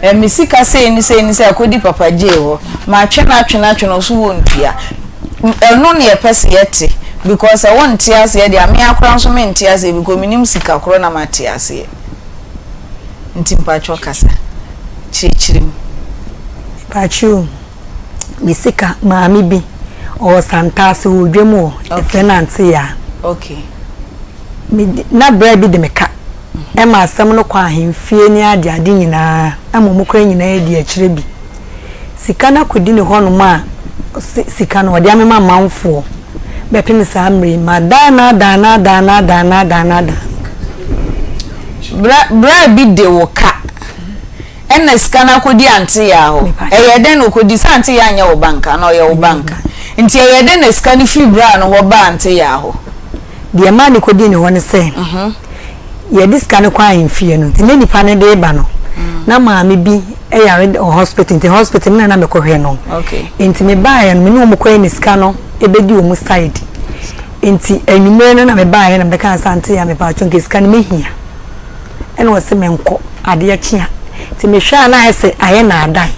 Misika say ni say akodi papa je ho. Ma atwe na so wontua. Eno ne pese yete because I want tears here dey me akora so me tears e because minim sika koro na ma tears here. Nti mpacho kasa. Chichirim. Pachu misika maami bi o santase odwemu o tenancy ya. Okay. Na bread bi de meka. E ma asem no kwa ahemfie ni ade ade nyina amomukra nyina edi akire bi. Sika na kodi ne hono ma sika no ode amema manfo. Be pemi samre madana dana. Bread bi de wo ka. Ena sika na kodi ante ya ho. Eyeden no kodi sante ya anya wo banka na oye wo banka. Nti eyeden na sika ni fibra no wo ba ante ya ho. De ma ni kodi ni woni se. Ye diska ne kwa ahemfie no. Nti ne nipa ne de ba no. Na maami bi yare hospital nti hospital na me kohwe no. Okay. Nti me ba ya no me no mo kwa ni sika no ebedi o mu side. Nti enwumere no na me ba ya na me ka sante ya me pa chonke sika ne mehia. Ena wo se me nko ade ya chia. Nti me hwa na ese aye na adai.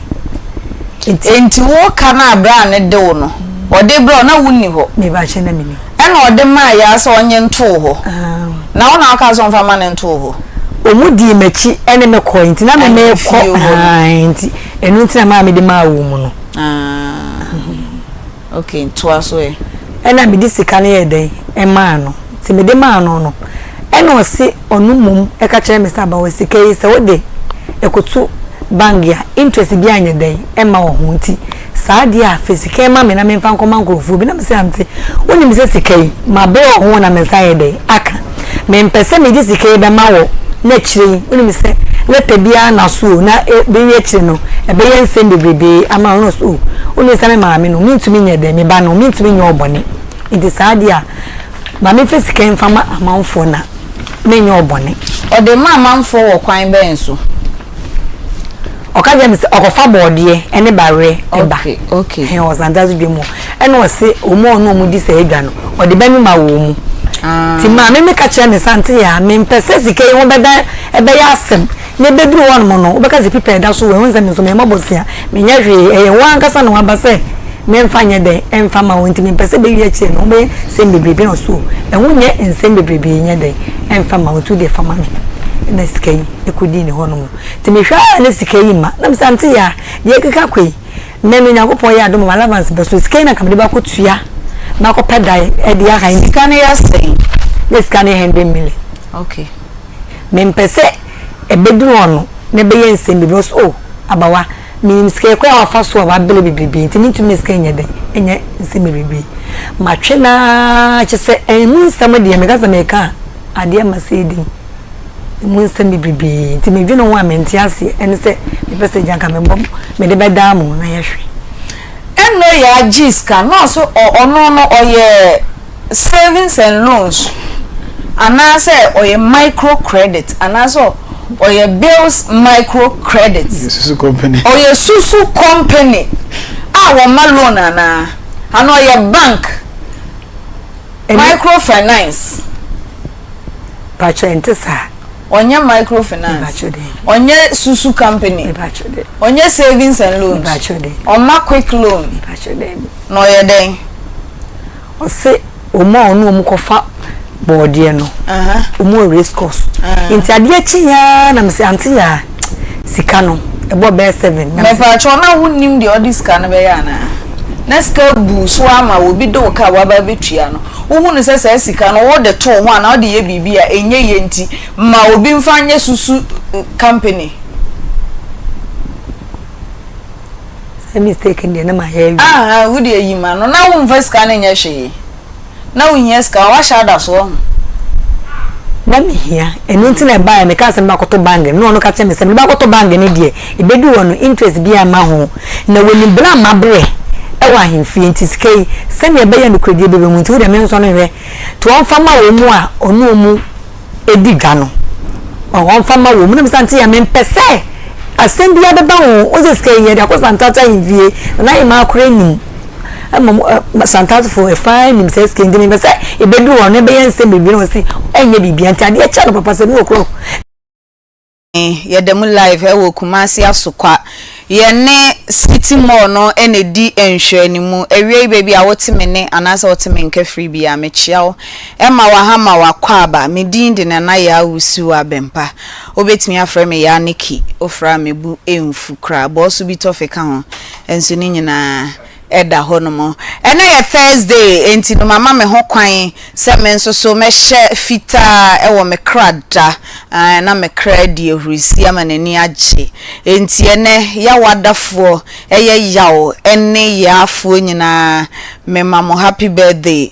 Nti wo ka na abra ne de wo no. Ode bro na wunni ho. Me ba che na mini. Ena ode ma ya so onye nto ho. Na wo na aka so mfa ma ne nto ho. Omudi mechi ene me ko nti na me ko nti enu nti na ma me de ma wo mu no. Okay, to aso e. Ena me di sika na ye den e ma no. Ti me de ma no no. Ena o se onu mum e ka kire me sa ba wo sika yi se wo de ekotu bangia interest bi anya den e ma wo ho nti saa dia afisika ma me na me mfa nkoma nkrofo bi na me se amte woni me se sika yi ma be wo ho na me sa ye den aka me mpese me di sika yi be ma wo na chire woni me se leta bia na so na be ye chire no e be ye nsem bebrebe ama no so woni se me ma me no me ntumi nya den me ba no me ntumi nya obone nti saa dia ma me fisika mfa ma amanfo na me nya obone o de ma amanfo wo kwan be nso okaje mi se okofa boardie ene bare eba okay he was andazu bi mu ene o se omo no mu di se edwa no o de ba mi ma wo mu ti ma me ka kire me sante ya me mpese sike wo beda ebe ya asem ne bedru won mo no obeka ze pipa da so we nza mi so me mabosia me nya hwe wan kasa no aba se me mfanye de emfa ma won ti me mpese be wi akire no me se bebrebe no so e ho nye ensem bebrebe nya de emfa ma won tu de fama me na skai ekodi ni hono ti me hwa na skai ma na msante ya ye keka kwei me no nyakopon ya adom allowance be so skai na kamde ba ko tua na ko pedai e dia kan sika na ya sen yes kan 100 million okay me mpese e bedru ono ne be ye nsem bi so abawa mi skai ko ya fa so wa bele bibibi ti mi tu me skai nya de enye nsem bibibi ma twe na che se enu nsam de me gaza me ka ade ma se di mun sami bibi nti me dwene ho amenti ase ene se me pese janka me bom me de bedamu na yehwe eno ya jiska no so ono no oye savings and loans anase oye micro credit anase oye bills micro credit susu company oye susu company wo ma loan ana ano oye bank microfinance pacho entesa onye microfinance onye susu company onye savings and loans oma quick loan no ye den o se omo onu omkofa boardie no omo risk cost inti ade achiya na mse anti ya sika no ebo be 7 me pa cho na wunnim de odi sika no be ya na ska bu so ama obi do ka wa ba betua no wo hu se sika no wo de to ho na wo de ye bibia enye ye nti ma obi mfanye susu company se mistake ndi na ma ye wo de yi ma no na wo mfa sika na nya hwe na wo nya sika wa sha da so na mi hia enu nti na ba me ka se ma koto bank no ka che me se me ba koto bank ni de e bedu wo no interest bia ma ho na woni bra ma bre ewa himfie nti skei se me be ya no kredie bebe mu nti wo de me nso no hwe to on fama wo mu a onu mu edi dwa no on fama wo mu na msanti ya me mpese asem bia be ba wo o ze skei ye de akosanta ta himfie na ima akure ni santatu for a fine himself skei ndi me mpese e bedu wo no be ye nsem bebe no si enye bibia nti ade e cha no papa se no okro yedemu live ewo Kumasi asokwa yene city mall no ene di enhwanimu ewie baby a wotime ne anasa wotime nka free bia mechiawo ema wa hama wa kwaba medin de na ya Owusuaa Bempah obetimi afra me ya Niki ofra mebu emfu kra bo so bi tofeka ho enso ni nyina eda honomo ena ye Thursday enti no mama me ho kwan se me nso so me hye fita ewo me krada na me kradi ehurisi amanani agye enti ene ya wadafo eye yawo ene yafo nyina me mama happy birthday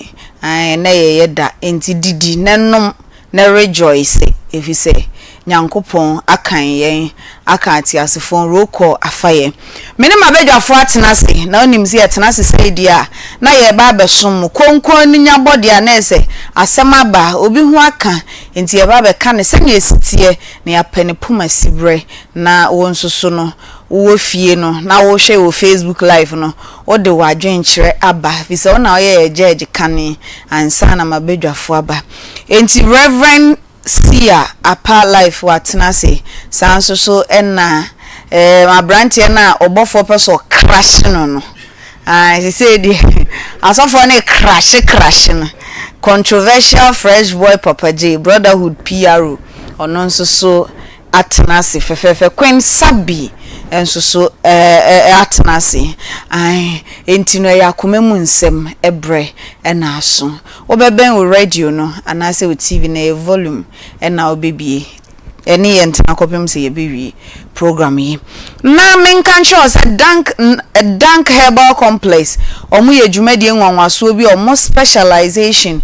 na ye yeda enti didi nenom na rejoice efise nyankopon akan yen aka atiasefon roko afaye mene mabedwafo atenase na onimzi atenase saidia na ye ba besom konkon ni nyabode anese asema ba obi hu aka enti ye ba be ka ne sene esitie na ya pene puma sibre na wonsoso no wo fie no na wo hwe wo Facebook live no wo de wadwen kire aba bisa na ye judge kane ansa na mabedwafo aba enti Reverend Sia apa life watenase sanso so enna abrante na obofo peso crash no she said asofo na crash no controversial fresh boy Papa J brotherhood PRO ono nso so atenase fefefe Queen Sabi enso so atenase entino ya komemu nsem ebre na aso obeben wo radio no anase wo TV na volume na obebie eni yentana kopem se yebewie program yi na menkan shows dank herbal complex omu ye dwumadi nwanwaso bi omo specialization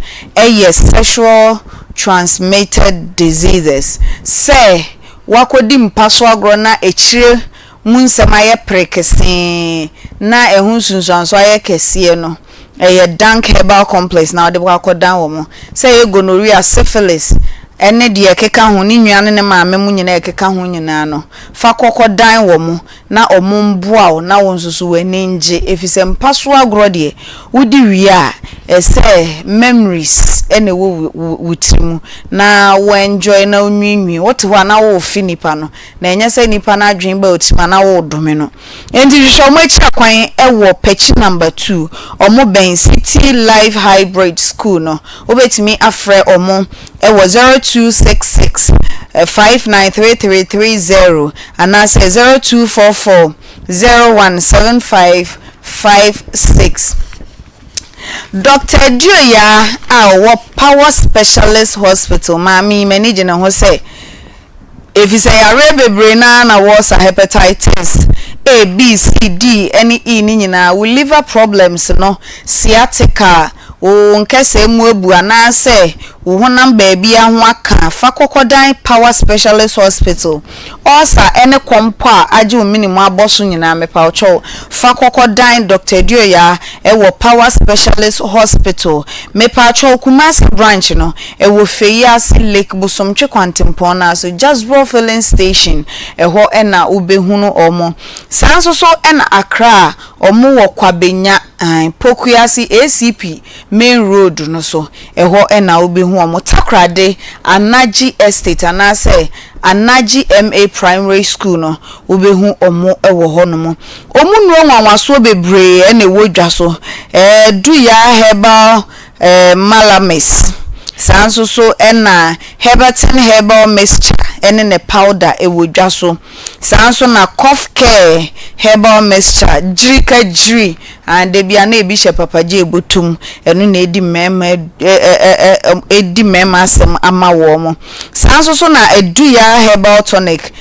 sexual transmitted diseases say wakodi mpaso agro na echire munsema ye prekese na ehunsunsanso aye kese no dank herbal complex na ode bwakodan wo mo say gonorrhea syphilis ene de ekeka ho ni nnuane ne maame mu nyina ekeka ho nyina no fa kokodan wo mo na omumboa na wonsusu wani nje efise mpaso agro de wudi wi a say memories ene wo wutirimu na wo enjoy na onwinwi wote ho na wo finipa no na enye se nipa na adwen ba otima na wo dome no enti hwehwe mo akira kwan ewo patch number 2 omo ben city live hybrid school no obetimi afre omo ewo 0266 593330 anase 0244 017556 Dr. Dioya our power specialist hospital mami manage na ho say if you say yare bebre na was a hepatitis A B C D any E ni nyina we liver problems no sciatica o nkese mu ebu anase wo honam baabi aho aka fa kokodan power specialist hospital osa ene kompo a age minimum aboso nyina mepa ocho fa kokodan Dr. Dioya ewo power specialist hospital mepa ocho Kumasi branch no ewo Feyas Lake Busomtwe kwantempon na so just bro filling station eho ena ubehunu omo sanso so ena Accra omo wo kwabenya Pokuasi ACP main road no so eho ena obehu omo takrade Anaji estate anase Anaji MA primary school no obehu omo ewo ho no mo omu nuo nwanwaso bebre ene wodwa so duya herbal malamis sanso so ena Herberton herbal mixture ene ne powder ewodwa so sanso na cough care herbal mixture jirika jiri and de bia na ebi she Papa J botum enu na edi mema asem ama wo mo sanso so na eduya herbal tonic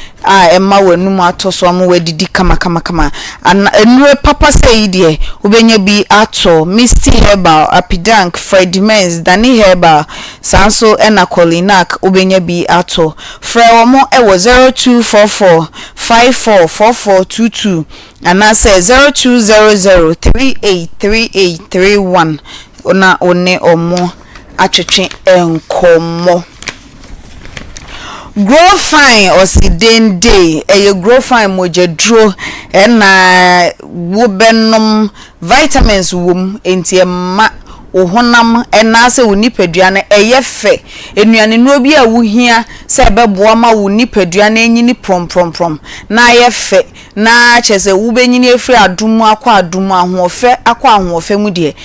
emma wanum atoso am wadidi kama enure papa say die obenya bi ato misty herbal apidank fredimens dani herbal sanso ena colinac obenya bi ato frewomo ewo 0244 544422 anase 0200383831 ona one omo atwetwe enkomo grow fine osidende grow fine mojedro na wo benom vitamins wom enti ma wo honam enase wo nipadua na eyefe enuane no bi a wo hia se beboa ma wo nipadua na enyini prom na ayefe na chese wo benyini efri adumu akwa adumu ahofe akwa ahofe mu de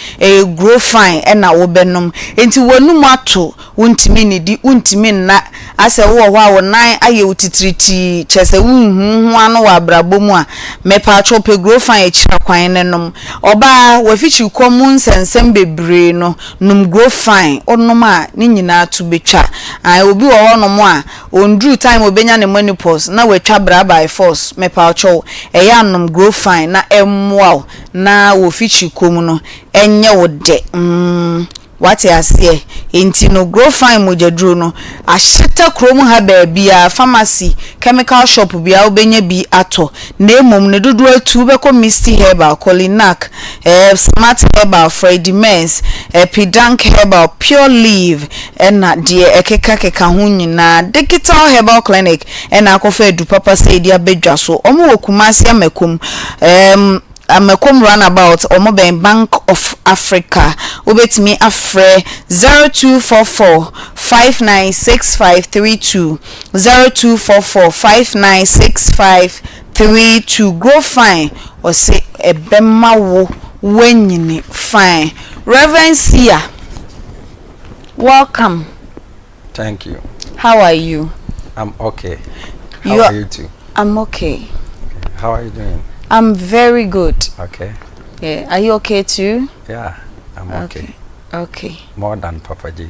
grow fine na wo benom enti wonum ato wontimi nidi wontimi na ase wo ho a wo nan aye utitriti chese wo hu anu wa abrabomu a mepa achope grow fine echira kwan nenom oba wafichi komun sensem bebre no num grow fine onum a ni nyina to betwa obi wo honom a ondru time obenya ne menopause na watwa bra by force mepa acho eya num grow fine na emwa na wafichi komu no enye wo de what I say enti no grow fine mojadru no ahyeta krom ha ba bia pharmacy chemical shop bia obenya bi ato na emom ne dodo atu be ko misty herbal colinac smart herbal Freddy Mens Pidank herbal pure leaf na de ekeka ho nyina digital herbal clinic na akofa edu papa say dia bedwa so omo wokumasi amakum Amekom runabout omo Bank of Africa obetimi afre 0244 596532 0244 596532 grow fine or say ebema wo wenyini fine. Reverend Sia, welcome. Thank you. How are you? I'm okay. How are you too? I'm okay. How are you doing? I'm very good. Okay. Yeah. Are you okay too? Yeah, I'm okay. Okay. More than Papa J.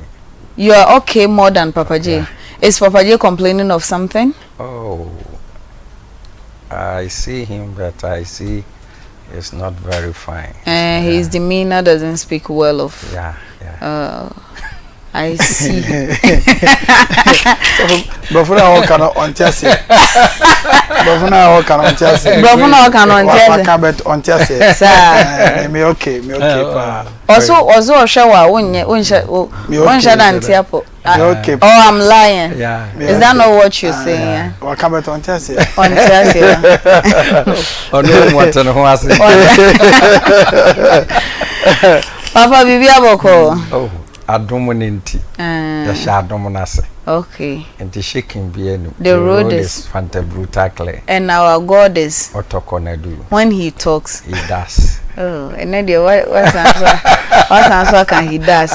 You are okay more than Papa J. Yeah. Is Papa J complaining of something? Oh, I see him, but I see he's not very fine. His demeanor doesn't speak well of. Yeah, yeah. I see. Bafuna ho kana ontiase. Bafuna ho kana ontiase. Bafuna ho kana ontiase. Wakabet ontiase. Sir. Me okay pa. Also shower wonye danti apo. Okay. Oh, I'm lying. Yeah. Is that not what you're saying? Wakabet ontiase. Ontiase. Onu wate no ho ase. Papa bibi aboko. Oh. Adominanti. The shadow nase. Okay. And the shaking bienu. The road is Fanta Brutacle. And our God is Otokonedu. When he talks. He does. Oh, and then what answer can he does?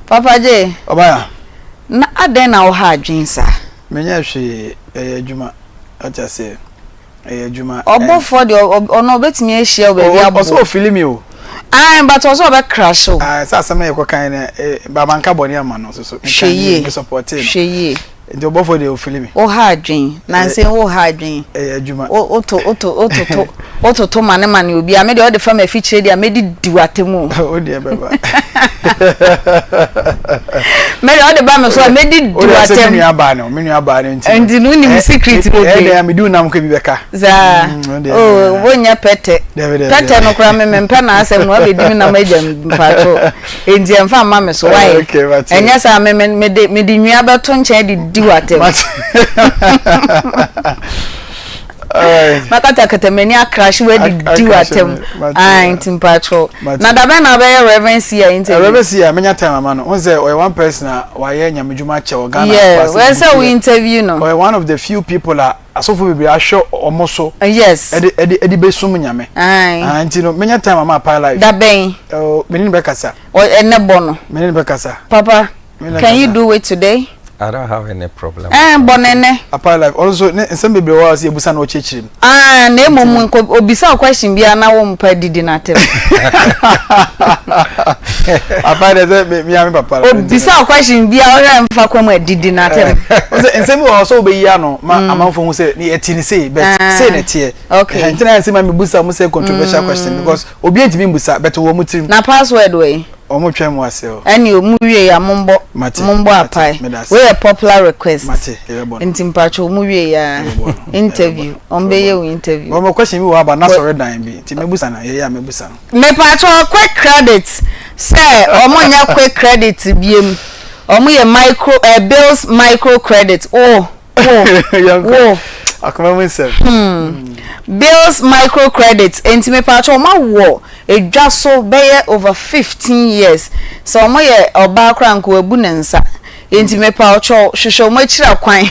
Papa J. Obaya. Na aden na wo ha adwen sa. Menya hwe adwuma. Ota se adwuma. Obofo de ono betimi ahia obabi abo. Oso feel me o. But also be crash o. Sa asem na yekokan na baba nka boni ama no so Hweye. Support him. Hweye. Nti obofo de o feel me. O ha adwen. Na nse wo ha adwen. Adwuma. Oto mane obi a me de o de fam afichire de a me di diwatemu. O de baba. Me de o de ba me so a me di diwatemu. Me aba no nti. Ndi no ni secret o be. E me du nam ko bi beka. Za. Oh, wonya pete. Pete no kura me mpe na asem no be di mi na maja mpato. Ndi emfa ma me so why. Enya sa me di nwia beto nche di diwatemu. Makata katemeni a crash we di diwatem mpacho na da be na be Reverend Sia interview. Reverend Sia menya time ama no won say one person why nyamedwuma che Ghana. Yeah, we say we interview no. One of the few people asofo bibiri asho omoso. Yes. Edi besum nyame. Nti no menya time ama pa live. Da ben. Menini be kasa. O ene bono. Menini be kasa. Papa, can you do it today? I don't have any problem. Bonene. Apart life also some people was ebusa na ochichirim. Na emom obisa question bia na wo mpa didi na tem. Apart that me am papa. Obisa question bia ora mfa kwam didi na tem. Nsem also be ya no ma amanfo hu say ni etini say but say na tie. Okay. Ntina nsem am busa mo say controversial question because obi entimi busa but wo mutrim. Na password we. Omo twem wase o. Ani omuwie ya mombo apai. We a popular request. Mate, ebe nti mpacho omuwie ya interview. Ombeye we interview. Omo question mi wo aba na sorry dan bi. Nti mebusa na ye ya mebusa. Me pacho quick credit. Say omo nya quick credit biem. Omo ye micro bills micro credit. Oh. Akoma myself. Bills microcredit enti me pa cho ma wo edwa so be over 15 years so mo ye oba kranko abu nensa enti me pa cho hwehwe mo akira kwan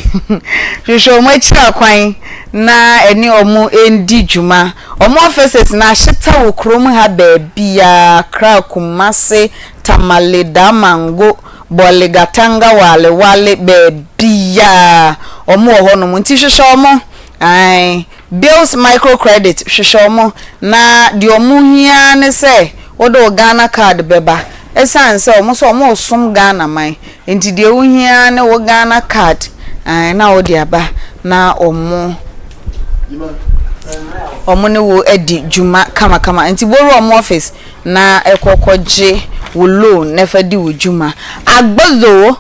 hwehwe mo akira kwan na eni omo endi djuma omo offices na hyeta wo krom ha ba bia kra kumase tamale damango boligatanga wale be bia omo ho no nti hwehwe omo ai bills microcredit hwehwe na de omuhia ne se odo Ghana card beba esan se omo so omo som Ghana man enti de ohia ne wo Ghana card ai na odi aba na omo ne wo edi juma kama enti boru omo office na ekokoje wo loan ne fa di wo juma Agbozo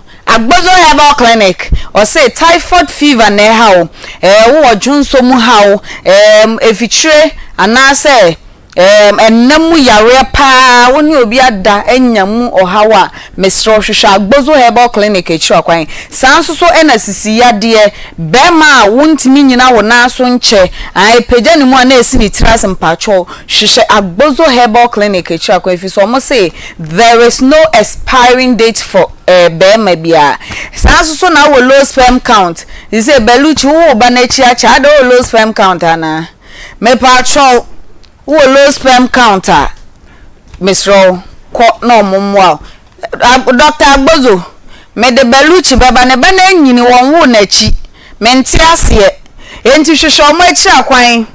herbal clinic or say typhoid fever na how wo junso mu how efitre anase ennamu yare pa woni obi ada enyamu ohawa mesro hwehwe Agbozo herbal clinic ekira kwan sanso ena sisi yade bema wontimi nyina wo na so nche ai peja ni mu ana esi ni tras mpacho hwehwe Agbozo herbal clinic ekira kwan fi so mo say there is no expiring date for bema bia sanso na wo low sperm count you say beluchi wo ba na chi acha da low sperm count ana me pacho wo low sperm counter misro ko no momwa Dr. Agbozo me de beluchi baba ne ba na nyini won wo na chi menti ase enti hwehwe mo achi akwan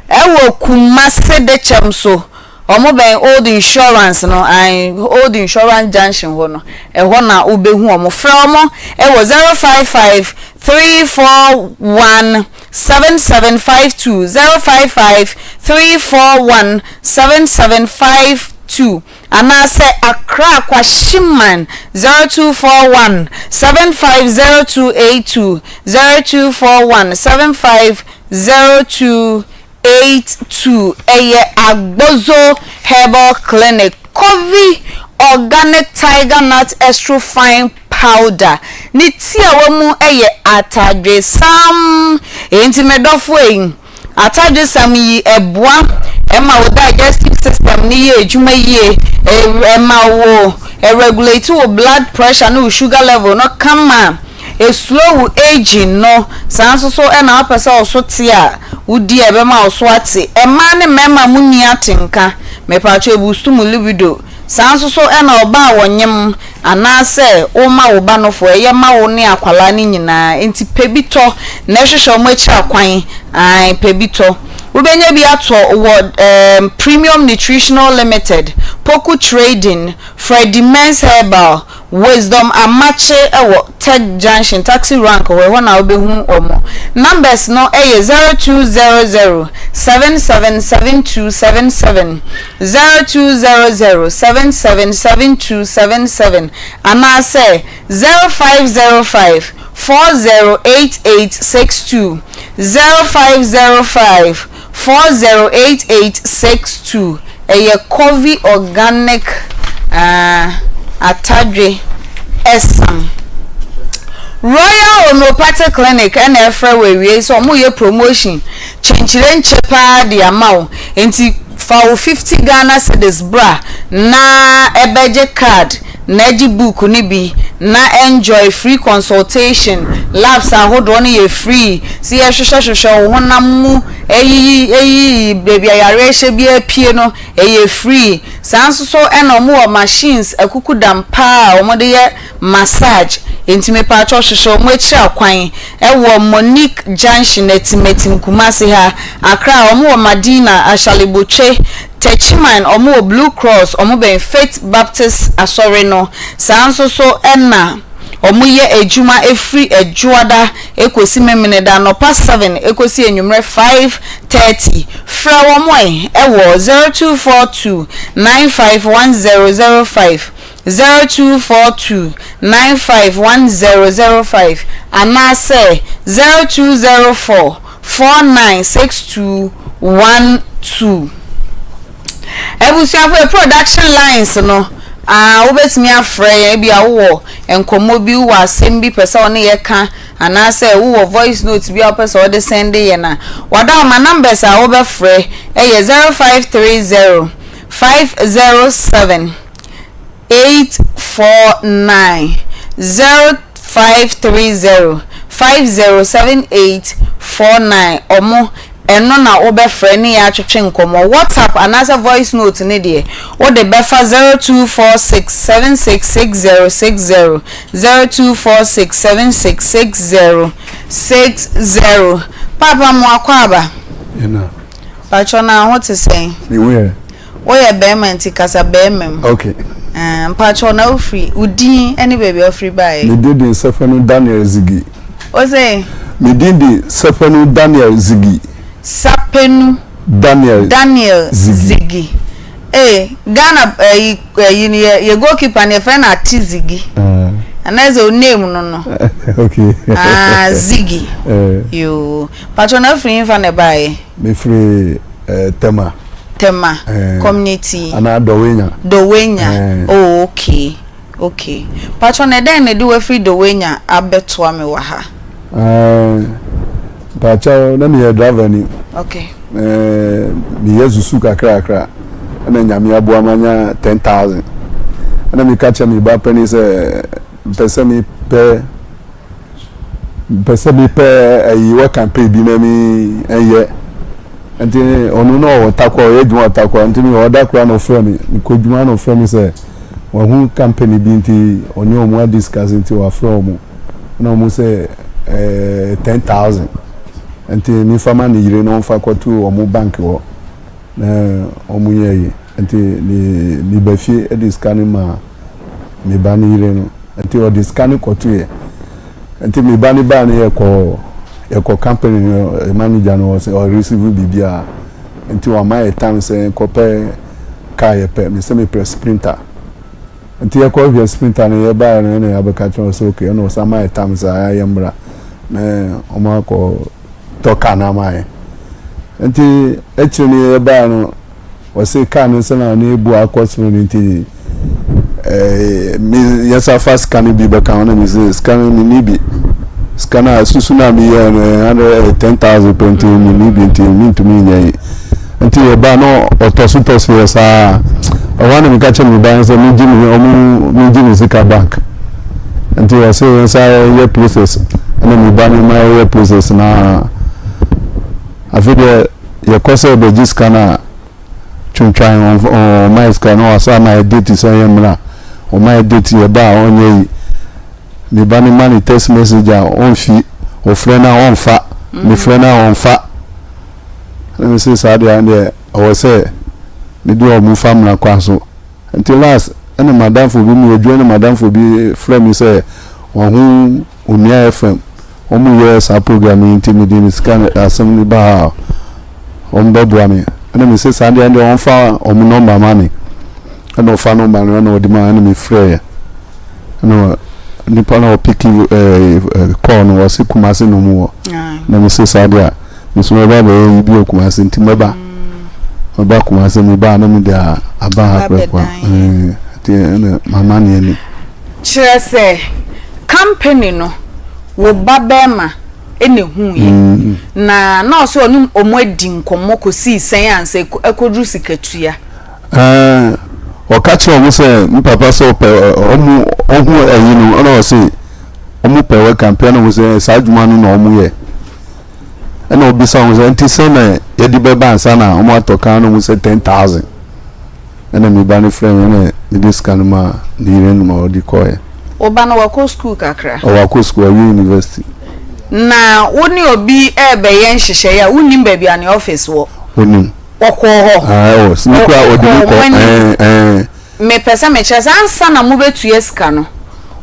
ewo kumase de chemso omo ben old insurance no old insurance junction ho no ho na obehu omo fra omo ewo 055 341 7752 055 341 7752 anase Accra Kwashiman 0241 750282 0241 750282 Agbozo herbal clinic Covi organic tiger nut extra fine powder ni tia wamu atadwe sam enti medofo atadwe sam yi eboa ema wo digestive system ni ye adwuma ye ema wo regulate wo blood pressure no sugar level no kama slow aging no sanso so na apesa oso tia udi ebema oso ate ema ne mema muni atenka mepacho ebustu mu libido sanso so na oba wonyem anase oma oba no fo eyema wo ne akwala ni nyina enti pebito na hwehwe mo akira kwan ai pebito Ubenya bi ato Premium Nutritional Limited, Poku Trading, Freddy Men's Herbal, Wisdom Amache ewo Tech Junction taxi rank we wana obehu omo. Numbers no 0200 777277 0200 777277 anase 0505 408862 0505 408862 eye Covi organic atadwe esam Royal Homeopathic Clinic and efra we so mo ye promotion chenchire nchepa de amao enti for 50 Ghana cedis bra na ebeje card na di book ni bi na enjoy free consultation labs ahodo no ye free si ye hwehwehwehwe wo namu eyi baby ayare hye bi apie no ye free sanso so eno mo machines akukudam pa o mo de ye massage intime pa cho hwehwe mo akira kwan ewo Monique Junction etimetim Kumasi ha Accra o mo Madina Ashalibuche Techiman omo Blue Cross omo ben Faith Baptist asore no sanso so enna omo ye ejuma efri ejuada ekosi memene da no past 7 ekosi enwumre 5:30 fra omo ewo 0242 951005 0242 951005 anase 0204 496212 Ebusiafo production lines no obetimi afre ya bia wo enkomo bi wo asem bi pesa one ye ka and I say who voice notes be up so the send ye na wada my numbers are over free 0530 507 849 0530 507849 omo eno na obe friend ya atwetwe nkomo WhatsApp another voice note ne de o de befa 0246766060 0246766060 papa mo akwaba ina pacho na what to say ni we ye bema nti kasa bema okay pacho na free udin any baby free by me did Sefanu Daniel Zigi o say me did Sefanu Daniel Zigi Sapenu Daniel Zigi. Ghana you goalkeeper and your friend at Zigi. And there's a name no. Okay. Ziggy. You patron free fan buy. Me free Tema community. And Dowenya. Oh okay. Okay. Patron then do a free Dowenya abetwa me wa ha. Pacha na me driver ni. Okay. Mi yesusu kakra na nyame aboa manya 10,000. Na mi catch me ba penny say pese mi pe ayi wa campaign bi na mi eye. Enti onu no o takwa o edwuma takwa enti mi oda kra no frɛ mi ko dwuma no frɛ mi say wa hu campaign bi nti oni o mu discuss nti wa frɛ o mu na o mu say 10,000. Enti ni fama ni yire no fa kwatu o mu bank wo na o mu yeye enti ni bafie e discount ma mi ba ni yire no enti o discount kwatu ye enti mi ba ni ye ko company no manager no say o receive bibia enti o ma e time say ko pe ka ye pe mi say mi press printer enti ye ko via printer no ye ba no ya be ka tro so okay no sa ma e time say ya mbra na o ma ko toka na mai enti echini eba no wose kan se na na ebu akosmo nti mi yesa fast kan bi be kan na mi se scan mi ni bi scanner susu na mi 10,000 penti mi ni bi nti mi ntumi nyai enti eba no otosu yesa wana mi ka che mi ba se mi jimi sika bank enti wose yesa ye process na mi ba ni my process na afide ye kose be jiskana chuntwan on my scanner asa my date so yemra on my date ye ba onye mi ba ni mani text message on fi o friend na on fa mi friend na on fa let me say sad and o say mi do o mu famna kwaso until last and madam for bi mi ojo na madam for bi friend mi say won hu Onia FM omu yes a program intimidating scan assembly ba ombebu ami and me say Sunday and on fa omu number mani and no fa number no di ma and me free no nipa na pick call no was Kumasi no mu na me say Sunday me so ba ba bi Kumasi ntimeba ba Kumasi me ba na me dia aba ha kwa ti mama ni ni chese company no wo babema ene hu ye na so onu omadi nkomo kosi sen anse ekodru sikatua o ka che omu se mpapa so pe omu ohu ayinu ona o se omu pe we campaign o se sajuma no na omu ye ena obi sa o se nti se na ye di beba ansa na omu atoka no mu se 10,000 ena mi ba ni friend ena ni discount ma ni ire no ma odi ko ye oba na wako school kakra wako school university na woni obi ebe ye nhihye ya wonim ba bia ne office wo wonim okọ ho sikwa odimi ko me pesa me chese ansa na mo betue ska no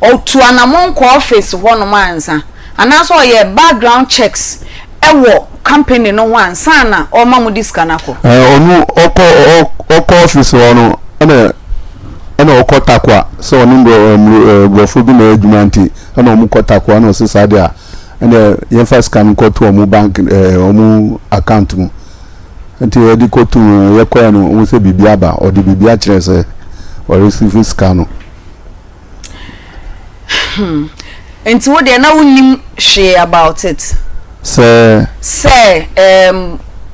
otu anamon ko office ho no mansa anaso ye background checks ewo company no wansa na o ma mo diska na ko onu oko office ho no ana okotakwa so onu brofo bi na adwumanti ana omu kotakwa na so sade a ana ye first can ko to omu bank omu account mu nti e di ko to ye kwa no omu se bibia ba o di bibia kire se o receive scan no Enti wo de na wonim share about it. Say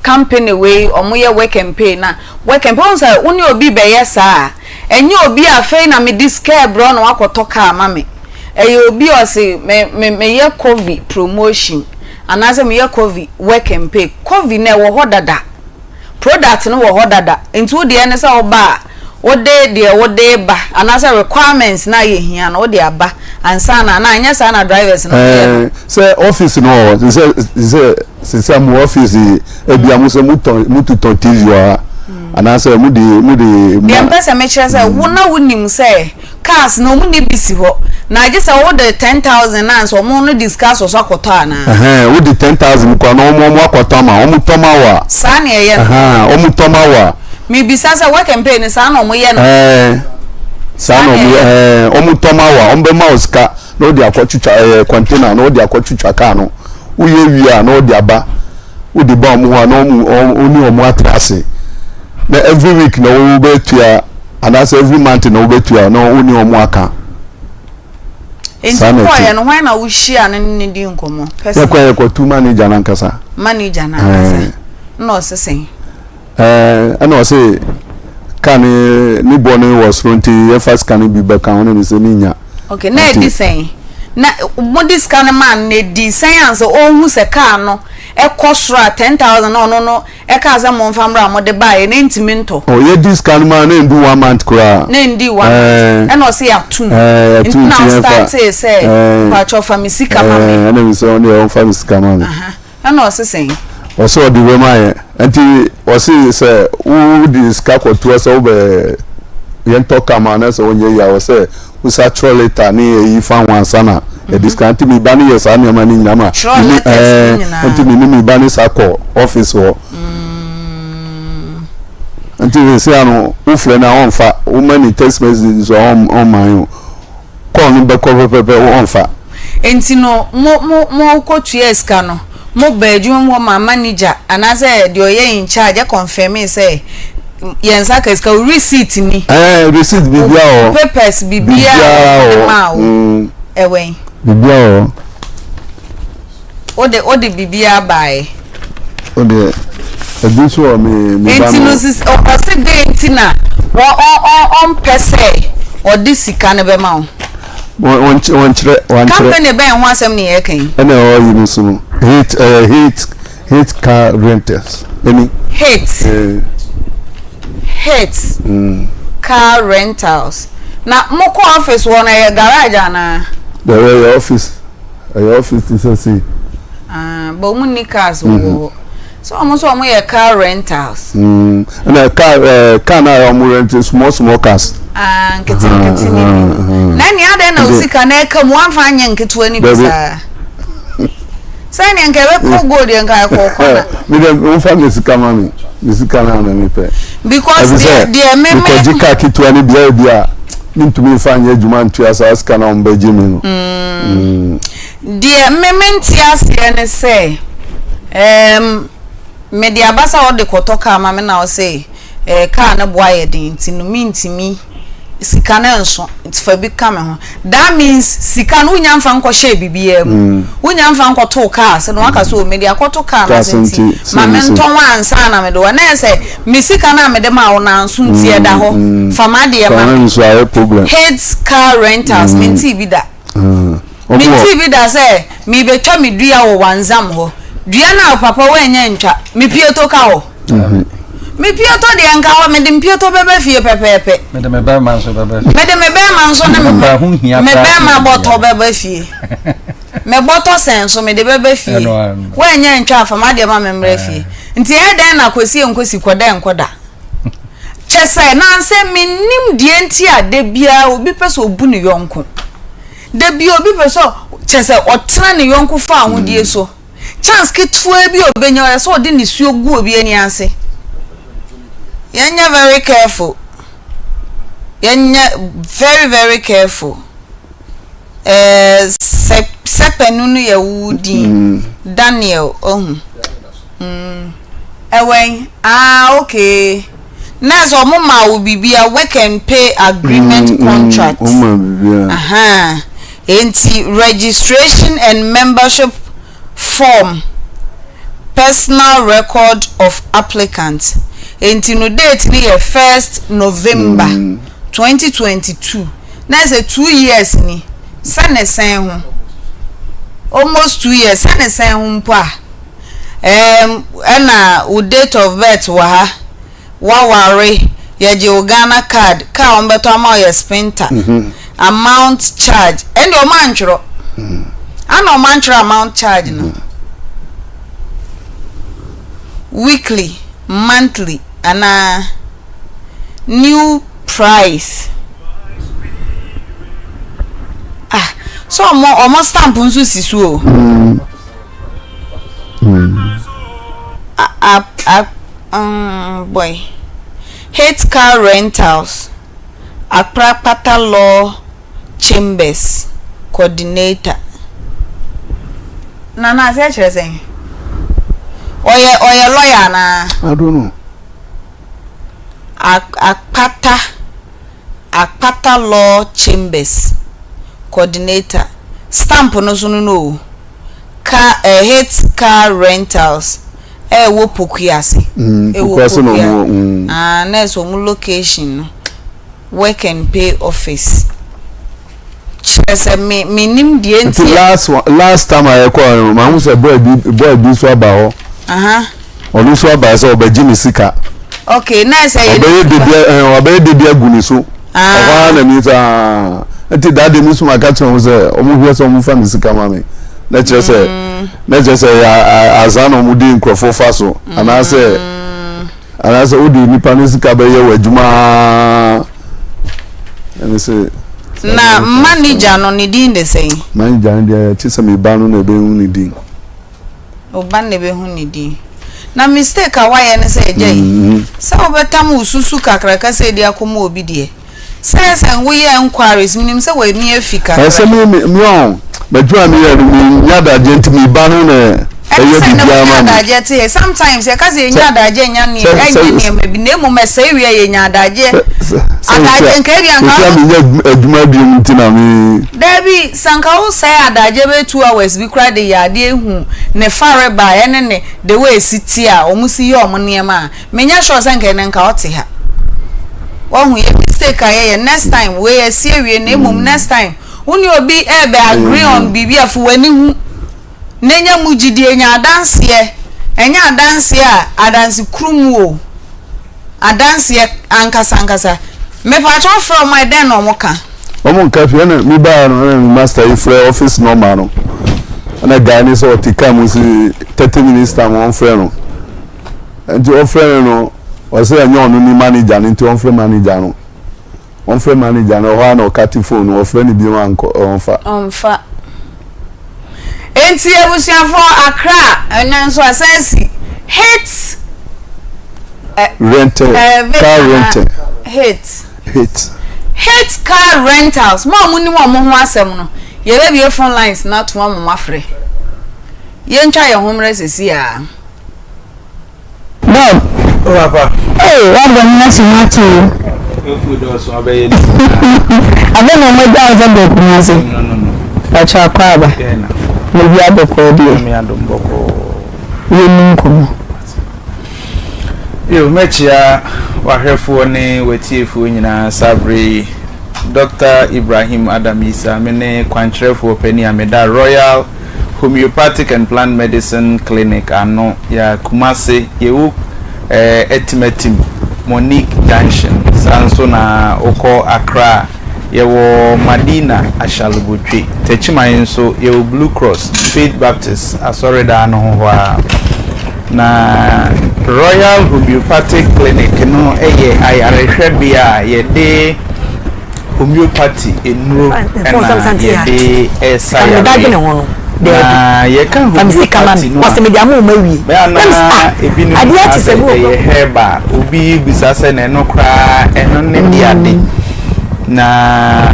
company way omoye work and pay na work and pay on say woni obi be yesa enye obi afei na me discare bro na wakoto car mame eye obi o say me ye covid promotion anase me ye covid work and pay covid na wo hodada product no wo hodada enti wo de ne say oba wo de ba anase requirements na ye hia na wo de aba ansa na anya sa na drivers no say office no say mo office e bia mo say mutu ton TV wa anase mu de Bempah me chere say wo na wonim say cars no mu ne bisi ho na age say wo de 10,000 na so mo no discuss so akoto ana wo de 10,000 kwa na mo akoto ma o mu toma wa sa na ye o mu toma wa mi bisa say work and pay ni sa na mo ye no sa na o mu toma wa o be ma oska no de akotwitwa container no de akotwitwa car no wo ye wi a no de aba wo de ba mo ha no oni o mo atrase na every week no wo be tua and that's every month no wo be tua no oni o mo aka enti ko ya no hwan na wo hia ne di nkomo person ko tu manager na nkasa no sesen ana say kan ni boni was runti e first kan bi be kan oni se ni nya okay na di sen na mo dis kan man na di science o hu se car no e kosra 10,000 no e ka za mo famra mo de bae na ntimi nto oh ye dis kan man na ndu 1 month kura na ndi 1 month e no se ya tu na start say pa cho famisi kama me na mi se on e famisi kama me na no se sen o so di we mai anti o se u dis ka ko tu so be yen to kama na so onye ya o se u sa troleta ni e fa wan sana e discount mi bani yes ani ma ni nyama anti mi bani sa ko office wo anti we say anu u fle na on fa o many text messages on my call ni be ko pepe on fa enti no mo ko tues ka no mo ba adwuma mo manager anase de oye in charge confirm say yensa ka receipt ni receipt bibia o papers bibia o ewen bibia o de bibia bai o de ebiso me ba enti no sis o pase de enti na on pese o de sika ne be ma o one chire company be ho asem ne ye kan ene o yi no so hate car renters any hate car rentals na moko office wona ye garage ana the office is say but mu ni cars wo so mo ye car rentals na car na mo rent small cars nkiti ni na ni ade na usika na eka mu amfa anya nketo ani bisa sai ni nkebe ko gold nka ko kona mi de umfa ngesika mami ngesika na mi pe because the meme ko jika kitu ani bia ntumi fa anya adwuma ntu asa aska na ombaji mi no the meme ntiase ne say media basa wo de kotoka ma me na wo say car na boa ye din tinu mintimi sika na nso itfa bi ka me ho that means sika no nya mfa nko hye bibia mu unya mfa nko to car se no aka so media koto car na senti ma me nton ansa na me do na say me sika na me de ma wo na nso ntie da ho fa ma de ma heads car rentals minti bi da minti bi da say mi betwa me dua wo wanzam ho dua na papa wa nya ntwa me pieto ka ho me pieto de anka wa me de pieto bebe fie pepepe me de me be man so bebe na me be ma boto bebe fie me boto senso me de bebe fie wa nya ntwa afa ma de ma memre fie nti e den na nkosi koda enkoda chese na nse minim die nti ade bia obi pese obu ne yonko de bia obi pese chese otena ne yonko fa ahodie so chance ketwa bi obenya so de ne suo gu obi ani ase Yanya very careful. Yanya very very careful. Sepenunu ya wudi Daniel Ewen okay. Nazo mama will be a work and pay agreement contract. enti registration and membership form personal record of applicant enti no date ni 1st November 2022 na say 2 years ni sane sen ho almost 2 years sane sen ho mpo a na o date of birth wa ware ye Ghana card ka on beto ama your spinter amount charge and o manchro and o manchro amount charge no weekly monthly and new price so almost stamp nso sisu boy hate car rentals Akpata law chambers coordinator na say chere say oye lawyer na I don't know. Akpata law chambers coordinator stamp no so no car hate car rentals wo pokuase na so mu location work and pay office chese me nim die nti last time I call ma hu say boy bi so aba ho onu so aba say obaji ni sika okay na say obey de agu ni so owa na mi sa enti dade mi so maka tun say omu hwe so omu fa mi sika ma me na chese azana omu di nkrofo fa so ana say odi nipa ni sika be ye wadwuma and say na manager no ni din de say manager ndi chese me ba no na be hu ni din oba na be hu ni din na mistake awaye ne say jey say obetam ususu kakra ka say dia akoma obi de say we enquiries minim say we ni afika say me on bajua me nyada agent me ba no na sometimes you can say nyadaje nyani enye mebi na emu mesa ewie ye nyadaje adaje nkeri anka aduma bi mutina mi Debi sanka wo say adaje be 2 hours bi kra de yade ehu ne fare ba ene ne the way siti a omusi ye omonema menya sure sanka ene nka ote ha wo ye mistake aye next time we ye sie ewie na emu next time uni obi ebe agree on bibi afu wani hu nenya mujidi enya adanse a adanse krumu adanse ankasa me pacho from my den no moka omonka fi na mi ba no master ifre office normal no na guy ni so tika mu si 30 minutes time on frɛ no and your friend no o say anya onu ni manager ni ti on frɛ manager no ho na o kati phone o frɛ ni bi ma onfa enti ebusiafo Accra enanso asensi hate rental car rental hate car rentals mo amuni mo ho asem no ye be be phone lines na to mo mafre ye ntwa ye homre sesi a Bob papa what the next match you food also abaye abe no mo da za do kunase no acha kwaba maybe aboko dio me adomboko yeninko yo mechia wahwefo ne wetiefo nyina sabre Dr. Ibrahim Adamisa mene kwantrefo pani ameda Royal Homeopathic and Plant Medicine Clinic ano ya Kumase yewu etimatim Monique Junction sanso na oko Accra yewo Madina Ashalubutri techiman so yewo Blue Cross Faith Baptist asoreda no ho na Royal Homeopathic Clinic no eye ayarehwebia ye homeopathy enuro na ye esaya na ye kan homeopathy no wase media mo mawi ebinu ye herba obi bisase na no kra eno ne diade na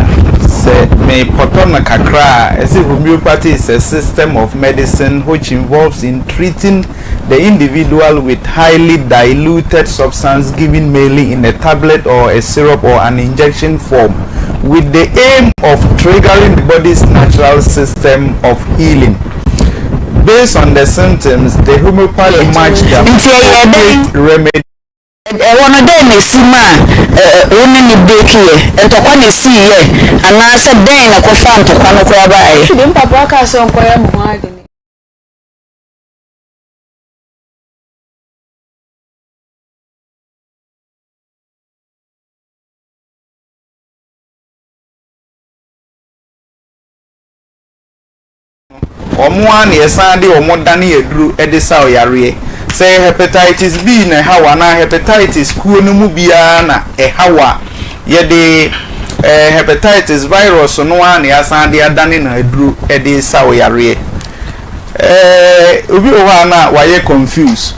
se me potona kakra as homeopathy is a system of medicine which involves in treating the individual with highly diluted substance given mainly in a tablet or a syrup or an injection form with the aim of triggering the body's natural system of healing. Based on the symptoms, the homeopathy match the appropriate remedy. One day may see man, only break here, and to one is see here, and I said, then I could find to one of our by. Papa Castle, Omuan yesande omodani edru edisa oyare say hepatitis B na hawa na hepatitis kuo no mu bia na hawa yede hepatitis virus no an yasande adane na edru edisa oyare obi o na waye confused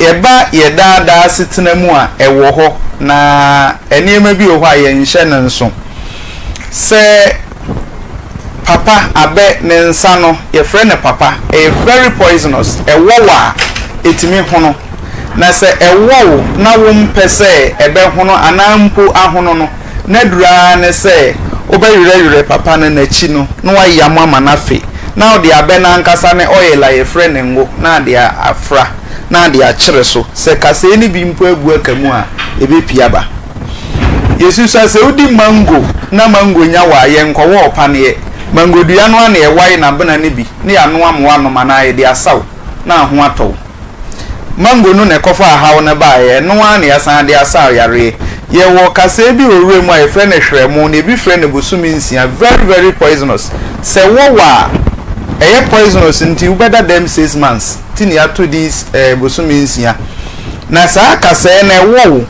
eba yedada sitena mu a ewo ho na enema bi o ho aye nhye ne nso say Papa abe ne nsa no ye friend papa a very poisonous e wowa etimi hono na se e wowo na wo mpese ebe hono anampo ahono no na dura ne se obeyure papa ne nachi no no wayam ama na fe na odi abe na nkasa ne oyela ye friend ngo na de afra na de akire so se kase ni bi mpo agu akamu a ebe piaba Yesu sa se odi mango na mango nya wa ye nkwo opa ne mango dua no na ewai na bena ne bi ne anu amwa no mana ye de asaw na ho ato mango no ne kofa hawo ne ba ye no na yasan de asaw yare ye wo kase bi owure mu a friend hwremu ne bi friend busumi nsia very poisonous se wo wa eye poisonous nti ubeda them 6 months tini ato this busumi nsia na sa kase na wo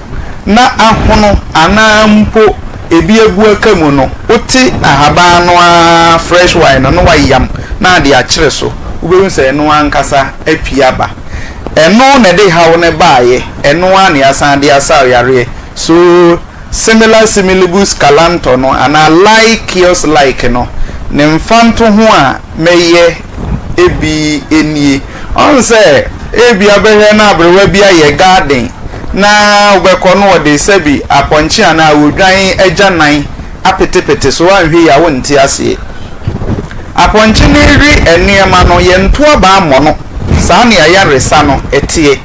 na ahono anampo ebi egu akamu no oti ahaba no a fresh wine no wayam na de akire so ubehu se no ankasa apiaba eno na de hawo ne baaye eno an yasan de asaw yare so similar similibus calanto no ana like yours like no ne mfanto ho a meye ebi enie on se ebi abehwe na abrewa bi aye garden na ubeko no de sebi aponchi ana wodwan agyanan apetepete so anhwe ya wonti ase aponchi ne ri eniema no yento aba mo no saa ne ayaresa no etie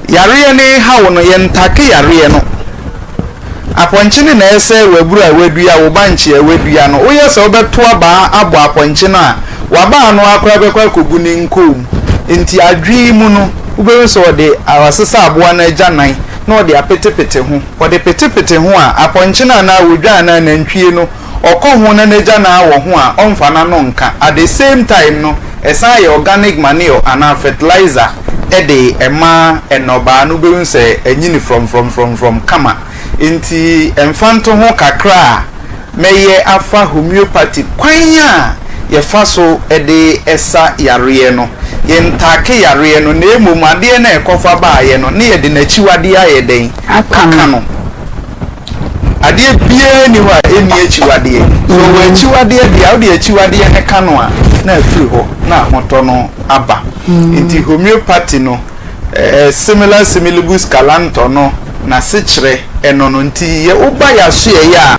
yare ne hawo no yentake yare no aponchi ne na ese wabura wadua wo banchi wadua no wo yesa obeto aba abo aponchi na waba no akora bekwa koguni nkom enti adwi mu no ubewe so de awasesa aboa na agyanan na de apetepete ho de petepete ho a aponche na wodwa na nantwie no okoho na agyanan wo ho a omfa na no nka at the same time no esan ye organic manure and fertilizer de ema enoba no ubewe se enyini from kama enti emfanto ho kakra meye afa homeopathy kwanya ye faso de esa yare no yentake yare no na emumade na ekofa baaye no ne yede na chiwade aye den aka no ade bia ni wa eni achiwade so wa chiwade de awde achiwade ne ka no a na afiri ho na hoto no aba enti homeopathy no similar similibus calanto no na sekire eno no nti ye uba ya so ye ya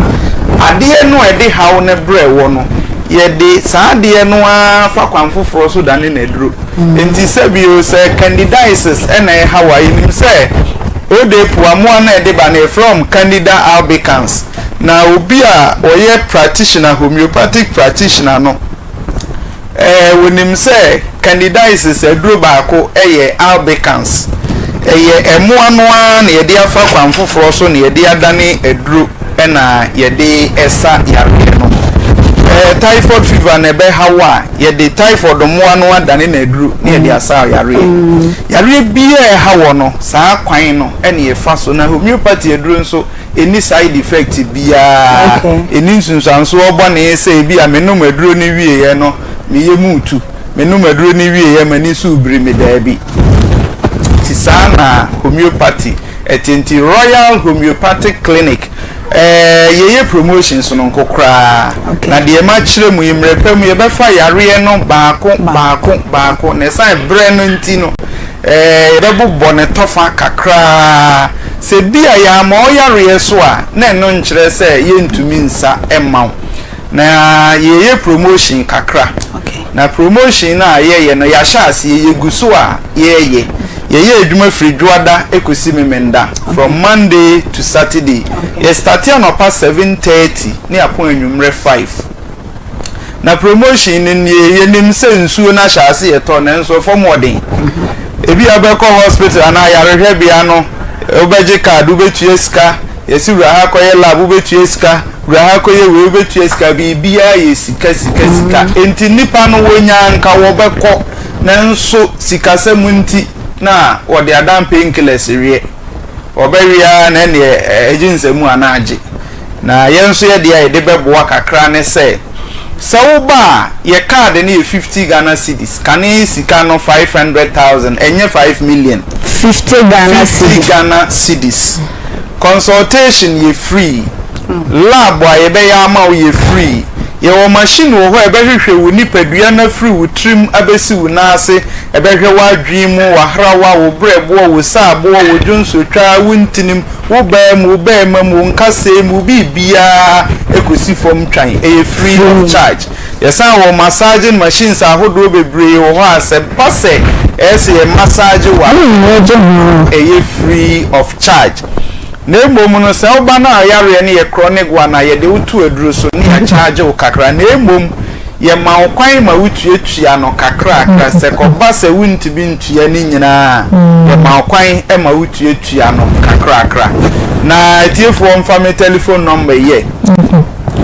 ade no ede hawo ne bre wo no yede saade no afa kwanfoforo so dane na duro enti sabio se candidiasis ena hawaii nim se ode puamu na ede ba na from candida albicans na obi a oye practitioner homeopathic practitioner no wonim se candidiasis aduro baako eye albicans eye emu anu na yede afa kwanfoforo so na yede adane aduro ena yede esa yare no typhoid fever na be hawa ye de typhoid mo anu adane na aduru na ye de asa yare bia hawo no saa kwan no ene ye fa so na homeopathy aduru nso any side effect bia eni nsunsanso obo na ese bia menum aduru ni wie ye no me ye mutu menum aduru ni wie ye mani su biri me da bi ti saa na homeopathy etenti Royal Homeopathic Clinic yeye promotions no nkokra na de ma kire mu yimrepa mu ye befa yare no baako na sai bre no nti no ye bebu bone tofa kakra se bia ya ma oyare so a na no nkyere se yentumi nsa emma na ye promotion kakra na promotion na ye no ya sha ase ye guso a ye adwuma free dwada ekosi memenda from Monday to Saturday. Ye start on past 7:30 ni apon anwumre 5. Na promotion ni ye nim se nsuo na sha ase ye to na nso for modern. Ebi abeko hospital ana yarehwe bia no obeje card obetu esika yesi wura ha koye lab obetu esika wura ha koye we obetu esika bibia yesika enti nipa no wonya nka wo beko na nso sikase munti na wode adam painkillers wie obewia na ne ejinsemu anaje na yenso ye de de beboa kakra ne se Sauba ye card ni 50 Ghana cedis kani sika no 500,000 enye 5 million 50 Ghana cedis consultation ye free lab wa ye be ya ma ye free ye wo machine wo ho e be hwehwe wo nipadua na free wo trim abesi wo na ase e be hwe wa dwimu wa hrawa wo brebo wo saabo wo dwonso twa wo ntinim wo ba mu nkase mu bibia ekosi fom twan e free of charge yes our massaging machines ahodo bebre wo ho ase pase ese ye massage wa e free of charge na emom no se oba na ayare ne ye chronic one na ye de utu aduro so ne ya charge wo kakra na emom ye ma okwan ma utuatua no kakra akra se ko ba se wunti bi ntua ni nyina ye ma okwan e ma utuatua no kakra akra na tiefo mfa me telephone number ye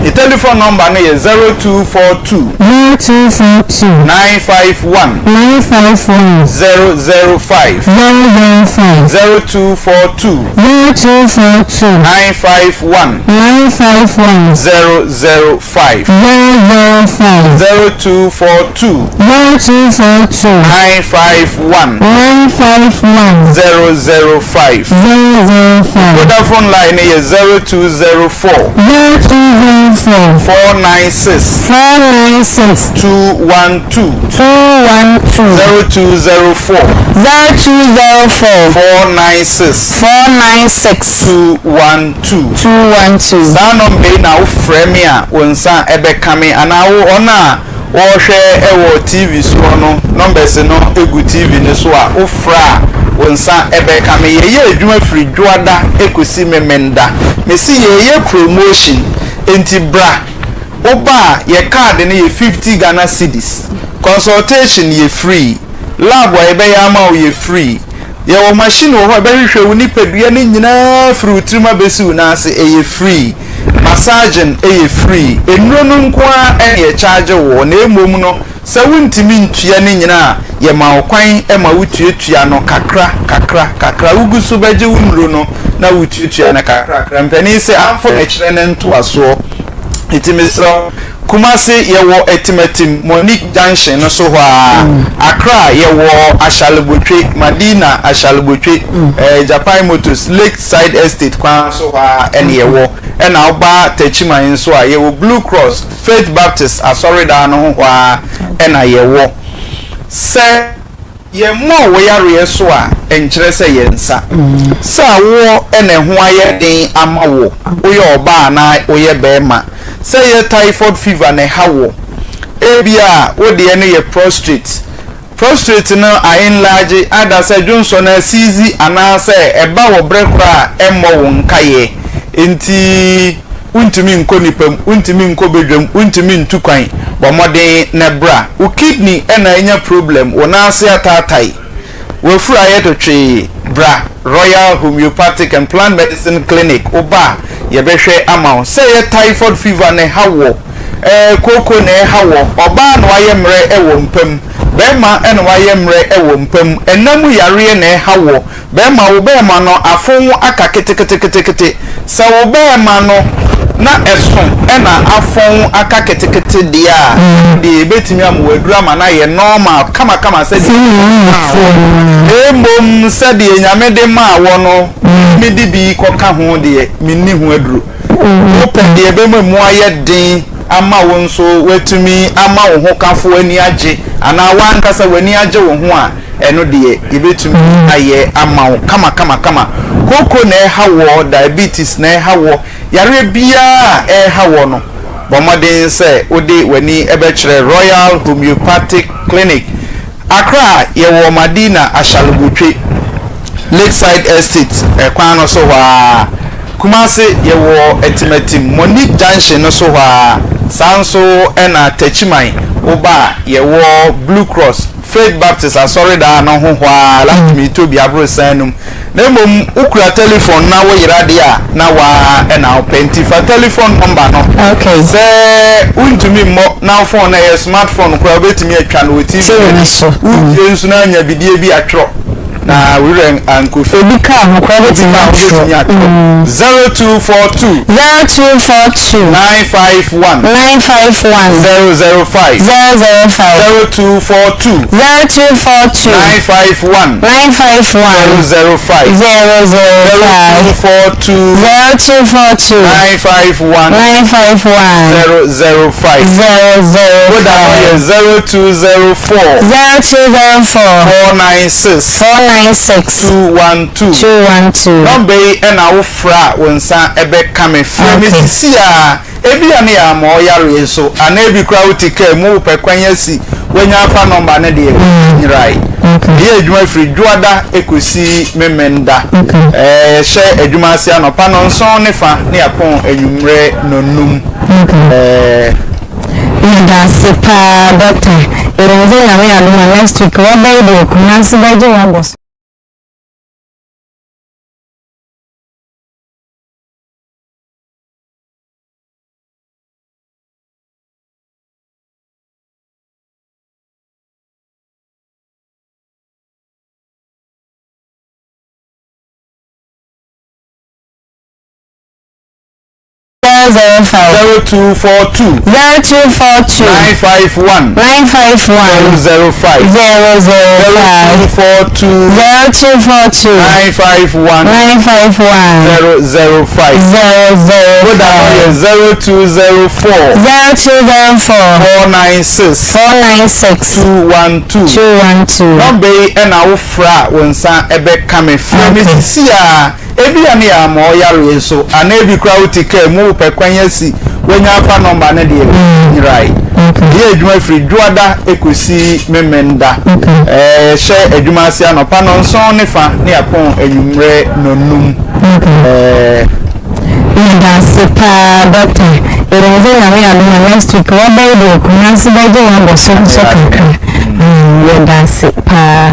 the telephone number is 0242 951 005 0242 951 005 0242 951 005 Vodafone line is 0204 496 212 0204 496 212 Sano me na ufremi a wonsa ebe kame ana ona wo hwe ewo TV so no numbers no egu TV ne so a ufra wonsa ebe kame ye adwuma free dwada ekosi memenda mesi ye promotion enti bra oba ye card ne ye 50 Ghana cedis consultation ye free lab wa ebe ya ma ye free ye wo machine wo ho ebe hwehwe wo nipadua ne nyina free utrima besi una ase ye free massaging ye free enuro no nkoa ye charge wo na emom no se wuntimi ntua ne nyina ye ma okwan e ma wutuatua no kakra ugusu beje wunro no na wutuatua na kakra mpani se amfo na kire ne nto aso itimisro Kumasi yewo etimetim Monique Junction no so ho Accra yewo Ashalubotwe Madina Ashalubotwe Japan Motors Lakeside Estate kwa so ho yewo na oba Techima nso a yewo Blue Cross Faith Baptist Asorida no ho na yewo se ye mo we yare so a enkyere se yensa sa wo ene ho aye den amawo oye oba na oye bema say ye typhoid fever ne hawo ebia wo de ne ye prostrate no a enlarge ada say Johnson na sizi ana say eba wo brekra emmo wo nkaye enti untimi nkonipam untimi nkobedwam untimi ntukwan bomode ne bra wo kidney ena enya problem wo na ase atatai wo fura ye to twe bra Royal Homeopathic and Plant Medicine Clinic oba ye behwe ama say ye typhoid fever ne hawo koko ne hawo oba no aye mre ewo mpam bema ene waye mre ewo mpam enamu yare ne hawo bema wo bema no afon aka ketekete sa wo bema no na eson ena afon aka ketekete dia de betimi am wadura ma na ye normal kama se de embom se de nyame de ma wo no mi di bi koka ho de minni ho aduro open de be mu aye den ama wo nso wetumi ama wo ho kafo ani age ana wan kasa wani agye wo ho a eno de yebetumi aye ama kama koko na hawo diabetes na hawo yare bia hawo no bomoden se odi wani ebekire Royal Homeopathic Clinic Accra yewo Madina Ashalugutwe Lakeside Estate kwan no so wa Kumasi yewo etimetim Monique Junction no so wa sanso ena Techimai oba yewo Blue Cross Faith Baptist asori da no ho hwa last me to bi abro sanum na mom ukura telephone na wo yirade a na wa ena openti fa telephone number no okay se untumi mo na phone na your smartphone ko obetimi atwa no TV so yensu na anya bidie bi atro na we ren anko ebi ka ho ko obetimi atro 0242 951 005 0242 951 005 212 number and our fra when san ebe kame frame sia ebi ane ya mo yare so ana ebi crowd tika mu pekwanya si wenya afa number ne de right ye adwuma free duada ekosi memenda she adwuma ase anopa no nson ne fa ne apon anwumre nonum that's pa doctor erenze na me aluma next week what by the kunansi by the boss 0242 951 005 0242 951 005 0204 496 212 number and our fra when san ebe kame frame sia ebi ane ya mo yare so ana ebi crowd tika mu pekwanya si wenya afa number ne de right ye adwuma free duada ekosi memenda she adwuma ase anopa no nson ne fa ne apon anwumre nonum that's pa doctor erenze na me aluma next week what by the kunansi by the boss so kakra that's pa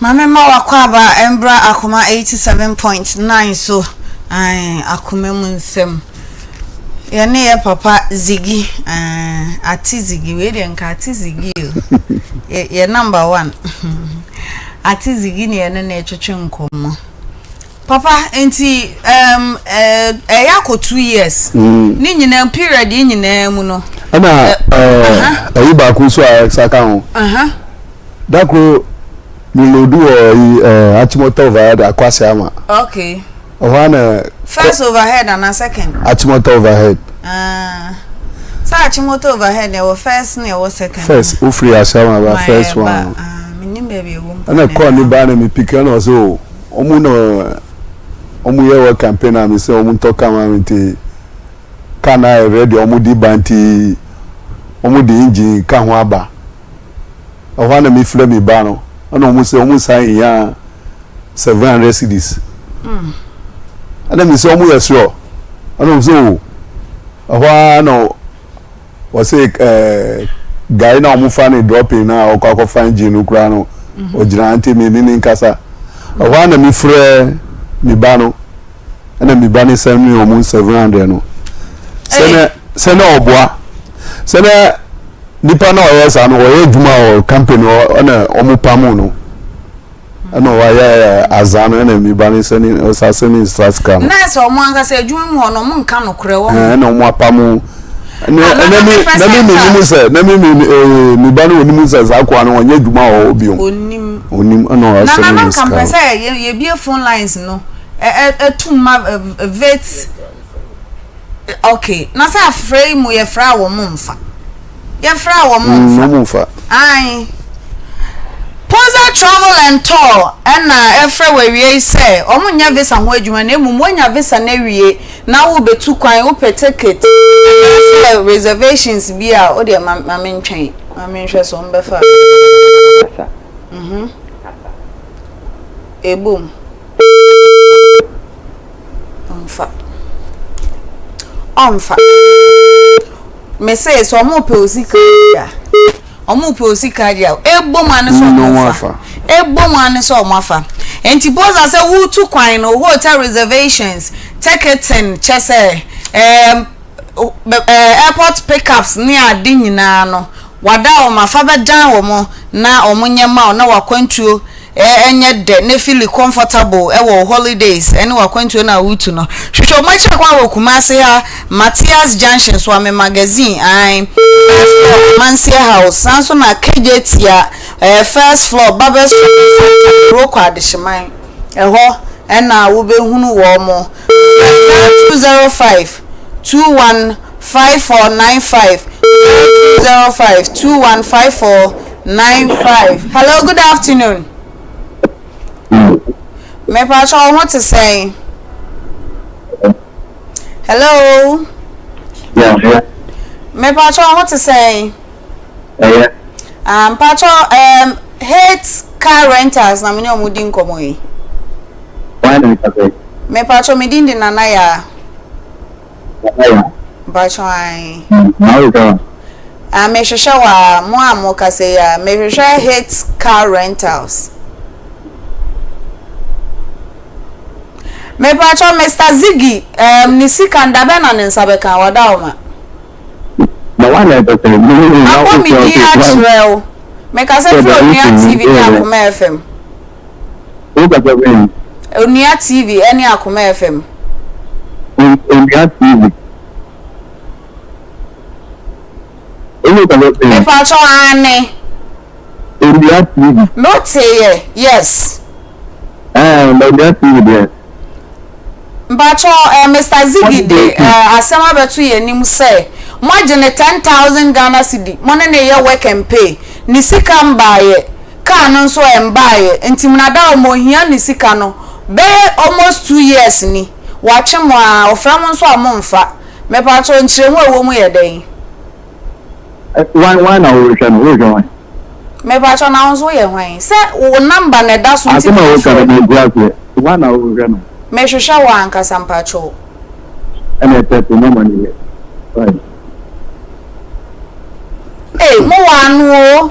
Mame ma wakwaba embra Akoma 87.9 so Akoma munsem yene ye papa Ziggy ati Ziggy we de nka ati Ziggy ye number 1 ati Ziggy ne yene na etwetwe nkomo papa enti yako 2 years ni nyina period nyina mu no ana ayi ba ku so saka ho dako Milodu Achimota overhead akwase ama. Okay. First overhead and a second. Achimota overhead. So Achimota overhead ne was first ne was second. First free asama ba first one. Minim baby wo. Ana call ni ba na me pick na so omu no omu ye work campaign am say omu talk am nti kana ready omu di banti omu di engine ka ho aba. Ohana me frame me ba no. Ono mu say ya 700 cedis ana mi say omu yesro ono so ahwa no o say guy na omu fa na dropping na okwa fa engine ukura no o jira anti mi ni nkasa ahwa na mi frɛ mi ba no ana mi ba ni send me omu 700 no sene oboa sene nipa na oyesa no oye djuma o company na omupamu no ana waya azano na mi bani seni osaseni straska na so omu anga se djuma mu hono mu nka no kure wo na omupamu na mi bani onimu se zakwa no onye djuma o obi onim ana waseni na compare ye bie phone lines no etuma vet okay na sa frame mu ye fra wo mu mfa ye fra wo mu mfa Aye. Posa travel and tour and every we say omunya visa ho adwuma na emu monya visa na wie na wo betu kwan wo pe ticket reservations bi a o de ma mentwen ma menhwe so mbefa ebum onfa me say so mo pe osika ya omu pe osika dia egbom ane so omafa egbom ane so omafa enti boza say wu tu kwan no hotel reservations ticketing chese airport pickups ni ade nyina no wada omafa be dan wo mo na omunyema na wakwantuo enye de ne feel comfortable wo holidays ene wakwantuo na wutu no hwehwe machi kwa wokumase ha Matthias Junction so ame magazine ai Mansia House sanso na KJT ya first floor Babes Roko adishman eho ena wo be hunu wo mo 205 215495 205 215495. Hello, good afternoon. Me pacho what to say? Hello. Yeah. Me pacho what to say? Yeah. Pacho hate car rentals na mini omudi nkomo yi. Why do you say? Me pacho me din na ya. Yeah. Pacho ai. How you doing? Me shosha wa mo amoka say ya me shosha hate car rentals. Me pacho Mr. Ziggy ni sika ndabe na nsabeka wadaoma. The one that say Ako mi di actual. Me ka se fro ni TV ni Akoma FM. Who got the win? Onia TV any Akoma FM. In the TV. Who got the Me win? pacho ane. In the TV. No say yes. But the TV there. Mpacho Mr. Ziggy de asema betu ye nim say mo agene 10,000 Ghana cedi mo ne ye work and pay ni sika mbaye ka no so mbaye ntim na da mo hia ni sika no be almost 2 years ni wache mo a ofra mo so amomfa me pacho nchiremu ewo mu ye den One original, original. me pacho na onzo ye hwan say wo number na da so I ntim one original. me shosha wa ankasa mpacho And I said no money. Right. Mo wanu o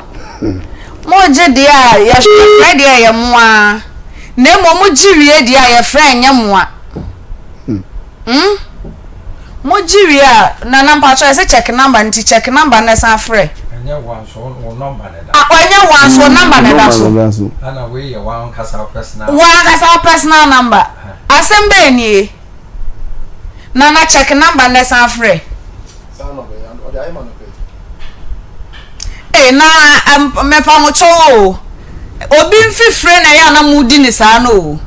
mo je dia ya friend dia ya mo a na mo jirie dia ya friend nya mo a mo jirie na number cho say check number nti check number na san frɛ anya wan so number na da anya wan so number na da so ana we ye wan kasa personal number asembe ni na check number na san frɛ na mepa mo cho obi mfifre na ya na mudi ni sa no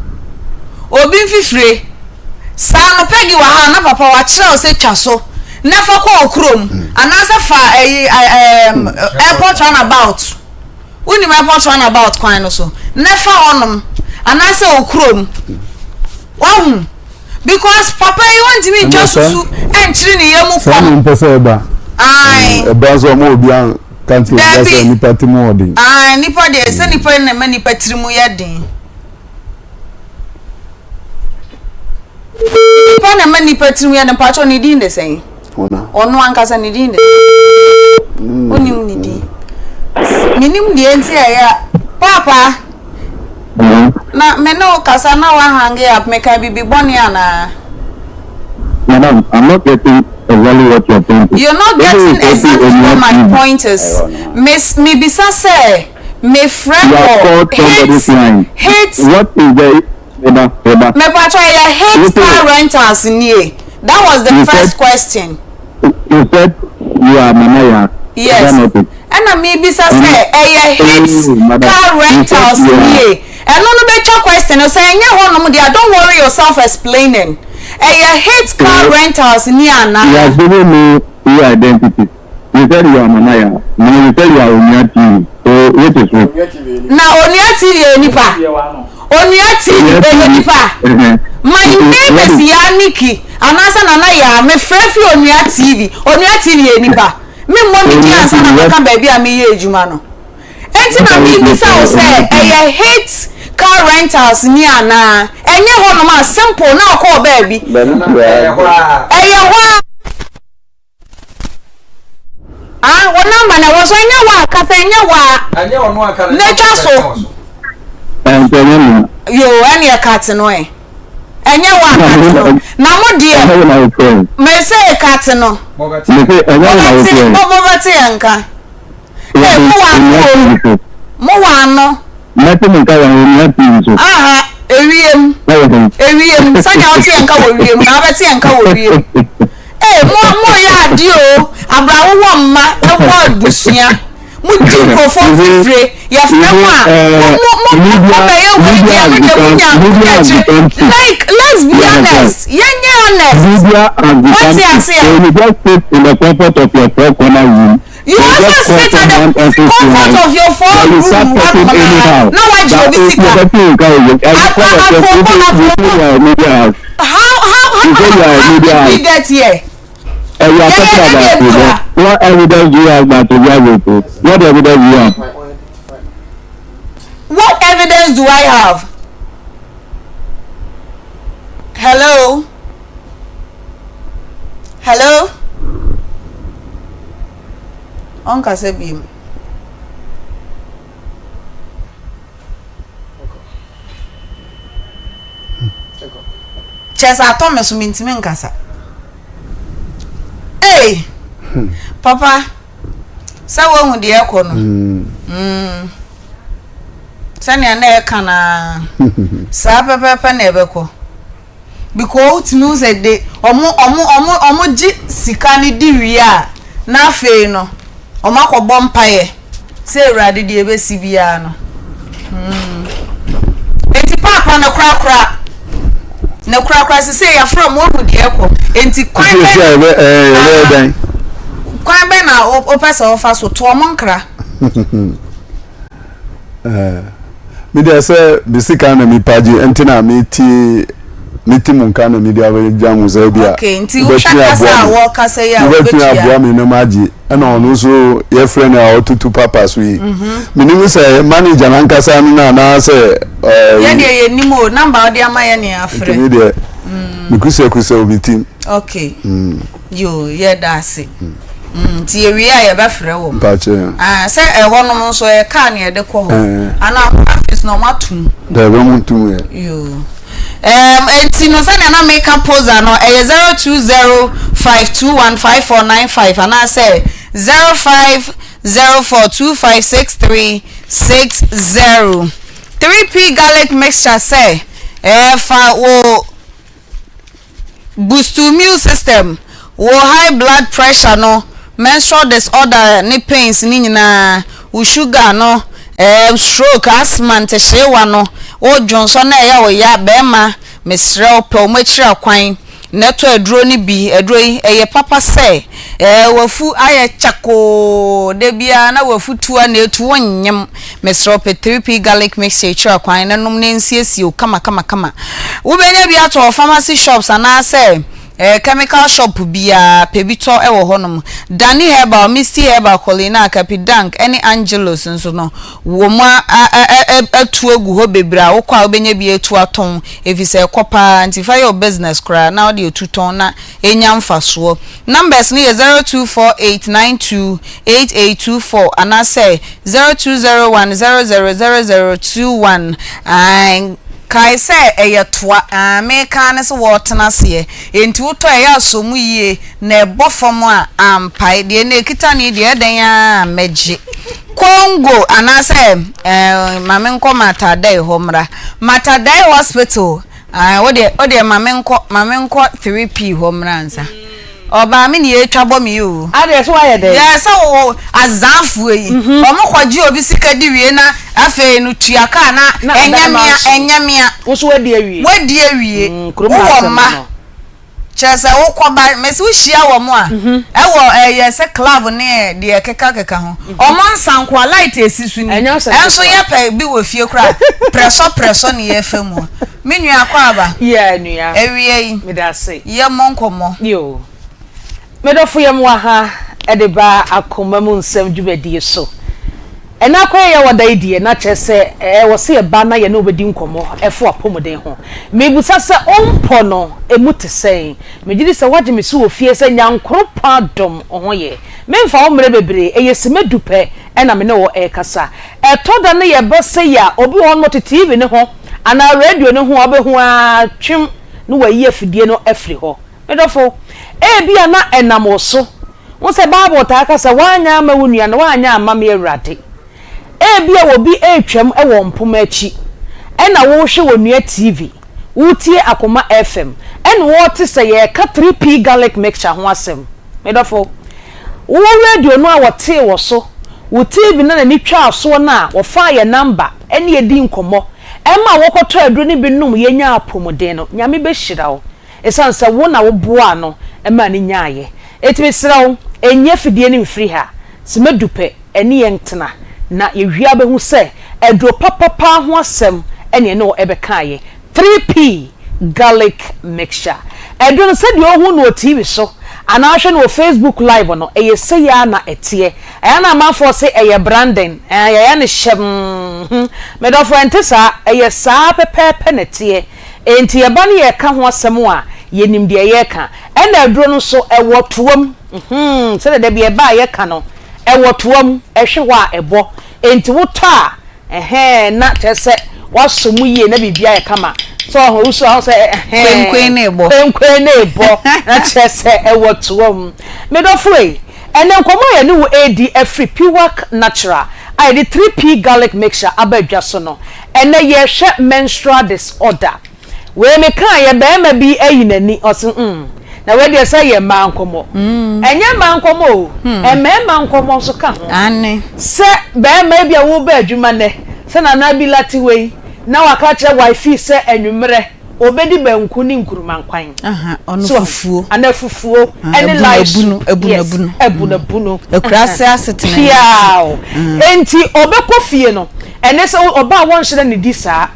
obi mfifre sa no pegi wa ha na papa wa kire o se twa so na fa kwa okrom anasa fa airport runabout uni airport runabout kwan no so na fa onom anasa okrom wahun because papa you want me just to entry ni yemu kwa so mpese ba ai eba so mo obi an kanti asa nipa timu odin nipa de se nipa na nipa tirimu ya din nipa na nipa tirimu ya nipa cho ni din de sen ono ankasa ni din de onim ni din minim de enti ya papa na me no kasa na wa hange up me ka bibi boni ana. Madam, I'm not getting exactly what you're saying. You're not getting exactly what my point is. Miss me bisa say me friend hates what is the me patro ya hate car rentals nie. That was the first question. You said you are Manaya. Yes. And me bisa say hates car rentals nie. And no better question. You say don't worry yourself explaining. You hate car rentals ni ana. You are giving me your identity. You said you are Manaya. Now you said you are Onia TV. So what is it? Now Onia TV nipa. Onia TV nipa. My name is Yaniki. Anasa nana ya me frefi Onia TV. Onia TV nipa. Me mo mi answer na kan baby am ye ejuma no. Enti na mi bisa o say I hate car rentals ni ana. Enye ho no ma simple na call baby. Eye ho what number na was anya wa kasa anya wa anya onu aka nature so yo anya cat no e anya wa cat no na mo die me say cat no mo bati anka mo wa no nothing ka wa ni TV so aha ewiem sanya oti anka wo wiem na bati anka wo wiem mo ya di o abrawo wo mma ewo busia mu di ko fo free ya fna like let's be honest media and you just sit in the comfort of your four corner room. You also sit at the comfort of your phone room. Now why do you sit there? How did we get here? You are talking about what evidence do you have that to drive it? What evidence do you have? What evidence do I have? Hello? Hello? Onka Sebim. Chesa Thomas mintimi nkasa. Hey, Papa, sawa hu de ekono. Sani ana kana sa pepepe na ebeko. Because it means that they omo ji sika ni di wi a na afei no omo akobọ mpaye se urade de ebesi bia no. Enti papa na krakra na krakra se ya from hu de eko enti kwan be na o pesa ofa so to omo nkra. Me dey say bisika na mi paji enti na mi ti munka na media we jamu za bia. Okay, nti wo shakasa wo kasa ya wo betu abua me no maji na onu so ye friend na otutu papas we. Minimu say manager na nkasa na say ye de ye nimo number odi amaye ne afre. Me dey mikusa obitim. Okay. Yo ye dase. Ti ye wi aye ba frɛ wo. Pache. Say ho no so ye ka na ye de kɔ ho. Ana office no matum. Da be mutum ye. Yo. Enti no say na make up poser no 0205215495 and I say 0504256360. 3P garlic mixture say fa wo boost to immune system wo high blood pressure no menstrual disorder ni pains ni nyina wo sugar no stroke asthma ntehyewa no o Johnson na ya wo ya bema mesrel pe o machira kwan neto aduro ni bi aduro yi eye papa say wafu aye chako de bia na wafu tuwa na etu wonyem mesrel pe 3P garlic mixture chira kwan na nom na nsiesie o kama wo benya bia to pharmacy shops ana say chemical shop bia pebito ewo honom Dani Herbal Misty Herbal Colina Capidank any Angelos nso no wo ma atu egu ho bebra wo kwa obenya bia etu aton efise kopa antifa your business kra now the tuton na enya mfaso numbers ni 0248928824 and I say 0201000021 and kai say eyetwa ameka ne so wotena se enti woto eya so mu yie na ebofom a ampai de na ekita ne de eden a meji Congo ana say mamenko matadai homra matadai hospital ode mamenko 3P homra nsa oba mi ni etwabo mi o ade so aye de yes o azanfu yi omo kwaji obi sika di wie na afa nu tuaka na enyamia wo so wadi awie wo ma chese wo koba mesi wo hia wo mo a wo yes club ne de keka ho omo nsanko light esisu ni enso ye pe bi wo fie kra preso ne ye fa mu menu akwa aba nua ewie yi me da say ye monkomo yo me do fu ye mo ha e de ba akoma mu nsem dwubadie so ena kwa ye wada idie na chese wo se e ba na ye no obedi nkomo efo apomoden ho mebusa se ompo no emute sei megidi se waje me so ofie se nyankoro padom ho ye memfa wo mre bebre eye semedupe ena me ne wo kasa etoda ne ye ba se ya obi ho no TV ne ho ana radio ne ho obehu a twem no wayi afidie no afri ho medofo bia na enamo so wo se bible ta kasa wanya ama wonua na wanya ama me awrade bia wo bi etwam wo mpoma achi ena wo hwe wonua TV wutie Akoma FM en wo te se ye ka 3p garlic mixture ho asem medofo wo radio no a wote wo so wo TV na ni twa aso na wo fa ye number ene ye di nkomo ema wo koto aduro ni binum ye nya apomoden no nyame be hyira wo esansa wo na wo boa no ema ni nyaaye etimi sira wo enye fidie ni mfiri ha semedupe ene ye ntena na yewia behu se edro papa ho asem ene no ebekaaye 3p garlic mixture edro no se de ohu no TV so ana ahwe no Facebook live no se ya na etie na amafo se branding ya ne hyem me do frentesa saa pepepe ne tie enti ye ba ne ye ka ho asem a yenim de ye ka na edro no so ewotoam se de be ba ye ka no ewotoam ehwe wa ebo enti wota na chese wasomu ye na bibia ye kama so Owusuaa say kwenkwen na ebo na chese ewotoam me do free ene nkomo ye ne wo free pure natural I the 3p garlic mixture abadwa so no ene ye hwe menstrual disorder we me kan ye be ma bi ayinani osin na we dey say ye ma nkomo enye ma nkomo ma nkomo so ka ho ane se be ma bia wo ba adwuma ne se na na bi lati we na waka che wifi se anwumre obedi banku ni nkuruma nkwan ono fufuo ana fufuo ene life ebunu ekurase asetene piao enti obekọ fie no ene se oba won hye ne di saa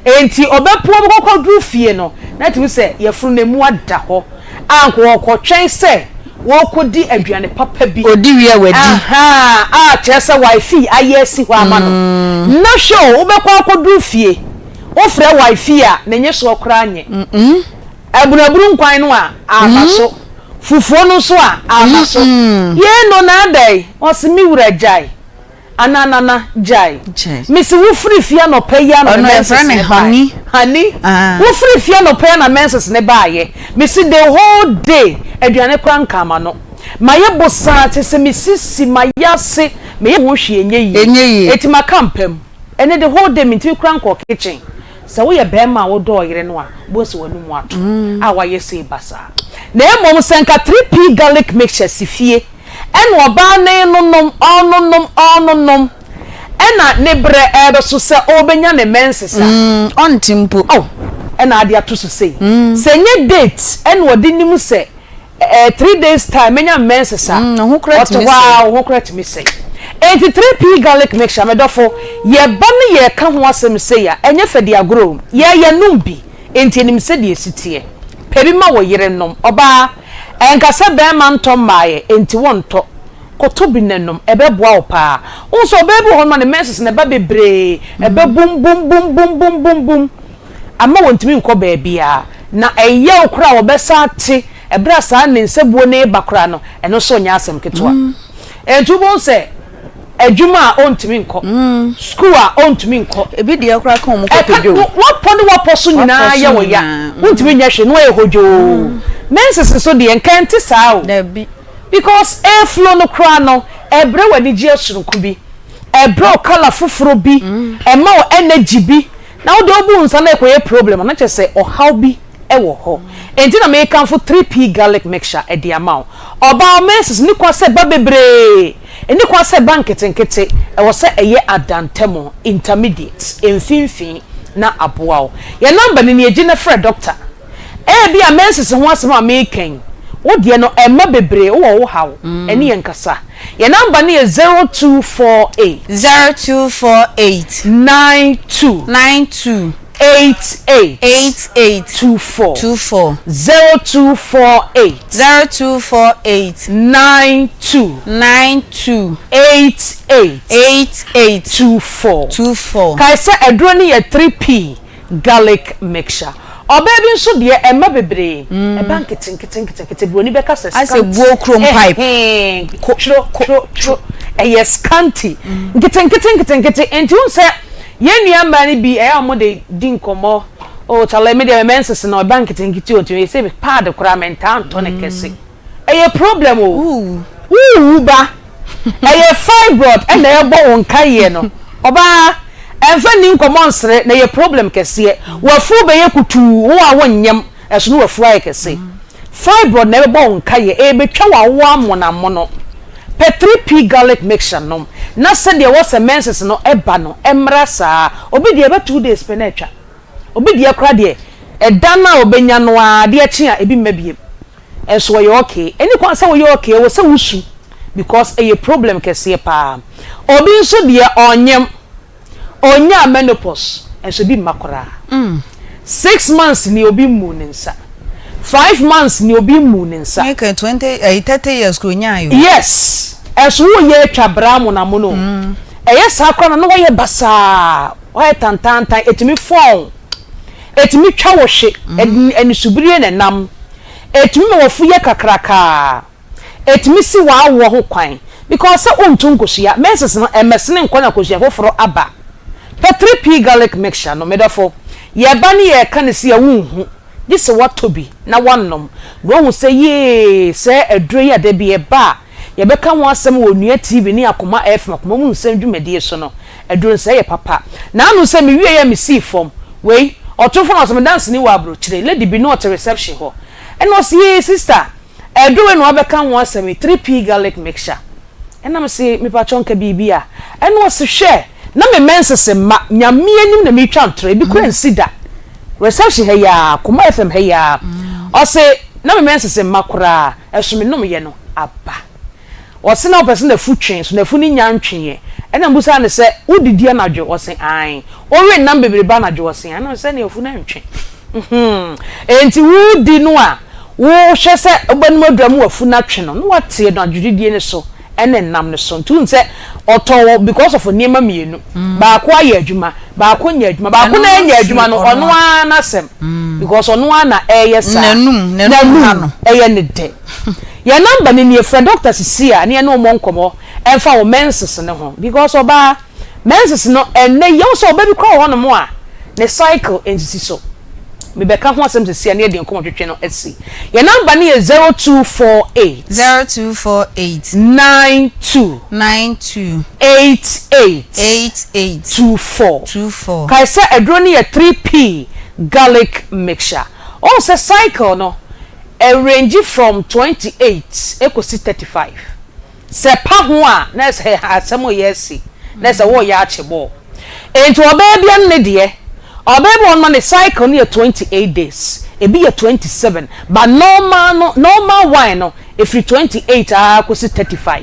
enti obepo obekọ dru fie no na ti se ye furu na mu ada ho anko okotwen se wo kodi aduane papa bi odi wie wadi chese wifi ayesi ho ama no na show obekọ akodu fie ofre wifi a nenye so okra anye abunaburu nkwan no a afaso fufuo no so a afaso ye no na dai osimi wura jai ananana jai misi wo free fia no pay ya no menses ne honey wo free fia no pay na menses ne baaye misi the whole day aduane kwanka ma no maye bosa tese misi mayase me ho hwe enye yi etima kampem ene the whole day minti kwanka kitchen se wo ye bema wo do yire no a bosi wanu mu ato a wa ye se basa na emom senka 3p garlic mixture sifie en oba ne ononom ena ne bre ebe so se obenya ne mensesa ontimpo ena ade ato so sei se nye date en wodi nim se 3 days time menya mensesa ho correct me say 83p garlic mixture medofo ye ba ne ye ka ho asem sei ya enye fede agro ye numbi enti enim se de esitie pebi ma wo yire nom oba enka se be ma ntom maaye enti wonto koto bi nenom ebeboa opa unso bebu ho ma ne menses ne ba bebre ebe bum ama wontimi nko ba bia na eye okra wo besa ate ebra sa ne nsebuo ne bakra no eno so nya asem ketwa entu bon se adwuma ontimi nko school ontimi nko ebi de okra kan mu kopedo wo so nyina ye wo ya wontimi nya hwe no ye hojo menses so de enkante sao because flow no kra no ebre wani ji asurunku bi ebre o kala fufuro bi ema o energy bi na wo do bu nsa na ekoye problem na chese o how bi ewo ho enti na me kan for 3p garlic mixture e di amount oba menses ni kwa se ba bebre eni kwa se bank nkete e wo se eye adantemo intermediate emfinfin na aboa o ye number ni eji na frɛ doctor bi a menses ho asem a making wo de no emma bebre wo haw ene yen kasa your number na 0248 92 88 24 0248 92 88 24 kaisa edro ni ye 3p garlic mixture obaby nso de emma bebre e bank kete broni beka se ase buo chrome pipe chro yes scanty kete enti unse ye nua ni bi e amode din komo o chale me de menses na bank kete o ti se pad kura mentan to ne kese e problem o ba e fibroid e na e bo won kaye no oba enfa ni nkomo nsre na ye problem kese wafu be ye kutu wo a wonyam eso no wafu aye kese fibroid na e bo won kaye e betwa wa amona mono P3P garlic mixture no na se de wo se menses no eba no emra saa obi de eba 2 days penetwa obi de akra de edana obenya no a de achi a ebi mabie enso wo ye okay eni kwa se wo ye okay wo se wusu because a problem kese pa obi nso de onya menopause enso bi makora 6 months ni obi mu nensa 5 months ni obi mu nensa make 30 years ko nya yo yes enso wo ye twabra mu na mu no yes akora no wo ye basa wo ye tantantan etimi fon etimi twa wo hwe eni subire ne nam etimi wo fu ye kakraka etimi si wa wo ho kwan because ontun kosia menses no emesene nkona kosia foforo aba P3P garlic mixture no medafo ye ba ne ye ka ne se ya wunhu this what to be na wannom no hu se ye se aduro ya de be ba ye be ka ho asem wo nua TV ni Akoma FM Akoma mu nsem dwumadi so no aduro se ye papa na anu se me wie ya me see form we otofo na asem dance ni wa abro kire lady be no to reception ho and was ye sister aduro no abeka ho asem 3P garlic mixture and am say me pa chonka bibia and was share na me menses ma nyame anim na me twa ntre bi ko ensida reception he ya Akoma FM he ya o se na me menses ma kura esome nom ye no aba o se na person na futwen so na fu ni nyantwe e na mbusa ne se udidi anadwo o se an o we nam bebere ba anadwo o se an no se na fu na ntwe enti wudi no a wo hwe se obanum adram wafu na twe no no wate no adwudidie ne so ene nam ne so tun se otowo because of niema mienu ba ko aye adwuma ba ko nya adwuma ba ko na nya adwuma no ono ana sem because ono ana eye sa nanum eye ne de ya number ni ne friend doctor sisia ne no mo nkomo enfa wo menses ne ho because oba menses no ene ye so oba bi kwa ho no mo a ne cycle entity so me be ka ho asem sisia ne de nkomo twetwe no esi ya number ni 0248 92 88 24 kaisa edro ni 3P garlic mixture on se cycle no a range from 28 ekosi 35 se pa ho a na se asemo yesi na se wo ya achebo enti obebia ne de obebe on man cycle ni 28 days e be 27 but normal wine no if 28 kosi 35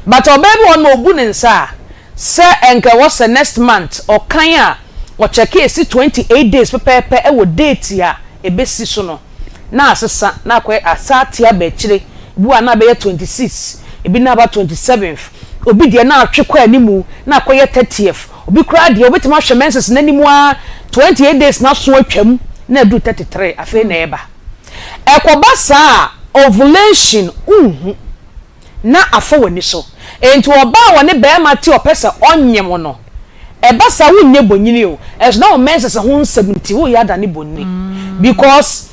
but obebe on obu ne nsa se enka was next month or kan a wo check e si 28 days pepepe e wo date ya e be si so no na asesa na kwa asati aba kire bu ana be 26 e bi na ba 27th obi de na atwekwa animu na kwa 30th obi kra de obi tima hwe menses na animu a 28 days na so atwam na du 33 afi na eba ekoba sa ovulation na afọ wani so enti oba woni be ma ti opesa onyem no eba sa wonye bonyini o es na o menses ho 70 wo ya da ne bonni because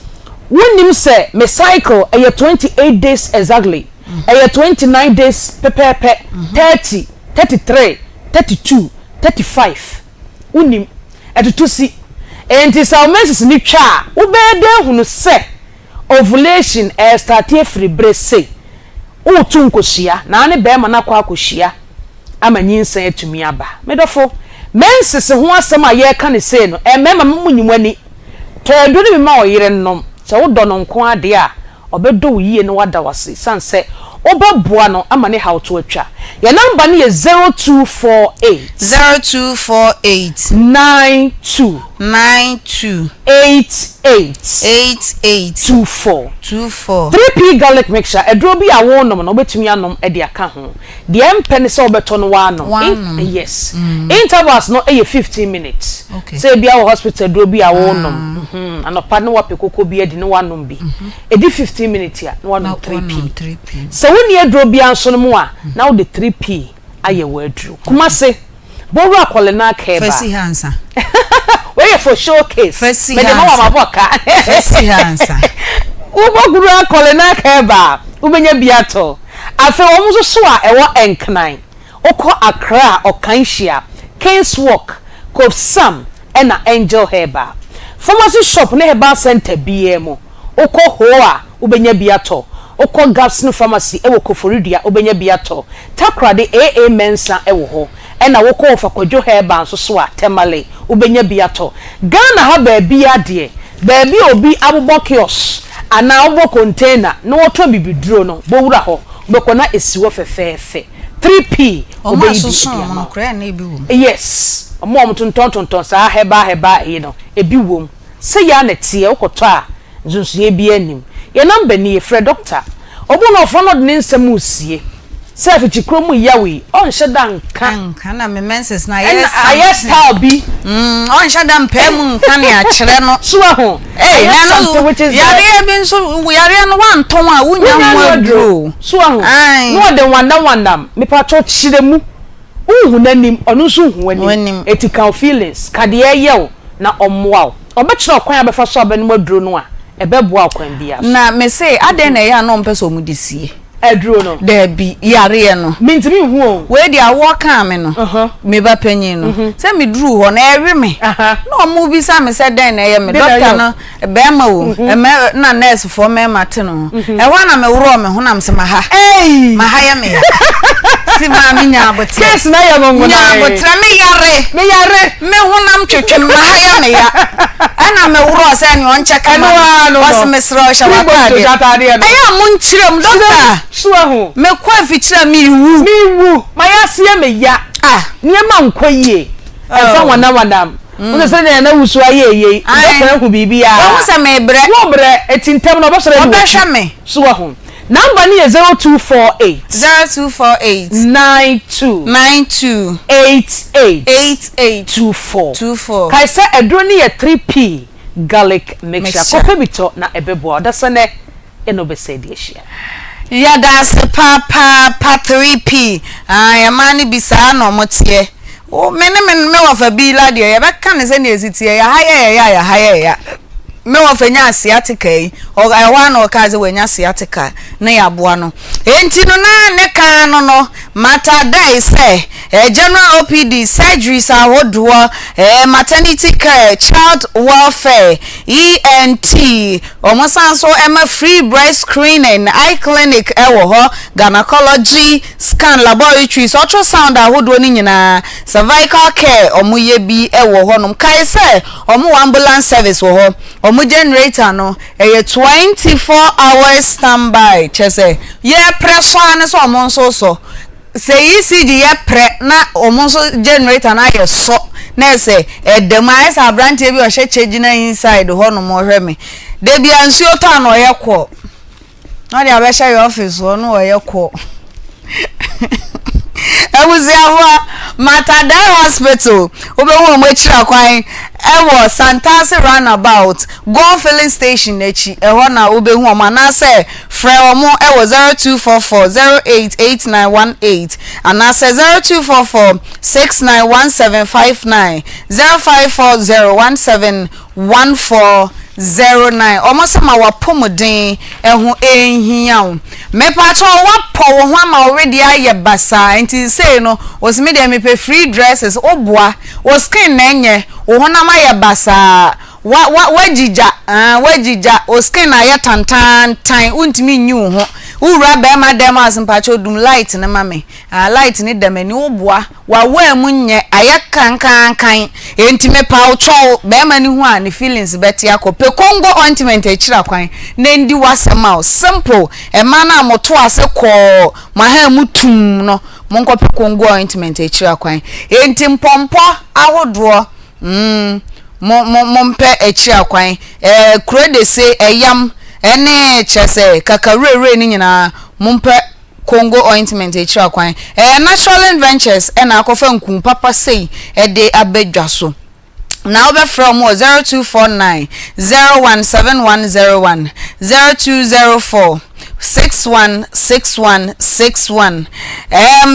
wonim se me cycle a 28 days exactly a 29 days pepepe 30 33 32 35 wonim etutu si enti sa menses ni twa wo be de hunu se ovulation start free brese o tun kosia na ne be ma na kwa kosia amanyinsa etumi aba medofo menses ho asem a ye ka ne se no mema munyimani to aduro bi ma oyire nnom se wo do no nko ade a obedo wo yie no wada wase sanse obabua no amane how to atwa your number ne 0248 92 92 88 24 3p garlic mixture aduro bi a wo nom no obetumi anom e de aka ho de empene se obeto no wa no yes intervals no 15 minutes say bia wo hospital aduro bi a wo nom anopa ne wapekoko bi edi ne wa nom bi edi 15 minutes ya no wa nom 3p so woni aduro bi anso no mu a na wo de 3p aye wa aduro kuma se boru akole na ka ba fesi hansa we for showcase me de ma maboka fesi hansa uboguru akole na ka ba ubenya biato afi omuso so a ewo enknan okọ Accra Okanhia Kings Walk Cove Sam ena Angel Herba pharmacy shop ne Herba Center BM okọ ho a ubenya biato okọ Gapsno Pharmacy ewo Koforidua ubenya biato Takrade AA Mensa ewo ho ena woko ofa Kwadwo Herba nso so a Temale ubenya biato Ghana ha ba bia de baabi obi abobọ kiosk ana obo container no woto bibiduro no bowura ho bekona esiwo fefefe 3p yes omo tonton sa heba you know ebi wom se ya na tie okoto a nsunsu ye bi anim ye number ni Fred doctor obo no ofo no de nsem usie self chikromu yawe on shedan kan na me menses na yes style bi on shedan pem kan ya kire no so ho na no yare bi nso yare no wan ton a wunya mu aduro so ho no de wandam me pa cho chire mu uhu nanim onu so hu anim ethical feelings kade yew na omwa obekire okwan abefa so abani aduro no a ebeboa okwan bia na me say ade na ya no mpeso mu disie aduro no there be yare no mintimi hu o we dia wo kan me no me ba panyin no se me duru ho na ewe me no mu bi sa me se den na ye me doctor no be ma wo na nurse for me mate no e ho na me woro me ho na me se ma ha ya me ya si ma mi nya abotre yes na ya mo ngona nya abotre me yare me ho na mtwetwe ma ha ya me ya ana me woro se ni on cheka ma was me sro sha wa pa de ya mu nchirem doctor suwa ho me kwa fichira mi wu ma ya sie me ya niema nkwa yie afa wana Una se na Owusuaa ye doctor hu bibia wo se me bre wo bre etintem no bosere wo behwa me suwa ho number ni 0248 92 88 24 kai se edro ni 3p garlic mixture kope bito na ebebo da se ne eno be se di ehia ya das pa 3p ya mani bisa no motie o me wafa bi la de ya be kan se na ezitie ya haya ya me wafa nya asiatica yi o ga wa na o ka ze wanya asiatica na ya boa no enti no na ne kan no mata dai say general OPD surgeries ahodoɔ maternity care child welfare ENT omosanso free breast screening eye clinic ewo ho gynecology scan laboratories ultrasound ahodoɔ ni nyina cervical care omoye bi ewo ho nom kai say omo ambulance service wo ho omo generator no 24 hours standby chese ye preso ane so omo so say ECG ye pre na omonso generator na ye so na say edema is abrant e bi o she chegina inside ho no mo hwe me de bia nsuo to na ye kwo na dia be share office ho no ye kwo Owusuaa Matadai Hospital obewu mo chira kwan ewo Santasi roundabout go filling station echi eho na obewu o na say frɛ omo ewo 0244088918 ana say 0244691759 0540171409 omo sama wapomodin ehu ehia me pacho wapo wo ho ama already aye basa enti say no was me dem me free dresses oboa o skin na enye wo ho na ma ye basa wajija o skin na ye tantan tan untimi nyu ho Ura be ma dem as mpacho dum light na mame. Light ni dem ani oboa. Wa wa mu nye ayekan kan. Enti me pa ucho be ma ni hu a ni feelings beti akope Congo ointment echira kwan. Na ndi wasema simple. E ma na moto ase ko ma ha mutum no. Monko pe Congo ointment echira kwan. Enti mpompo ahodro. Mompe echira kwan. Kure de say eyam ene chese kakarere ni nyina mompe Congo ointment echira kwan. Natural Ventures na akofa nkum papa sei de abedwa so. Now be from 0249 017101 0204 616161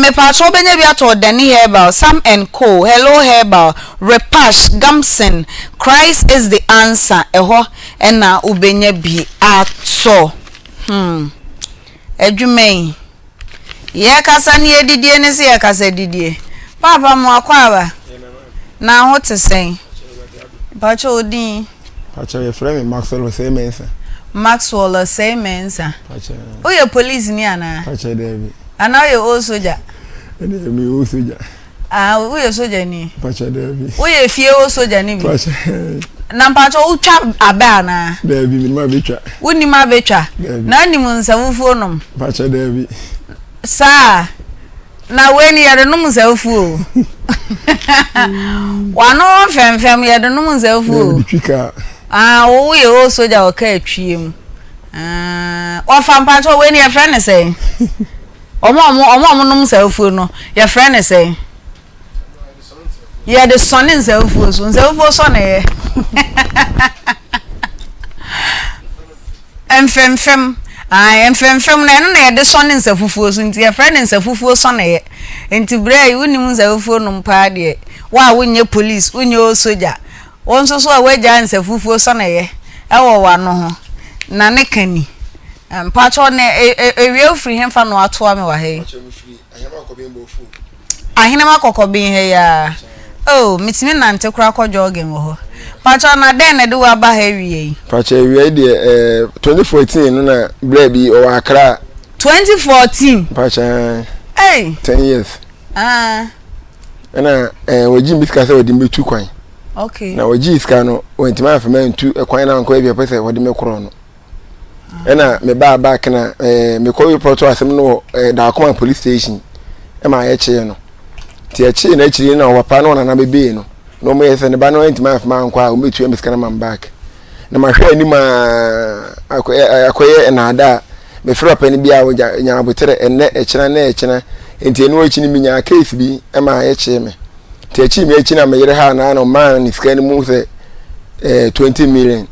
me patro benye bia to Dani Herbal Sam and Co Hello Herbal Repash Gamson Christ is the answer eho na ubenye bi ato edwumei ye kasa ne edidie ne se ye kasa didie papa mo akwa na ho tesen patro odin patro ye frame Maxwell say mensa Maxwell say mensa. Oh, your police ni ana. Pacha David. And now you old soldier. Me old soldier. We your soldier ni. Pacha David. We your fear old soldier ni. Pacha. Nampacho ucha abana. David mi ma betwa. Woni ma betwa. Na ni munsafufu nom. Pacha David. Sa. Na we ni yade no munsafufu. Wano fem yade no munsafufu. Twika. We also ja okay twiem. Wa fampacho we ni your friend say. Omo no msafu no. Your friend say. Yeah, the son in selfu so son eh. Enfem. Enfem na the son in selfu so nti your friend in selfu son eh. Nti bre uni msafu no mpa de. Wa wonye police, wonye soldier. Onso so aweja nsefufuo so na ye ewo wa no ho na ne kani mpacho ne ewie free hemfa no ato ame wa he ahina makokobin he ya oh mitimi nante kura ko jogging ho pacho na den na de wa ba he wie pacho ewie de 2014 no na bra bi o akra 2014 pacho 10 years na waji miska se wadi metu kwan. Okay. Na waji iska no wentima afema ntu ekwan na nko ebia pese wadi mekoro no. Ena me ba kana me ko report asem no da Akoma police station. E ma ye che no. Ti e che na chiri na wapa no na bebe no. No mo yese ne ba no wentima afema nko a o metu miska na man back. Na ma hwe ani ma akoye na ada me fira pani bia wo nya abotere enne echina enti enu echi ni minya case bi e ma ye che me. Ti echi mi echi na me yere ha na no man ni scan mu se 20 million.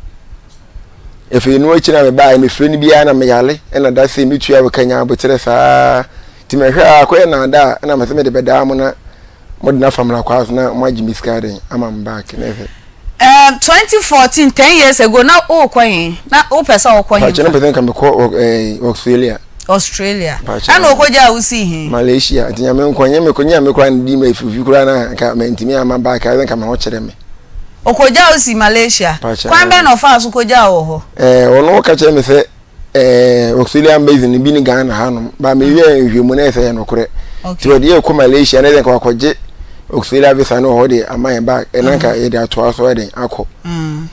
If you know echi na me buy me free ni bia na me yale e na da se mi tua we kanya abotere saa ti me hwe akoye na da na me se me de beda mo na mo de na family kwa so na mo agi mi scan ama m back na efe 2014 10 years ago na o kwan na o pesa o kwan pa chena pesen ka me ko Australia ana okoja usi he Malaysia atinya me nkwanye me konya me kwan di me fifi kura na ka me ntimi ama ba ka ka me ho kire me okoja usi Malaysia kwan be no fa so koja wo ho ono ka kire me se Australia base ni bi ni Ghana ha no ba me wie hwemu na ese no kure ti odi e ko Malaysia na den ka kwaje Australia visa no ho de ama e ba e nanka e de ato aso de akọ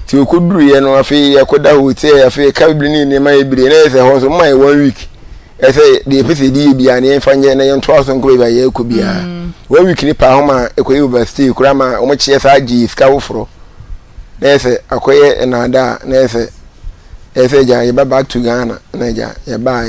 ti okuduru ye no afi yakoda hotel afi ka bibiri ni ma e biri na ese ho so ma e 1 week ese de pese di bia na enfanye na yento aso nko bia ye ko bia 1 week ni pa homa e ko university kura ma o mo chie sa agi ska wofro na ese akoye na da na ese ja ye ba back to Ghana na ja ye ba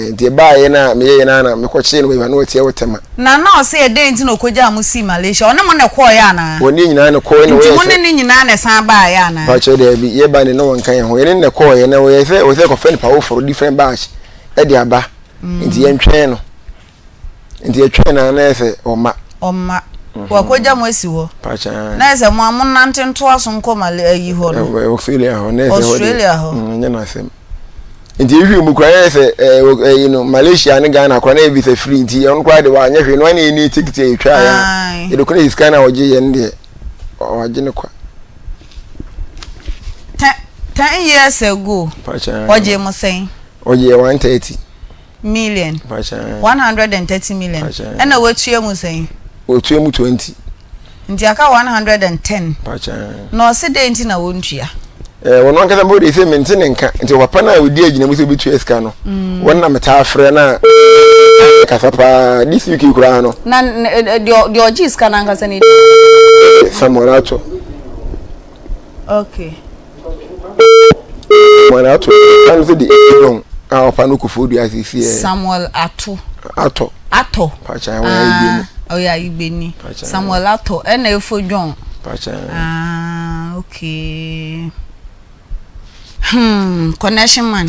ye na me ye na me ko chie no bia na o tie wotema na o se e den ti no koja amusi Malaysia ona mo ne ko ya na woni nyina ne ko ne we mo ne nyina ne san ba ya na ba che de bi ye ba ne no won kan ye ho ye ne ko ye na we se ko pa wofro different batch e di aba nti yentwen no nti yetwen na ese oma wakoja mo esi ho na ese mo amunante nto aso nko male yi ho no Australia ho na ese Australia ho nya na sem nti hwi mu kwa ese you know Malaysia ne Ghana kwa na e visa free nti on kwa de wa nya hwi no na ni ticket e twa ya e de kuna iska na oje ye nde oje ne kwa 10 years ago oje mo sen oje 130 million. 130 million. And a what you saying? What you 20. Ndiaka 110. No, sit there in a won't ya. When one can about is maintaining until Wapana with the age of between Escano. One I'm a tough friend. Casapa, this week you crano. None, your G's can anchor any somewhere out. Okay. When out to the our Panuku food as you see. Samuel Ato. Pacha, oh yeah, you been Samuel Ato, and a for John. Pacha. Okay. Connection man.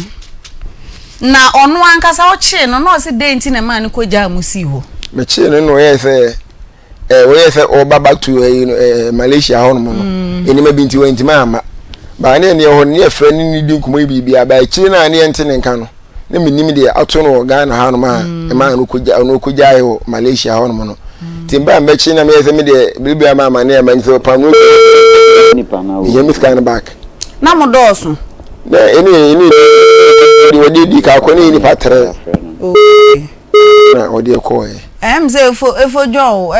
Na onu ankasa o che no no se denti na man ko ja musi ho. Me che no we say we say o back to Malaysia ho no. Eni ma binti wenti ma ama. Ba na ne ho ne afra ni di nkumo bibia ba che na ne ente ne nka no. Na minim de ato no Ghana ha no ma e ma no ko ja ho Malaysia ho no. Timba me che na me say me de bibia ma ama ne ma nso pam no. Ni pa na o. Ye mi scan back. Na mo doso. Na eni di ka ko ni patre. Okay. Na odi ko e. Say efo John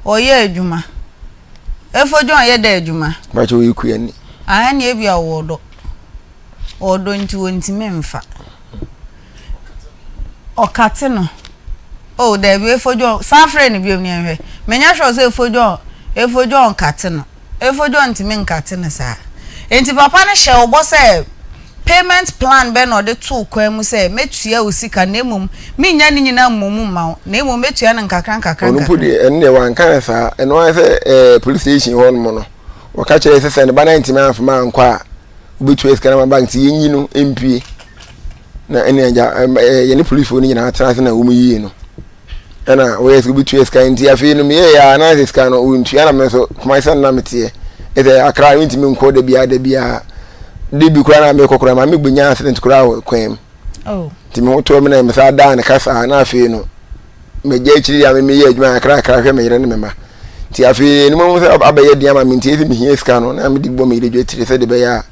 oye adwuma. Efo John ye da adwuma. Ba che oyi ku ani. Aha na ebia wodo. Odo nti wonti memfa. Okate no. Oh, there be efo John. Sa friend bi omi enwe. Menya sure say efo John kate no. Efo John nti men kate no sa. Enti papa ne hye obo say payment plan be no de to kwan mu say metua osika na emum minya ni nyina mmom ma na emum metua na nkakran onu pudi enne wan kan sa eno an say police station hon mo no wo ka kire say ne ba 90 man afma nkwa obetua esika na bank ti yenyi no empie na ene anja ye ne police oni nyina atra na wo mu yi no ana wo yes obetua esika nti afi no me ya na esika no untua na me so kuma isa na metie ede akra ntimi nko de bia Dibi kwa na me kokora ma me gbunya accident kura kwem. Oh. Ti me to me na me sa da na kasa na afi no. Me je chiri ya me ye adwuma akra hwe me yire ne me ma. Ti afi ni mo se abaye dia ma me nti ezi me hie ska no na me di bo me yire dwe tiri se de be ya.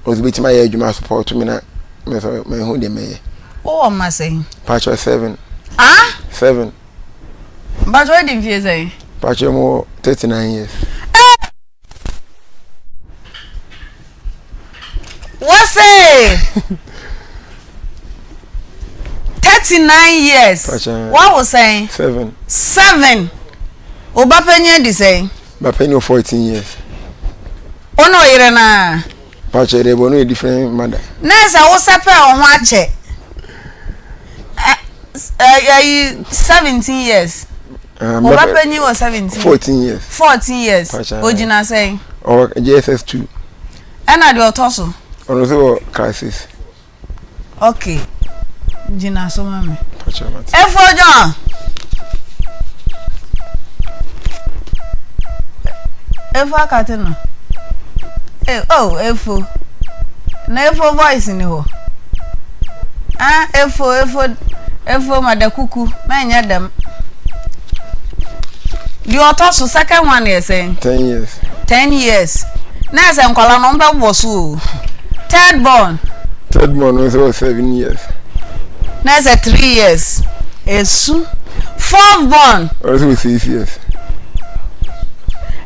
O zo bitima ye adwuma support me na me so me hu de me ye. Oh ma say. Patch 7. Ah? 7. But why didn't you say? Patch mo 39 years. What's it? 39 years. What was saying? 7. Obapenye di say. Bapenye 14 years. Ono ire na. Pache de bonu a different mother. Nesa wo sepe o ho ache. 17 years. Obapenye was 17. 14 years. 14 years. Ojina say. Or JSS 2. Ena de otoso. Also crisis. Okay. Jina so mama. Efo John. Efo akate no. Efo. Na efo voice ni ho. Ah, efo madakuku. Ma nya dem. The otoso second one is saying 10 years. 10 years. Na se nkwala no mba boso. Third born was 7 years. That's 3 years. Esu. Fourth born. Also 6 years.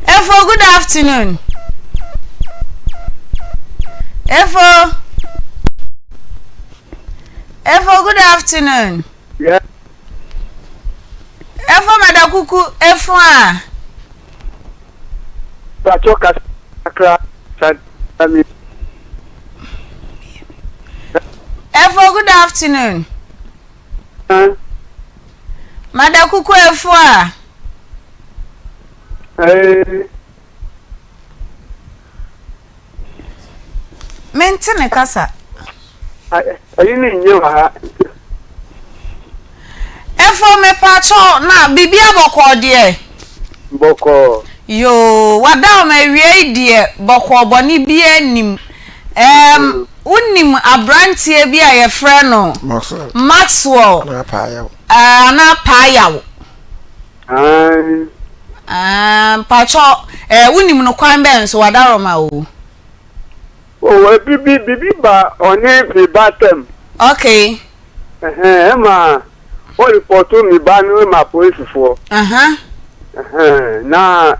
Efo, good afternoon. Efo, good afternoon. Yeah. Efo madakuku efo a. Bachoka sakra sami. Efo, good afternoon. Madakuku efo a. Mentene kasa. Ayini nyewa. Efo me pacho na bibia boko de. Boko. Yo, wada me wie de boko boni bia nim. Unim abrantie bi a ye frɛ no Maxwell na payawo pacho unim no kwan ben so wadaro ma o bibi ba oni bi batem. Okay. Emma, what report to me ban my police for? Now,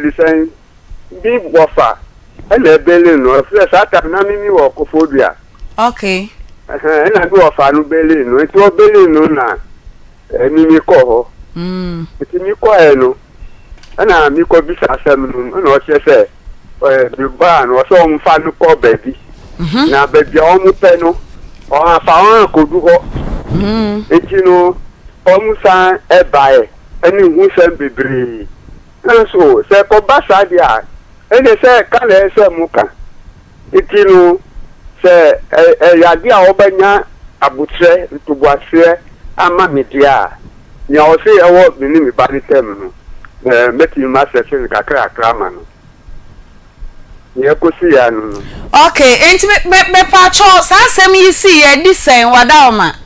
listen, big wafer. And a belly no, fresh at a naming walk of phobia. Okay. And I do a fan belly no, it's your belly no now. Mimi call. It's me call. And I'm Miko Bisa Seminum, and what you say. The barn was on fan call baby. Now, baby, almost penno. Or I found could do it, you know, almost a buy. Any who send be brave. And so, say, Cobasadia. And they say, can I say Muka? It, you know, say, a idea obenya abutre to Boisier, ama media. You all say, I want the name of Banny Terminal. Making master in Craman. Okay, intimate me patrol, Sassam, you see, a decent Wadama.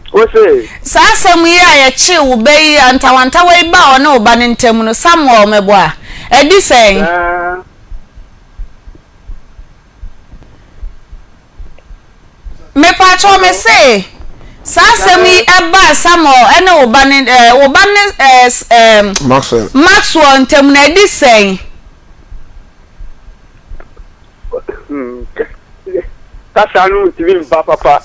What's it? Sassam, we are a chill bay and Tawantaway bow, no banning terminal, somewhere, me boy. A decent. Me patrol me say, Sassam, we a bar somewhere, and no banning, Maxwell, and terminal, this saying. That's a new TV, Papa.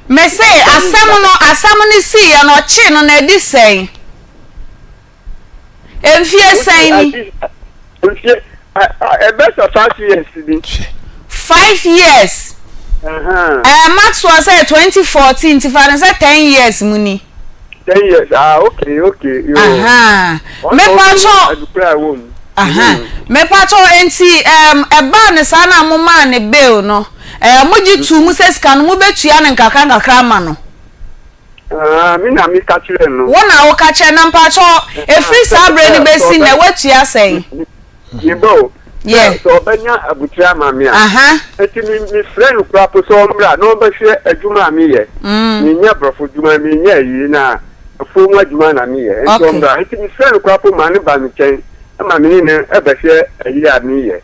Me say, asamuni see, and or chin on a this saying. If you're saying, I bet of 5 years. 5 years. Max was at 2014, if I said 10 years, Muni. 10 years, okay. Me pato enti e ba ne sana mo ma ne bill no moji tu mu se scan mu betua ne nkaka ma no mi na mi ka kire no wona wo ka kire na pato e free sabre ni be sin na watua sen yebo so benya abutia ma mi eti mi friend kura so mbra no be hwe adwuma mi ye mi nya brofo dwuma mi nya yi na fo mu adwuma na mi ye enti mbra eti mi friend kura ma ne ba mi chen ama me ne ebehwe ayi mi ye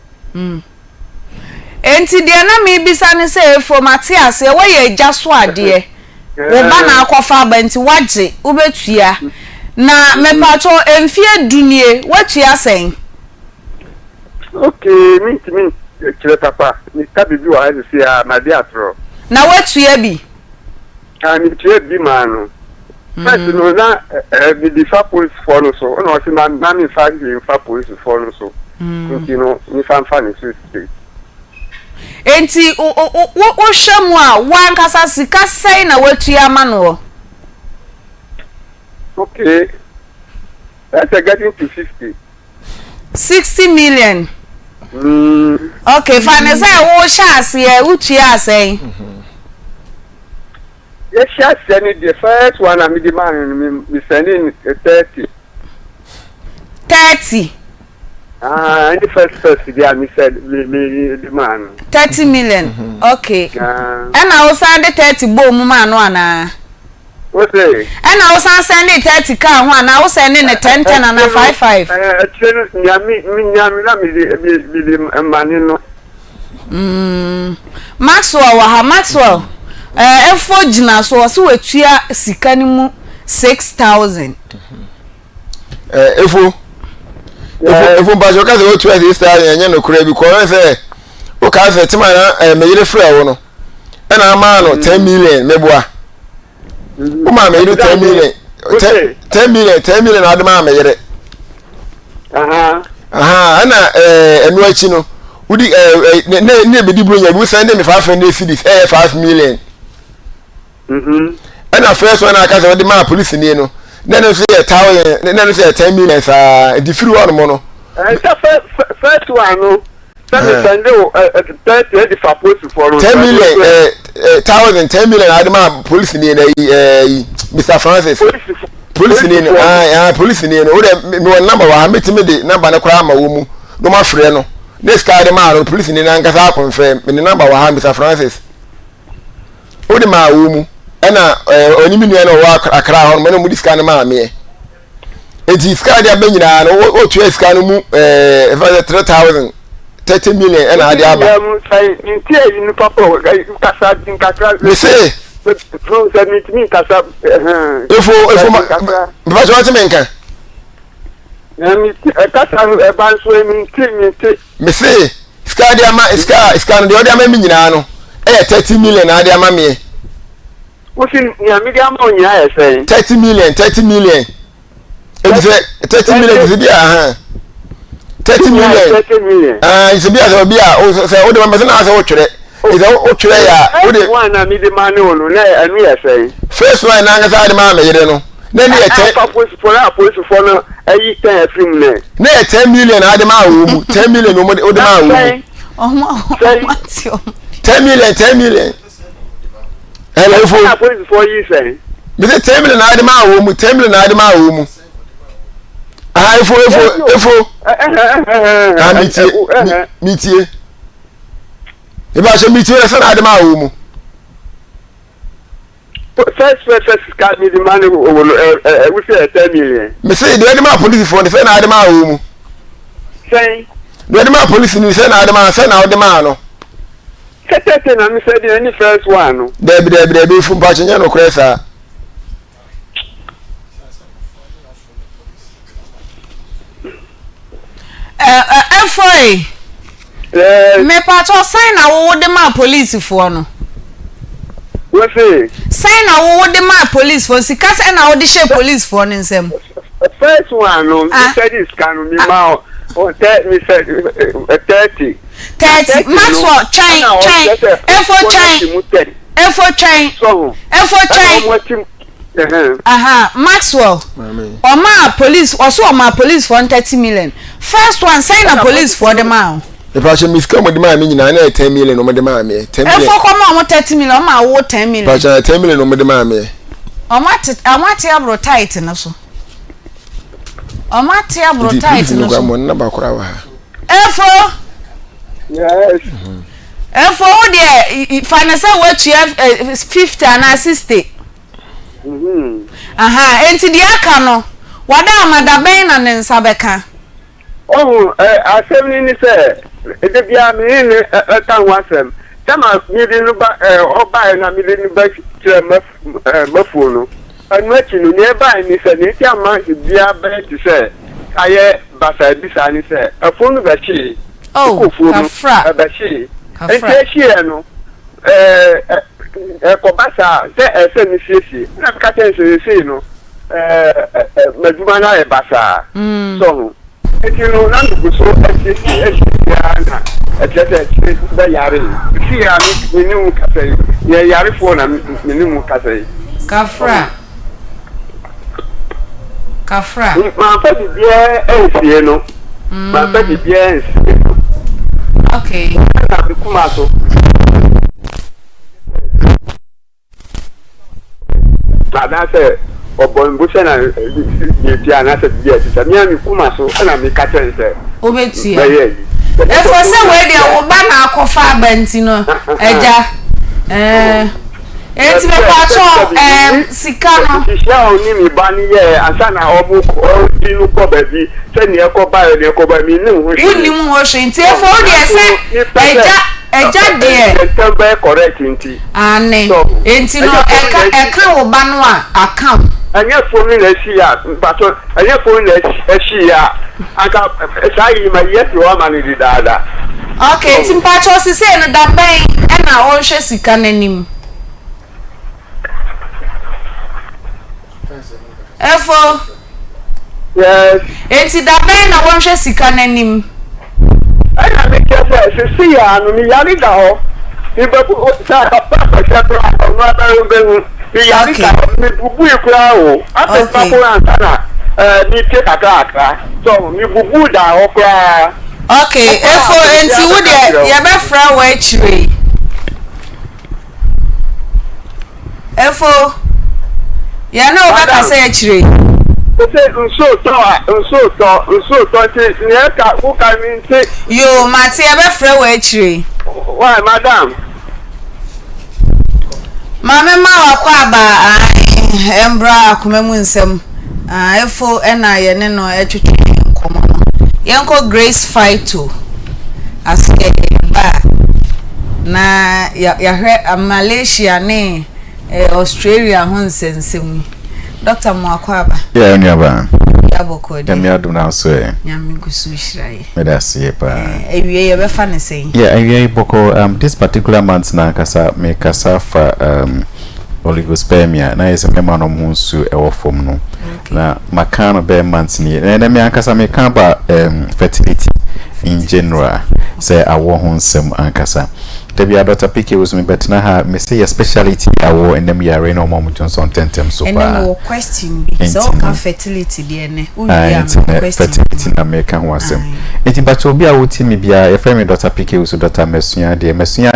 enti de na me bisa ne say from Matias e wo ye jaso ade wo ba na akofa ba enti waje wo betua na me pato emfie dunie watua sen okay me kire papa ni ka bibi wa ase ya ma dia tro na watua bi mi tua bi ma no First, no, that the far police follow so. No, see, man, in fact, the far police follow so. You know, if I'm funny, so straight. Enti, o shamwa, one kasa sika say na wetu ya mano. Okay, that's getting to 60 million. Okay, fine. Say, o shasi ye utu ya say. Yes, sending the first one. I'm demanding me sending 30. 30. The first they are me said me demand 30 million. Okay. And I was sending 30 boom man one. What say? And I was sending 30 car one. I was sending a 10 and a 5. Maxwell. Efo jina so wetua sika ni mu 6,000. Efo ba jo ka se wetua 6,000 enye no kura bi ko se o ka se tima na me yire frɛ wo no e na ma no 10 million meboa o ma me yire 10 million 10 million na adema me yire ana enu achi no udi ne be di bro nya bu send me 500 cedis 5 million. And a first one I can't the man police in no. Then I say 1,000, then I say 10 million. The free one mono. First one, no. 30 for police for 10 million, 1,000, 10 million. I demand police in Mr. Francis. Police in police in no number. I met me the number na crime woman. No my friend. No. This guy the man police in Angasa confirm in the number wa Mr. Francis. O de ma woman. Ena onimi nua na wa akra ho no mu diska na ma me enti ska dia be nyina no o tu ska no mu 3,000 30 million and I have in papa me say if me say scan the other me nyina no 30 million na dey am me what's in your medium on your say 30 million it is 30 million is be 30 million is be o say o de me say na say o twere is o twere ya o de one na me the man no na anu ya say first one na nga say de ma me yere no na ni police for no ayi 10 film ne na 10 million na de ma wo mu 10 million o de ma wo mu 10 million hello for police for you say me say 10 million na de ma wo mu 10 million na de ma wo mu efo mitie eba so mitie na sana de ma wo mu first card me the money we say 10 million me say de ma police for the say na de ma wo mu say de ma police ni say na de ma say na de ma no tete na me say the any first one no de fu pa chenye no kresa Efoi me pato sign na wo de ma police for no we say sign na wo de ma police for sika say na wo de share police for no nsem first one no me say this can me ma on me say 30 Maxwell chain Maxwell or ma police or so ma police for 30 million first one sign a police for the man if I should miscome with the man meaning I 10 million on the man 10 million come on 30 million ma wo 10 million but 10 million on the man me I want to have tight na so o ma te abro tight no so number kura efo yes efo de finance what you have 50 and 60 enti di aka no wada amada ben na nsa beka asem ni se e bia me ni kan wasem tama mi di no ba oba na mi di no ba kire mafu no anu achi no ne ba ni se ni ti ama bia ba ti se aye basa bi sa ni se afunu ba chi kafra ba chi enti chi no ko basa se ni sisi na ka ten se no maduma na e basa so enti no na ndu so sisi ya na etete ba yare si ya mi ni mu ka sai ya yare fo na mi ni mu ka sai kafra ma fa di bia ensie no ma fa di bia ensie okay na bi kuma so na se obonbu se na ye na se bia ti mi ami kuma so na mi ka ten se obetia e for se we dia wo ba na akofa abanti no eja enti me pato sika no sha oni mi ba ni ye asa na obu dinu ko bebi se ni e ko ba mi ni hu ni mu ho hwe enti e for dia se eja de tembe correct enti ane enti no eka wo ba no a account anya phone na si ya pato anya phone na si ya aka sai ma yeti wa mani di dada okay enti pato si se no da ben e na o hwe sika nanim efo yes enti da ben na wo hwe sika nanim ana me kese si ya no mi yari da ho ibeku sa papa sa pra no aba be mi yari ka mi bubu ikura o ate papo antana mi te kakra so mi bubu da ho kra okay efo enti wo de ya be fra wa chire efo ya na obaka say chire ose nso to ti ni e ka ku ka mi nti yo mati e be fra wa chire why madam mama ma wa kwa ba embra akoma mu nsem efo ena ye ne no etwetwe nkomo no yenko grace fight to asie ba na ya hwe Malaysia ne Australia ho nsensem Dr. Mwakwaba ya nyaba ya bokodi ya mi aduna so nyame gusu hiraye medasi pa ewie ye be fa ne sei yeah ewie boko this particular month na kasa me kasa fa oligospermia na yesa me ma no munsu ewo fom no na makano be months ni na me ankasa me kan ba fertility in general say awo ho nsem ankasa Debbie Dr. PK was me better ha me say a speciality awo and them yare no mom Johnson tentem so and no question so can fertility there ne fertility na me kan wasem enti bacho obi awoti me bia e frame Dr. PK was Dr. Mesuya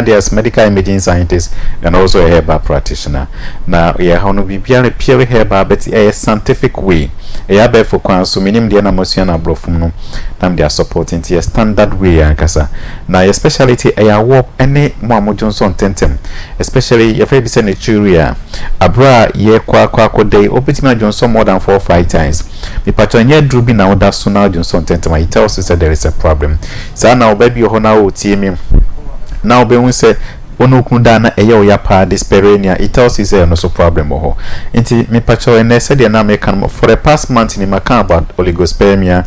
there as medical imaging scientist and also a herbal practitioner na ye ha no bibia na pure herbal but a scientific way e ya be for kwan so minim there na Mesuya na brofum no na they are supporting the standard way ankasa na your speciality e ya work any Mama Johnson tentem especially if you be send a churia abra ye kwa day opetima Johnson more than 4 or 5 times the patron ye drubi na oda so now Johnson tentem he tells us that there is a problem so now baby ho na o tie me now be won say onu kunda na eye oya pa desperania it tells us no so problem ho nti me patron na said na me kan for the past month ni makan about oligospermia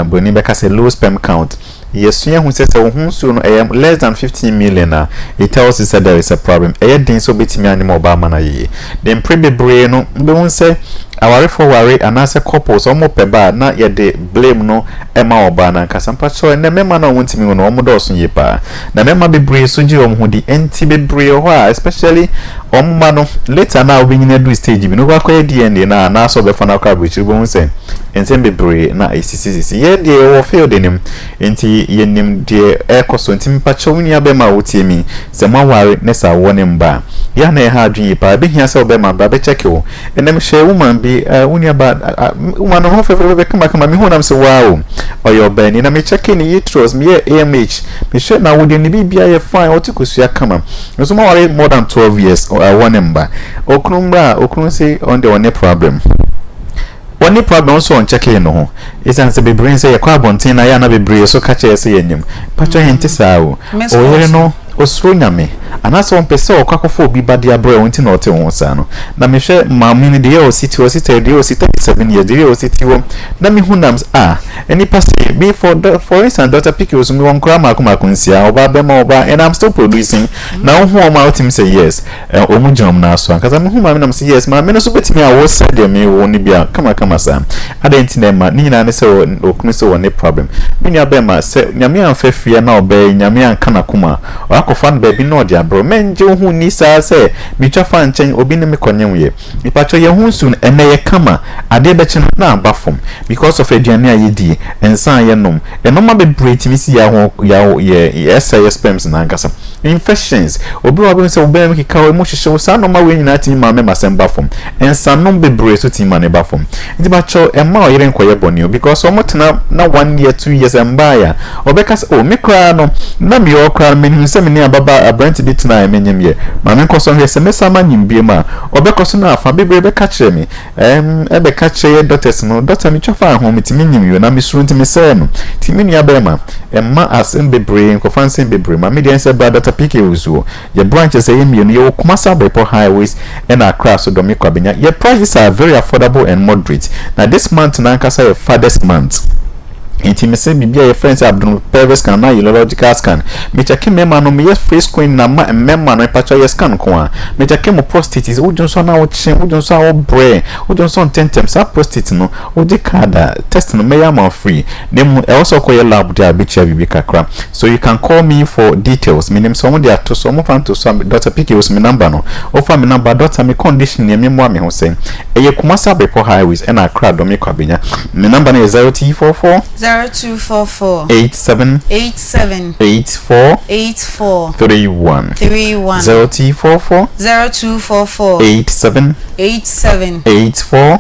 boni be ka say low sperm count yes who says so less than 15 million it tells us that there is a problem din so betimi animal obama na ye then prebebre no be won say aware for worry and as a couple so mo peba na ye de blame no ema oba na kasampa so na mema na wontimi no omo do so ye pa na mema bebre so gi omho di enti bebre ho especially omma no later na obinyina do stage bi no kwa kwa DNA na so be fa na kwa bichi bo won say ensem bebre na isisi ye de wo field nim enti yenim de ekoso ntimi pacho wuni abema wotiemi se maware ne sa woni mba ya na ha adwin pa be hia se obema ba be check wo enem hwe woman bi wuni aba woman no fefe be kama mi honam se wow oyo ba ni na me check ni uterus me AMH me hwe na wodi ni bibia ye fine otikusua kama so maware more than 12 years woni mba okunu say on the one problem one problem so on checking no is answer be brain say yakwa bontin na ya na be brain so catch say yenyim pacho hente saa o oyere no osuro nyame anaso on pese okwakofo obi bade abro wonti na ote won saa no na me hwe maami ni de o city o city de o city 7 years de o city wo na me hunams any pass be for instance Dr. Picky was me won kra makoma kunsia oba be ma oba and I'm still producing na hu o ma otim say yes omu jom na so ankaza me hu maami na say yes maami no so betimi a wo said me wo ni bia kama sa adenti na ma ni na ne say okunu say won problem me nya be ma say nyame anfafia na oba nyame ankana kuma akofan baby no dia bro menje hu ni sa say mi twafa nchen obi ne me konyenwe ipacho ye hu sun ene ye kama ade be chen na abafom because of aduane ayedi ensan ye nom enoma be breati mi si ya ho ya say sperms na ankasa infections obi wa be say obi me ka mo hwehwe sa no ma we nyina ti ma me masem bafom ensan no be breati ti ma ne bafom ndi bacho emma o yire nkoye boni because o motena na 1 year 2 years embaya obeka say me kra no na me o kra me ni se me ni ababa abrant bit na emenyem ye ma me nkoso hwe se me sama nyimbie ma obekoso na afa bebre be ka kire me ebe ka kire doctors no doctor mi twafa ho mitimi nyim yo na me suru ntimi se no timi ni abema emma asem bebre nkofansen bebre ma me den se bra Dr. PK Owusuaa ye branches say yem ye wo Kumasa Bempah highways and Accra so domi kwabenya your prices are very affordable and moderate now this month na nkasa your father's month intimacy bibia your friends abdul pelvis scan na urological scan me check memma no me free screen na memma no pacha your scan ko a me check mo prostate is udunso na wo chen udunso a wo bre udunso tentem sa prostate no wo di card test no me am free dem also call your lab there be check bibi kakra so you can call me for details me name some there to some fan to some Dr. PK was me number no offer me number doctor me condition ne me mo me ho say eye Kumasa Bempah highways and Accra do me kwabenya me number is 0244 0244 87 84 31 0244 87 84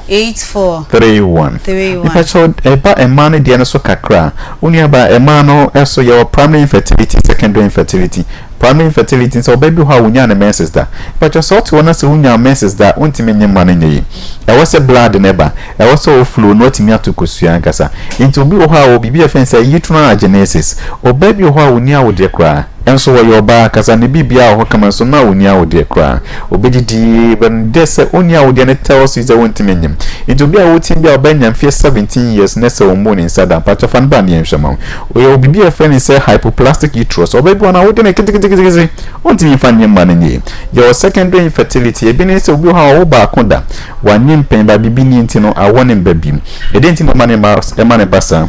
31 ipacho eba ema no de no so kakra unia ba ema no eso your primary infertility secondary infertility primary infertility so baby how unya na menses da but your sort one say unya menses da untimi nyema na nyi e was a blood neba e was a flow not me atukosua nkasa into obi ho a obi bi say uterine agenesis o baby ho a unya wo de kra enso wo yoba kasa ne bibia ho kama so na unya wo de kra obedidi ben dese unya wo de ne tells is a untimi nyem into bi a wo tim bi a obanya mfie 17 years na se wo mo ni sada patcho fan ba ne nhwema o obi bi friend say hypoplastic uterus o baby na wo de ne kitikiti untimi fa nyem ma ne your secondary infertility ebi ne se obi ho a wo ba akoda wa nyem pen ba bibi ni ntino awonim babim edenti no mane basa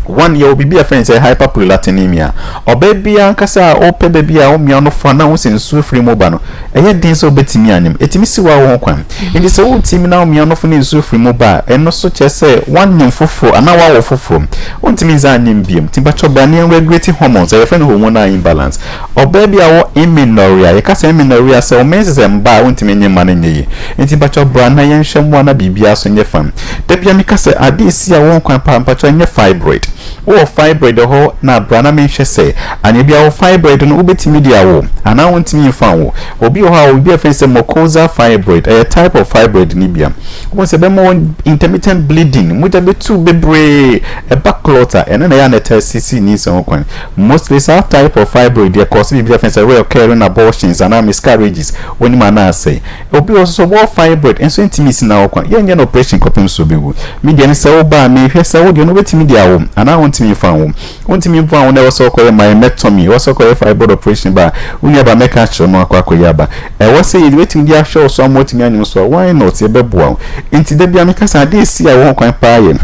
one year obi be a friend say hyperprolactinemia or baby ankasa o pe baby a o mia no fa na wo sensu free moba no eye din so betimi anyem etimi si wa wo kwan indi se wo timi na o mia no fa na sensu free moba eno so che say one nyem fofo ana wa wo fofo ontimi za anyem biem timba choba ne regulate hormones e friend hormonal imbalance or baby a wo amenorrhea ye kasa amenorrhea se o menses mba ontimi nyem ma na nyi enti ba choba na yen hwemu na bibia so nye fam da bia mi kasa ade si a wo kwan pa cho nye fibroid o fibroid ho na brana menhwe se anye bia o fibroid no ubetimi dia wo ana wontimi fa wo obi ho a obi afa se mucosal fibroid a type of fibroid ni bia wo se be mo intermittent bleeding muja be tu bebre e backlota ene na ya na tcc ni so kwan mostly some type of fibroid dey cause bi afa se recurring abortions and miscarriages woni ma na say obi o so wo fibroid enso intimi si na wo kwan ye no operation kopim so bewu media ni se wo ba me hwe se wo de no betimi dia wo ana wontimi fa wo wontimi fa wo na wo so koye myomectomy wo so koye fibroid operation ba unya ba make action no akwakoye ba e wo say you betimi dia show so amotimi anyum so why not e beboa enti da bia me kasa dey si a wo kwan pa ye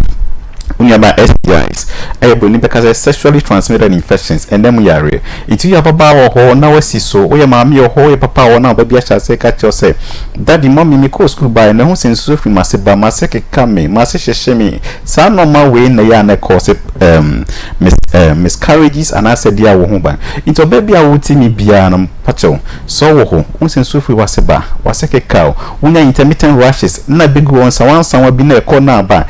unya ba STIs ebo ni because sexually transmitted infections and them yare itu ya baba wo ho na wasi so wo ya maami wo ho ya papa wo na ba bia cha se ka cho se daddy mommy me ko school by na hu sensu fi maseba maseke kame mase hyehye me sa normal way na ya na cause miscarriages and I said dia wo ho ba into baby a wo timi bia na pacho so wo ho hu sensu fi waseba waseke ka unya intermittent rashes na big one sa wa bi na ko na ba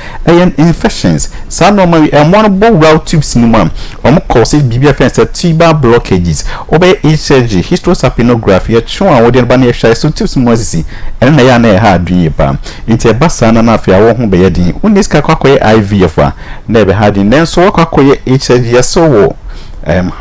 infections sa normally one route tubes ni mam cause bibia fence tuber blockages obey HCG hysterosapinography cho a wode ba na hwa so tubes mo sisi ene na ya na ha adwin ba nti eba sa na na afia wo ho be yedin unis ka kwakoye IVF a na be ha din then so kwakoye HCG so wo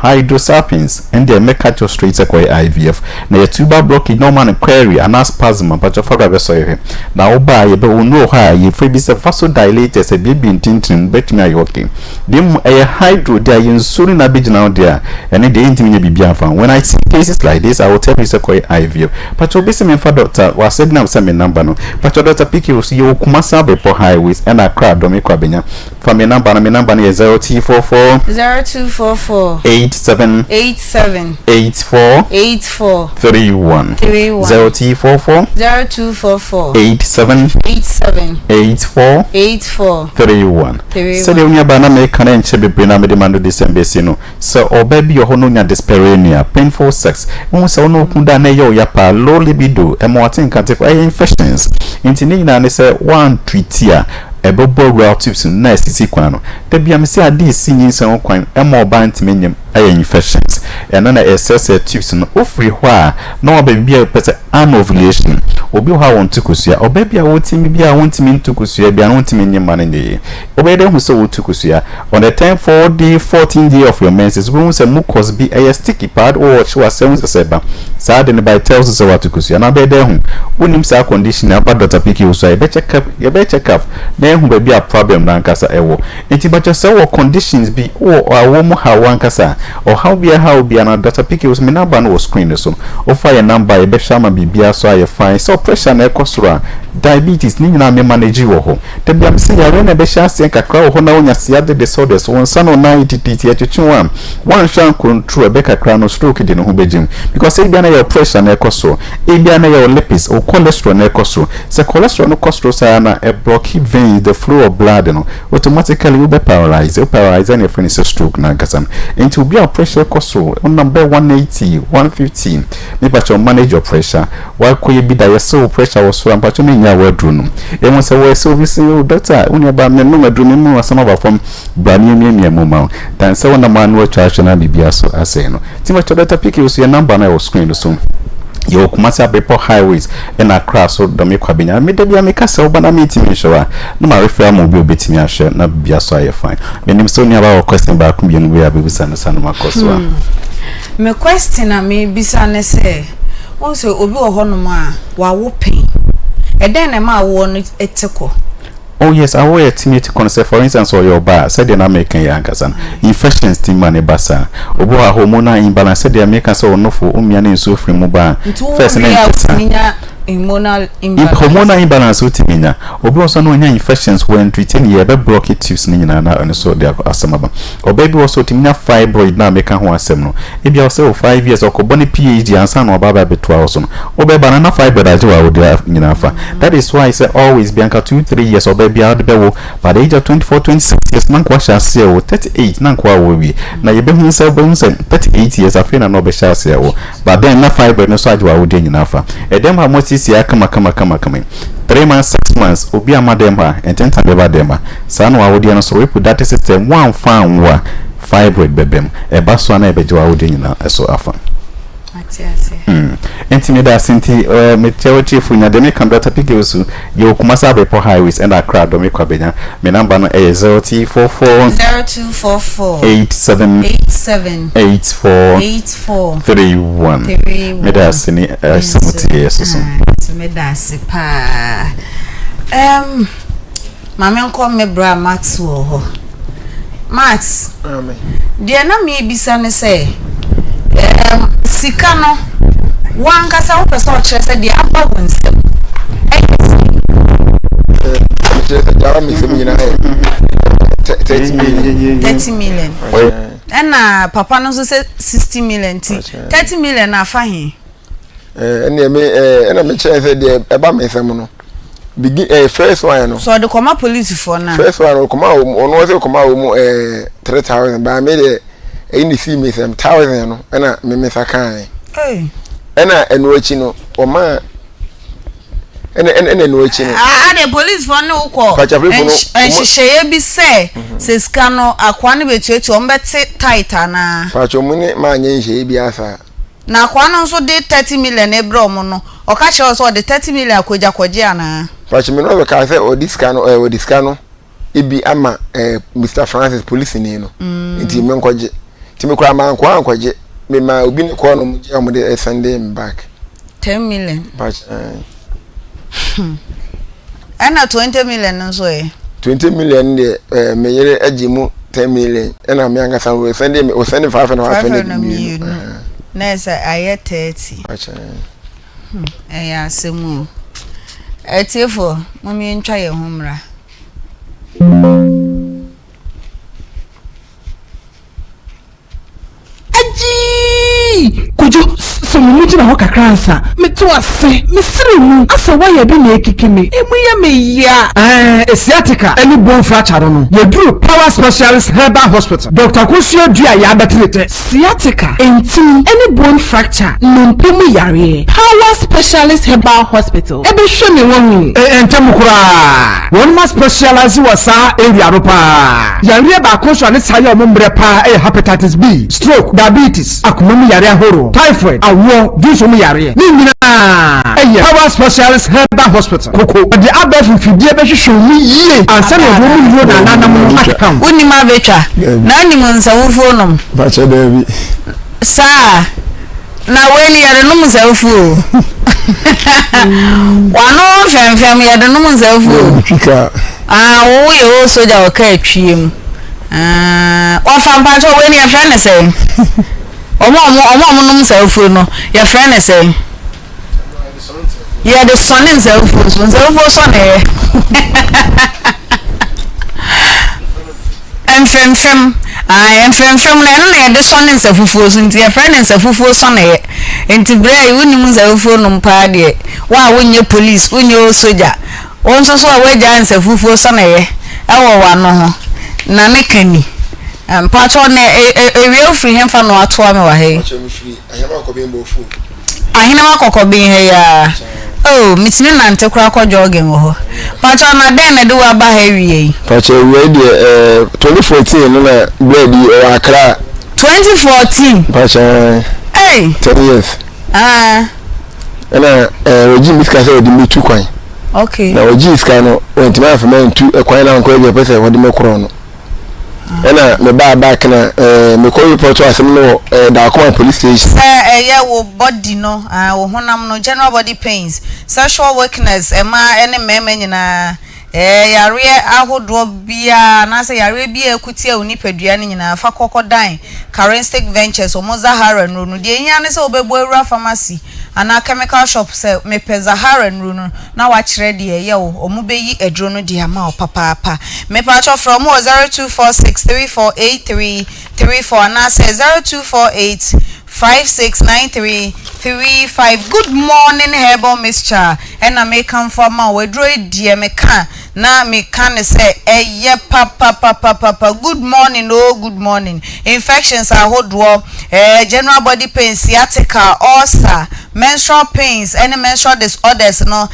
hydrosapiens and the mechatio straight IVF na your tuber blockage normal query and spasm but your father so na oba ye be no ha ye free be vasodilators a baby tintin bet me ayoke dem hydro there in suri na big now there and the intimi bibia fan when I see cases like this I will tell you IVF but your bisi me for doctor was said now send me number no but your doctor pick you see you kumasa be for highways and a crowd do me kwabenya from me number is 0244 0244 87 87 84 84 31 0244 0244 87 87 84 84 31 so the unya bana me kana nche bebre na me demand December sino so obaby yo hono nya dyspareunia painful sex won se wono kunda na ye oyapa low libido emotin kante for infections intini na ne se one treatia ebobo route tubes na sisi kwan no da bia me se ade si nyinsan kwan emo ba ntime nyem aye infections ena na ss tubes no ofri ho a na oba bia pese anovulation obi ho a won tukusua oba bia wotimi bia wontimi ntukusua bia wontimi nyem ma ne oba de hu so wotukusua on the 10 for the 14th day of your menses we say mucus be a sticky pad or what was saying seba sa de ne by tells us what tukusua na be de hu wonim sa condition about Dr. Piki so e be check up na hu be a problem na nkasa ewo enti ba just say conditions be o mu ha wankasa or how be na Dr. Piki was me number no screen so o fire number e be shama bibia so aye fine so pressure na ekosura diabetes ni na me manage wo ho te bia me se ya re na be sha se kakra ho na onya se ade disorders won sa no na ititi etwetwe one shan control be kakra no stroke de no ho bejim because e bia na your pressure na ekoso e bia na your lipids or cholesterol na ekoso se cholesterol no cholesterol sa na e block veins the flow of blood no automatically will be paralyzed and your friend is a stroke na gasam into obi a pressure koso on number 180 115 me ba cho manage your pressure wa ko ye bi da yeso pressure wo so ampa cho me nya wa dru no e mo se wo se obi se doctor uni ba me no madru me mu asama ba fam bra me mu ma dan se wona man wo twa na bibia so ase no ti ma cho data pick so your number na wo screen so yo kumasa Bempah highways in Accra so domi kwa benya me de bia me kasa obana meeting showa no ma refer mo bi obetimi ahwe na bia so aye fine me nim so ni aba question ba ku bi no we abisa no sanu makoso me question na me bisa ne se won se obi wo hono ma wa wo pen e den na ma wo no eteko. Oh yes, I will estimate concept for instance or your bar said the American yankasan infections team money basa obo a hormonal imbalance said the American so no for umian so free mobile first hormonal imbalance utimina obi also no nya infections when treating ye be block it tubes ni na and so they asamaba or baby also timina fibroid na make ho asem no e bia also 5 years okoboni PhD ansa no baba betwa also no obe banana fibroid ajewa wo dia nyina fa that is why I say always bianca 2-3 years or baby out be wo by the age of 24-26 years nan kwa shase wo 38 nan kwa wo wi na ye be hu se 38 years afina no be shase wo but then na fibroid no so ajewa wo dia nyina fa e dem ha sisi akama 3 months 6 months obi amademba ententa beba demba sanu awodi na so reproductive system one fan wa fibroid bebem e baso na ebeje awodi nyina eso afa atiase intimida sinti me chewochi funya de me kan data pikeosu ye kumasa Bempah highways and Accra do me kwabenya me number no 0244 8784 me da sini samuti yeso me da sipa mama nko me bra Max wo ho Max amen de na me bisa ne say sika no wan kasa wo pese o kire se de aba wonsem jawa mi se mi na 30 million and papa no so say 60 million 30 million na fa he ene me kire se de eba me sem no first one no so the comma police for na first one comma ono se comma o 3000 ba me de any see me some 1000 no na me sakan na enuachi no o ma ene enuachi no the police for no call and she be say skano akwa ne betuetu o mbete tight na pacho mu ni ma anye nhye bi asa na akwa no so de 30 million ebro mu no o ka che so de 30 million akwaje ana pacho me no ka say o diskano ibi ama Mr Francis police ni no nti me nkwaje timi kwa ma nkwaje me ma obi ne ko no mje amode send him back 10 million but ana 20 million nso 20 million de me yere ajimu 10 million ana me anga san we send him o send 5 na half na esa aye 30 ya semu etiefo mami ntwa ye homra kujo somuji na hoka kransa meto ase mesiri mu asa wa ye bi na ekikimi emu ye me ya asiatica any bone fracture no ye duru power specialist herbal hospital Dr. Kusio Dua ya betrete sciatica enti any bone fracture no mpemu yare power specialist herbal hospital ebe hwe me won entem kura won ma specialize wasa area ropa yare ba ko so ne saye o mbre pa hepatitis B stroke diabetes akoma yare ahoro typhoid awo dinso mu yare ni nyina power specialist herbal hospital koko the above fidie be hwehwe mu yie ansa na wo mu yo na nanam akam woni ma betwa na ni mun sawufo nom ba che David sa na weni yare no mu sawufo wano femfem yare no mu sawufo kika wo ye o soja o ka atwiem wa fampa to weni ya friend say omo no sawufo no ya friend say yeah the son in sawufo so son enfem na the son in sawufo so nti ya friend in sawufo son enti brai woni mu sawufo no mpa de wa wonye police wonye soja won so a waja in sawufo son ewo wa no ho na mekani Pacho ne a real free him for no atwa me wa he. Pacho me free. I have a copy of food. Ahina makoko bin he ya. Oh, mitini nante kura kwa jogging ho. Pacho na den na de wa ba he wie. Pacho we dey 2014 na bread o Accra. 2014. Pacho. Hey. 10 years. Na regime iska say odi me tu kwan. Okay. Na regime iska no went ma for me tu kwan na nko e pese wodi me kro no. Na me ba back na me call report to asem no da Akoma police station. Yeah wo body no wo honam no general body pains, sexual weakness ma ene meme nyina yare ahodo bia na say yare bia ekutia onipadua ne nyina fa kokodan Forensic Ventures omo Zahara no de nya ne say obebo awura pharmacy ana chemical shop say me pe Zahara no na wa kire de ye wo omo beyi edro no de ama opapa me pa cho from 0246348334 na say 0248569335. Good morning herbal mixture and I make come from my wedro die me kan na me kan say papa good morning. Oh, good morning. Infections are hodwo general body pain, sciatica, ulcer, menstrual pains, any menstrual disorders no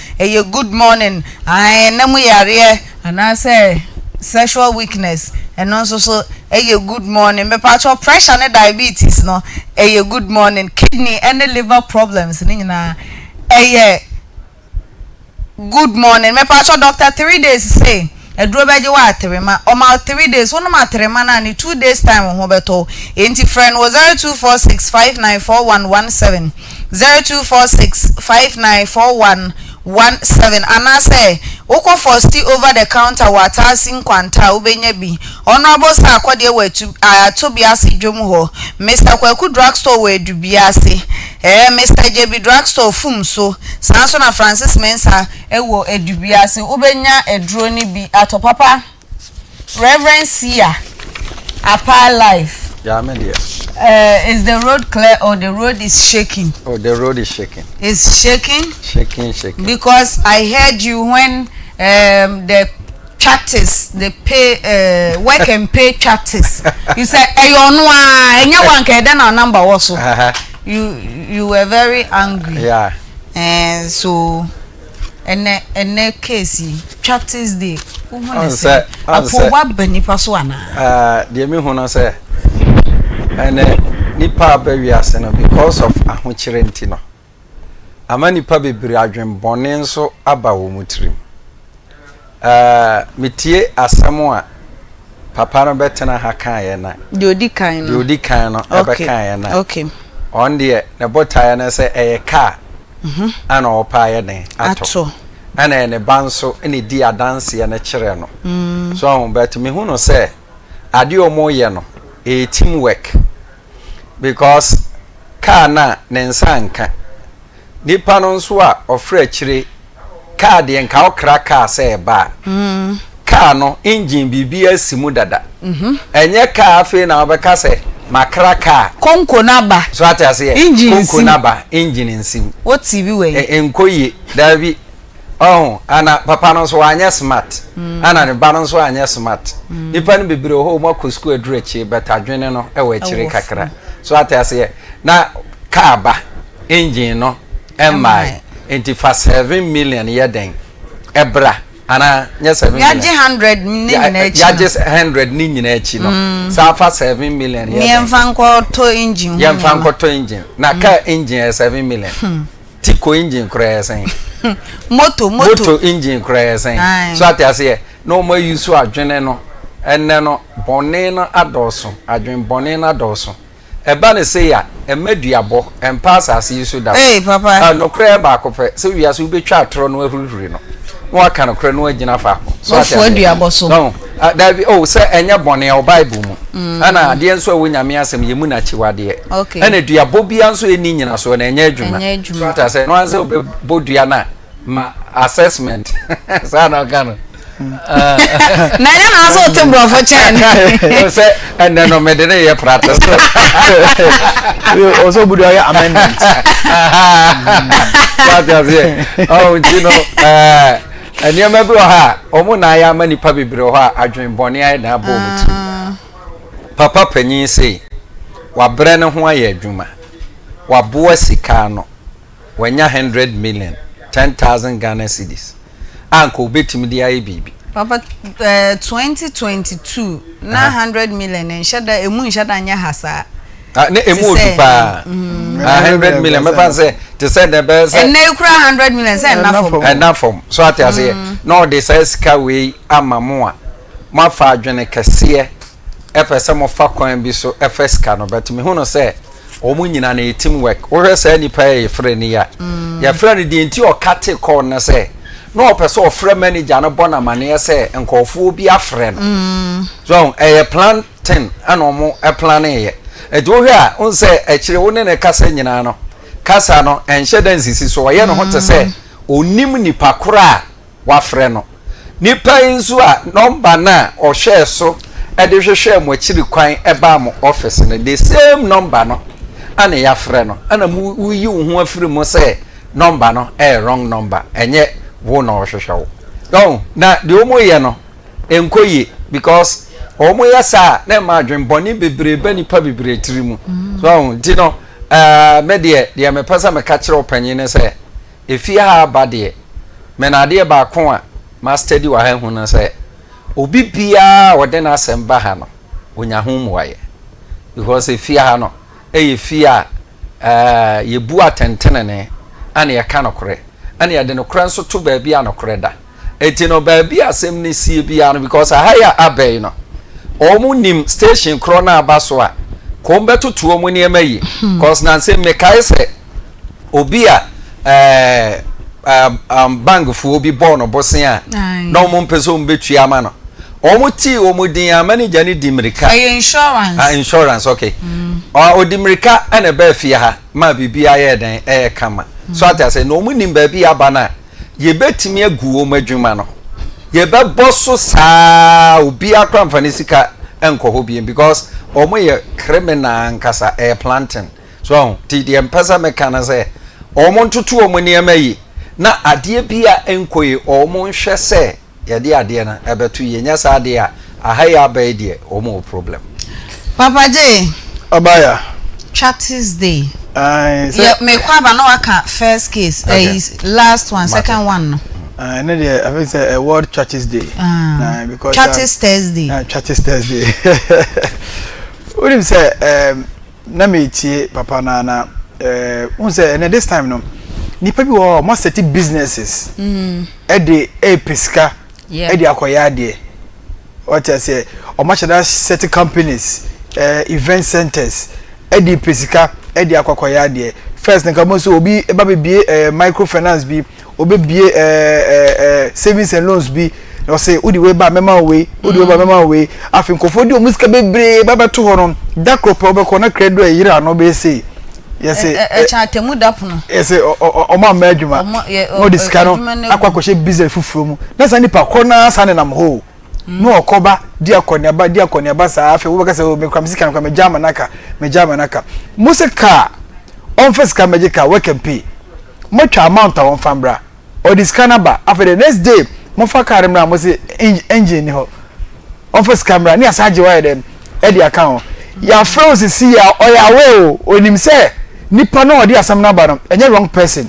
good morning. I nemu yare and I say sexual weakness and also so good morning. Me patcho pressure and diabetes no good morning. Kidney and liver problems ni na good morning. Me patcho doctor 3 days say edro beje wa atrema o ma 3 days one ma atrema na ni 2 days time ho beto enti friend was 0246594117 0246594117 ana say woko for still over the counter water sin kwanta ubenya bi honorable sir akwade wetu atobiase dwom ho Mr. Kwaku drugstore we dubiase Mr. JB drugstore fumso sanso na Francis Mensa ewo edubiase ubenya edro ni bi atopapa Reverend Sia Apa Life. Yeah, I'm here. Is the road clear or the road is shaking? Oh, the road is shaking. It's shaking? Shaking. Because I heard you when the practice, the pay work and pay practice. You said number also. You were very angry. Yeah. And so and case practice day. Say what benipa so ana. The me hono say and nipa bewiase no because of ahochirenti no. Ama nipa bebiri adwen bone nso aba wo mutirim. Metie asamo a papa no betena ha kan ye na. De odi kan no ebe kan ye na. Okay. On the ne botaye na say eye car. Ana opa ye den ato. Ana ne banso ene di adanse ye na kire no. So but me hu no say ade omo ye no teamwork because car na nensa nka nipa no nso a ofra kire car de nka okra car say ba car no engine bibi asimu dada enye car afi na obeka say makra car konko naba so atase konko naba engine nsim what tv we enkoyi dabi oh ana papa no so anya smart ana ne ba no so anya smart nipa no bibire ho mo ko school adrechi but adwene no e wa chire kakra so atase na car ba engine no MI enti fa 7 million yeden ebra ana nya 7 million yaje 100 ni nyina echi yaje 100 ni nyina echi no sa fa 7 million yeden yemfa nkoto engine yemfa nkoto engine na car engine 7 million tiko engine kresen moto engine kresen so atase no mo use adwene no enne no bone no adoso adwen bone no adoso eba ne se ya emaduabo empa asase use da papa no kra ba kope se wiase ubetwa atro no ahurihuri no no aka no kra no agina fa so aduabo so no that be se enya bone o bible mu ana de enso awonyame asem yemu na chiwade ana duabo bia nso eni nyina so na enya adwuma so ta se no anse obodua na ma assessment sana kana na nya na so te bro for chen se and no me de ye practice also budu ya amendment oh you know and you remember ha omo na ya mani pa bibire ho a adwen bone ai na bo muti papa panyin sei wabrɛ ne ho ayɛ adwuma waboa sika no wanya 100 million 10,000 Ghana cedis anko betimi di ayi bibi papa 2022 na 100 million enshada emu enshada nya hasa ne emu odupa 100 million me fa say to say the best and na ikura 100 million say na form so ati ase no dey say sika we amamu a mafa adwene kese epese mo fa kwan bi so efeska no but me hu no say omu nyina na team work wo hwe say nipa ye frɛ ni ya ya frɛ ni di nti o kate call na say no opese o frɛ manager no bona mane say nkofo bi afrɛ no so plan 10 ana omu plan ye edo hwe a on say akire wo ne kasa nyina no kasa no enhye dan sisi so ye no ho te say onim nipa kora wa frɛ no nipa insu a number na o share so e de hwehwe mo akiri kwan e ba mo office no the same number no ana ya frɛ no ana mu yi wo ho afiri mo say number no wrong number enye wo na o hwehwe wo don na de o mo ye no enkoyi because o mo ya sa na ma adwen boni bebre ba nipa bebre tiri mu so di no me de me pesa me ka kire opanyin ne say efi ha ba de me na de ba ko a master di wa ha hu na say obi bia wode na asemba ha no onya hu mu waye because efi ha no efi a ye bu atentene ne ana ye ka no kore ana ye de no kore nso to ba bia no kore da eti no ba bia asem ne sie bia no because ha ya abai no omu nim station kro na abaso a ko mbetutu omu ne emayi because na say me kai se obi a bank fu obi born obosen a no mo mpeso mbetu ama no omu ti omu din a manager ni dimrika insurance insurance okay o dimrika ene ba fie ha ma bibia ye den kama so ata say no omu nim ba bia aba na ye betimi agu omu adwuma no ye be bosso sa obi akra mfani sika enko ho biem because omu ye criminal nkasa planting so ti de empesa mekana say omu ntutu omu ne emayi na ade bia enkoyi omu nhwe se yade ade na ebetu yenya sa ade a ahaya abai de omu problem papa j abaya Chattis day yeah me kwaba no aka first case last one second one no no dey I think say a world Chattis day because Chattis Thursday Chattis Thursday we say na me tie papa na we say and this time no nipa bi wo mo set businesses e dey pesika e dey akoya dey what I say o ma chada set companies event centers e dey pesika e dey akoya dey first nka mo so obi e ba bie microfinance bi obi bie savings and loans bi o say udi we ba mema we afin kofo di o musika bebre ba beto ho no dakropo obekọ na credo e yira no be say yes cha temu dapono yes o ma adwuma no disika no akwakọhye business fufuro mu na sa nipa kona sa ne nam ho no okoba di akoniaba sa afi wo beka se me kwam sika no kwa me jama naka musika on first ka magical work and pay much amount on fambra or disika number after the next day mo fa car mra mo se engine ni ho on first camera ni asaje wa dem e di account ya froze si ya oyawe onim se nipa no odi asam na ba no enye wrong person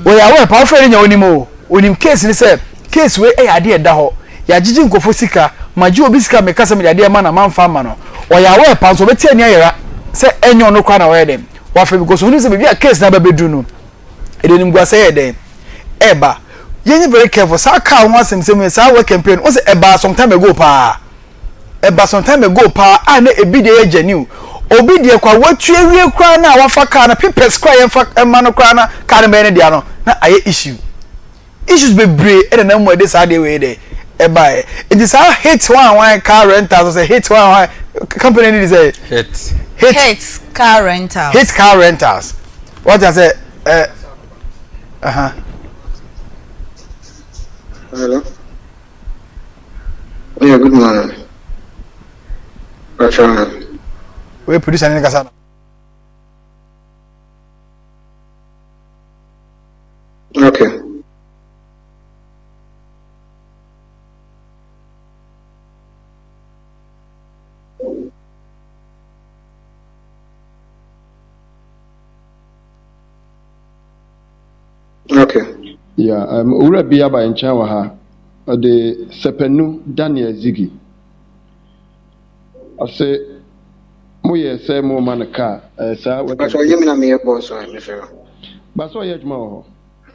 oyawe pa ofere nya onimo onim case ni se case we e ade da ho ya jiji nkofo sika maji obi sika me kasa me ade ma na manfa ma no oyawe pa so beti ani ayera se enyo no kwa na we dem wa fe because oni se be bia case na ba bedu no e de nim gwa se ye dem eba yenye very careful sa ka ho asem sa work campaign o se eba some time ago pa na ebi de ye genuine obi de kwa watu ewie kwa na wafa ka na papers kwa ye fa ema no kwa na ka na be ne dia no na aye issues be bre na mo de sa de we de eba it is how hate one car rentals say hate one company need say hate car rentals what I say hello. Yeah, good morning. What's wrong? We produce an kasana. Okay. Okay. Yeah, ura biya ba encha wa ha. The Sepenu Daniel Ziggy. I say moye say mo man car sir. But so you mean me boss or Mister. But so ye juma ho.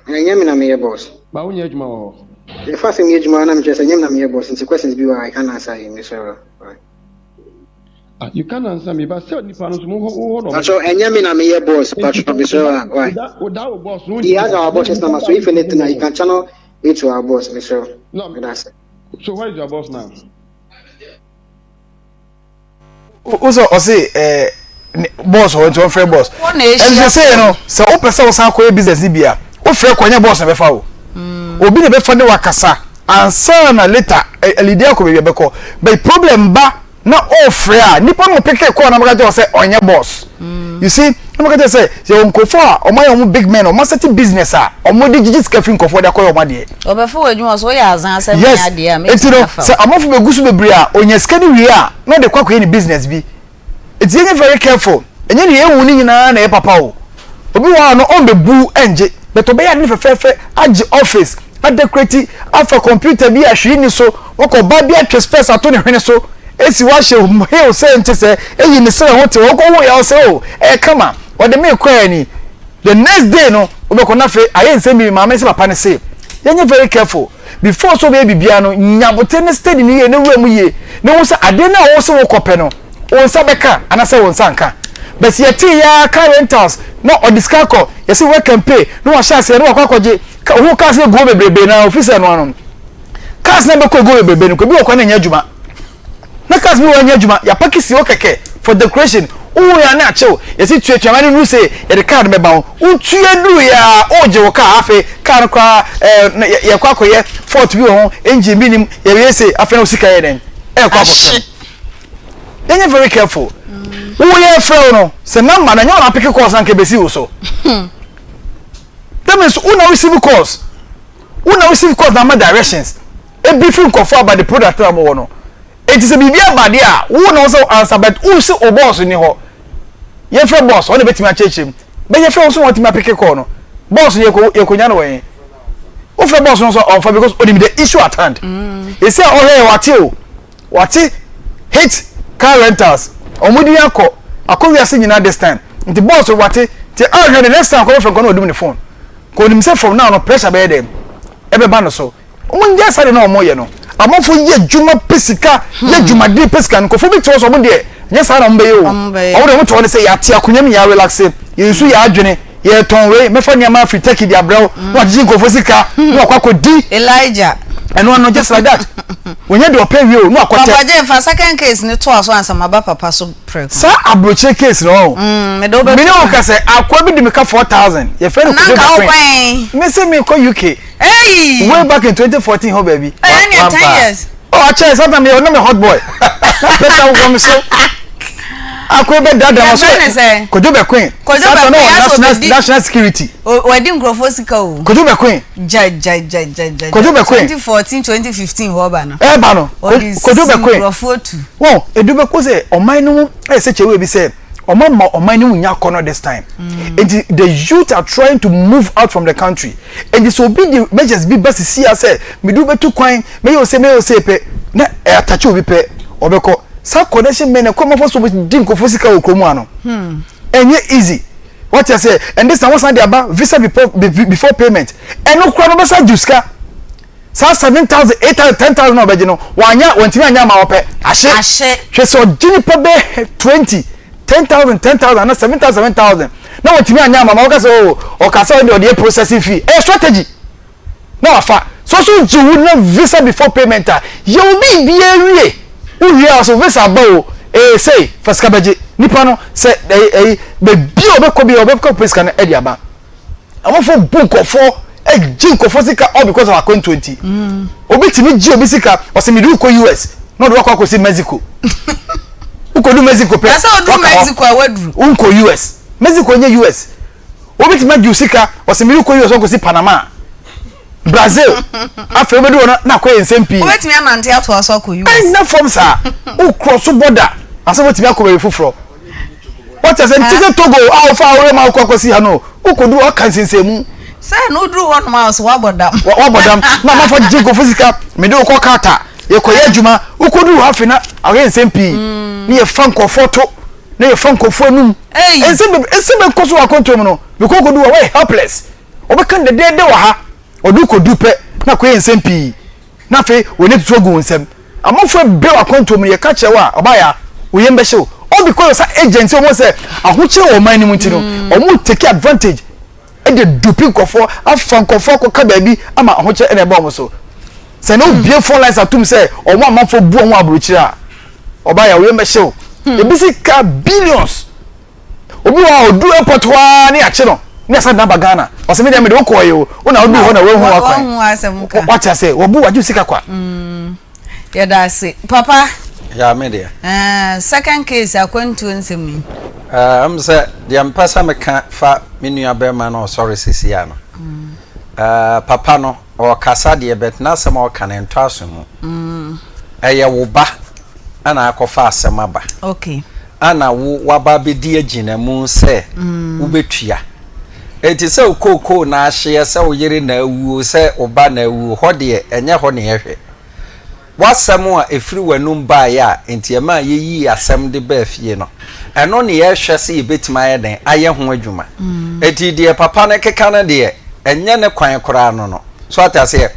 You mean me boss. Ba unye juma ho. The first thing you juma na me just you me boss. Since questions be I can answer you Mister. You can answer me, but say nipa no so ho. So you mean me boss, but Mister. Why? Without boss no. He has our boss's number, so if anything you can channel it to our boss, Mister. No, that's it. So where is your boss now? Also, I say, boss or to friend boss. And you say, no, so open so some business Libya. O friend kwanya boss na be fa o. Obi na be fa ne wakasa. Ansa na later Lydia ko be beko. But problem ba na o friend nipa mo peke ko na magaje say onye boss. You see, I'm going to say, you nkofo a omo big men o maseti business a omo de gigi skafin nkofo de koyo made. Obefo adwuma so ya azan asem ya de a me. So amofo begusu bebre a onye skani wi a na de kwakọ ni business bi. It's very careful. Enye ne ewu ni nyina na e papa o. Obi wa no on be bu enje. But obe ya ni fefefe age office, a decorate afa computer bi ahwe ni so, woko ba bi atwe space ato ne hwene so. Esi wa hye he say nte say eyi ni sere ho te woko wo ya say o kama o de me kwa ni the next day no obeko na fe aye nse mi mama se papa ne say yenye very careful before so be bibia no nyabote ne steady ni ye ne wura mu ye ne wo say ade na wo se wo kope no wo nsa beka ana say wo nsa nka but ye ti ya car rentals no o discako ye say we can pay no wa sha say no wa kwakoje wo ka say go bebrebe na officer no ano cars na be ko go bebrebe no ko bi wo kwa na nya adwuma na kas mi wanya juma ya pakisi o keke for decoration o ya na achew ya si tuatua mani nu say ya de card me ba o tue du ya o je wo ka afi car kwa ya kwa koye fort bi ho engine bi nim ya we say afi na osika ye den kwa kwa yenye very careful o ya frɛ no se number na nya na pick course anke besi wo so that means una receive course na my directions e briefing confirm about the product na mo no. It is a bibia bade a wo no so answer but who see o boss ni ho ye frɛ boss o na betimi a chechim be ye frɛ so wotimi apeke call no boss ye konya no wen o frɛ boss no so on for because o the issue at hand e say o he wate hit car rentals o mudi akọ wiase nyina this time nti boss wate ti the next time ko frɛ ko no odum ni phone ko nim say from now no pressure be dem e be ba no so o mun je sare na o mo ye no amofo ye djuma pesika ye djuma de pesika nkofo bi to so mo de nye sa na mbe ye o awode mo to ne say ya tia kunyam ya relax ye su ya adwene ye ton we mefa nia ma free take dia braw wa djin nkofo sika no akwako di Elijah and no just like that when you do pay we no akwate papa je fa second case ni to aso answer maba papa so pre sa abroche case no me do be me no ka say akwa bi di me ka 4000 ye fe no ko me say me ko UK hey way back in 2014 ho baby 10 years oh I tell something me no me hot boy better go me so akwa be dada so kojo be queen national security wedding grofosika o kojo be queen ja kojo be queen 2014 2015 ho ba no ba no kojo be queen grofotu wo edu be ko say oman no say chewe bi say oman no nya kono this time and the youth are trying to move out from the country and this will be the measures be best see as say me do betu kwan me yo say pe na atache obi pe obeko sa connection men come for so din ko fosika okromu ano enye easy what you say and this one say about visa before payment eno kro no be sa juska sa 7,000 8,000 10,000 no beje no wanya wantimi anya ma wope ahye hwe so gini pe be 20 10,000 na 7,000 na wantimi anya ma woka say o ka say the processing fee strategy na afa so jiwu na visa before payment you be biawie we also visa bawo say first cabbage nipa no say be bi obeko pesika na edi aba amofo book of jinko for sika all because of account 20 obi timi ji obi sika o se mi do ko US no do kwa ko si Mexico uko do Mexico pe asa do Mexico awadru unko US Mexico nye US obi timi ji sika o se mi do ko US ko si Panama Brazil afa obedu na kwa nsmp obetimi amante ato aso ko US na form sa o cross border asa obetimi akobe fufuro what is it Togo alfa ore ma ko si ha no ukodu o kan sinsemu say no do one mouse wabodam na ma for jigo physical me do ko kata ye ko ye adwuma ukodu hafi na awe nsem pi ni ye fanko photo na ye fanko fo anum ensem ko so akonto mu no me ko kodu we helpless obekan de de wa ha odu kodu pe na ko ye nsem pi na fe woni tutu ogu nsem amofo be akonto mu ye ka chewa obaya wo ye mbehye all because agents almost say ahoche o man ni mu ntino omo take advantage e de dupi kofo afan kofo ko ka baabi ama ahoche e na eba omo so say no beautiful lines atum say omo amafo bu omo abrochira obaya wo ye mbehye e bisi ka billions obi wa odu airport wa ni ache no ni asa na bagana o se me dem de wo ko ye o na odu ho na wo hu akwa what say wo bu waju sika kwa ya da se papa ya media second case akwantu nsemi am say the ampasa me ka fa menua be ma no sorry sisi ya no papa no o kasa de bet na asem o kan ento aso mu eye wo ba ana akofa asem aba okay ana wo waba be di agina mu se wo betua enti se okoko na ahye se wo yire na awu se oba na awu ho de enye ho ne yehwe wasem a efiri wanum ba ya enti ema yeyi asem de ba fie no eno ne yehwe se yebetima ye den aye ho adwuma enti de papa ne keka na de enye ne kwan kora no no so atase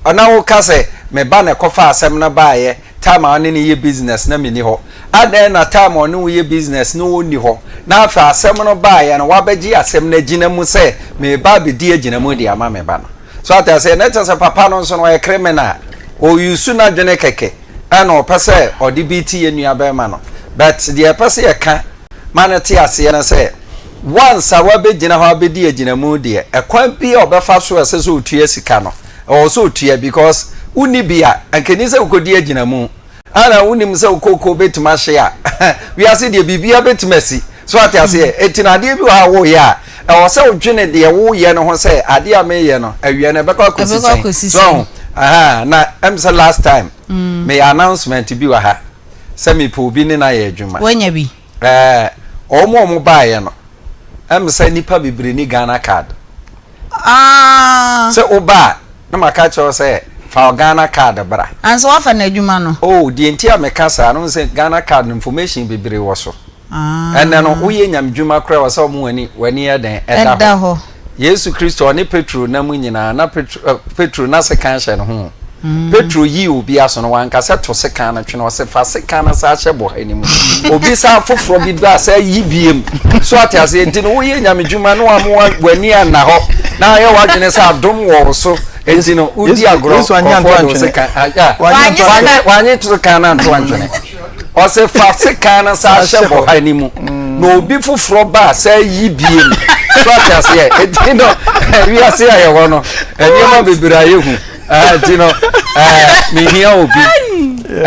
ona wo ka se me ba ne kofa asem na ba ye time on ni ye business na mini ho adan na time on wo ye business no woni ho na afa asem no ba ye no wabegi asem na gina mu se me ba be di agina mu di ama me ba no so atase na tase papa no so no ye criminal o yusu na dwene keke ana o pese o di bt ye nua ba ma no but the pese ye ka manati ase na se once awa be gina ho be di agina mu de ekwan bi o be fa so ese so otua sika no o so otua because uni bia ankeni se ukodi agina mu ana uni mse ukoko betuma hye a we ase de bibia betumasi so ate ase etinade bi wa wo ya e wo se odwene de wo ye no ho se ade a me ye no awie na be kwa kosisi so na emse last time me announcement bi wa ha se me po bi ni na ye adwuma wanya bi omo ba ye no emse nipa bibre ni Ghana card se oba na maka cho se fa Ghana card bra anso wafa na adwuma no oh die ntia meka sa no se Ghana card information bebre wo so ene no uye nyam dwuma kra wo so mo wani eden eda ho Yesu Kristo ni Petro na mu nyina na Petro na se kan hye no ho Petro yi obi aso no wanka se to se kan na twene wo se fa se kan na sa hye bo hani mu obi sa foforo bi da sa yi biem so atase enti no uye nyam dwuma no amu wani ana ho na ye wadwene sa adom wo so enti no udi agro so anya ntwa se kan wanye to kan na ntwa ntwene o se fa se kan na sa hye bo hani mu no obi foforo ba sa yi biem so atase enti no wi ase aye wo no eni ma bebira yehu tino me hia obi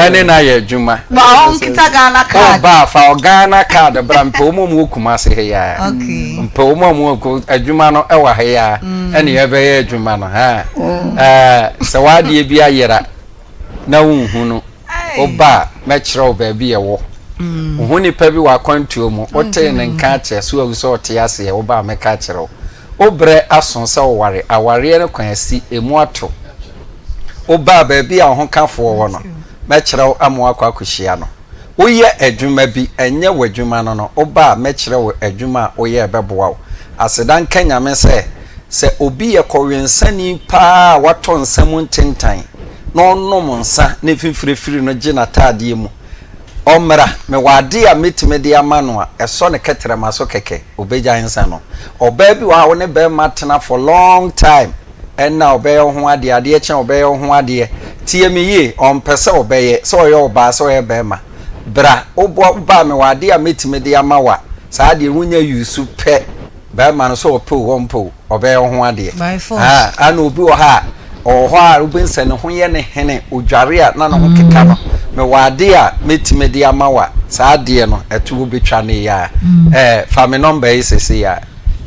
ene na ye dwuma ba on kita Ghana card ba fa Ghana card brampo mu kuma se he ya okay mpo mu ku adwuma no e wa he ya ene ye be ye adwuma no se wade bi ayera na wunhu no oba me kire oba bi ye wo hu ni pa bi wa kwantuo mu ote ne nka che so awuso ote ase ye oba me ka kire obre ason se ware aware ne kwan asi emu ato oba baabi a ho kafo wo no mekire amu akwa kuhia no woye adwuma bi enye wadwuma no oba mekire wo adwuma oye ebeboa asedan kanya me se obi ye kowensani pa wato nsam ntentan no nom nsa ne fifirefiri no gina taade mu omra me wade a metime de amano a eso ne ketere maso keke obeja nsa no oba bi wa wo ne be matena for long time enna obey ho ade chen obey ho ade tie me ye on pese obey so ye oba so ye be ma bra obo ba me wade a metime de amawa sa ade hunya yusu pe be ma no so opo wompo obey ho ade ana obi wo ha ho a rubense ne ho ye ne hene odware a na no ho keka no me wade a metime de amawa sa ade no etu obetwa ne ya fa me number is ya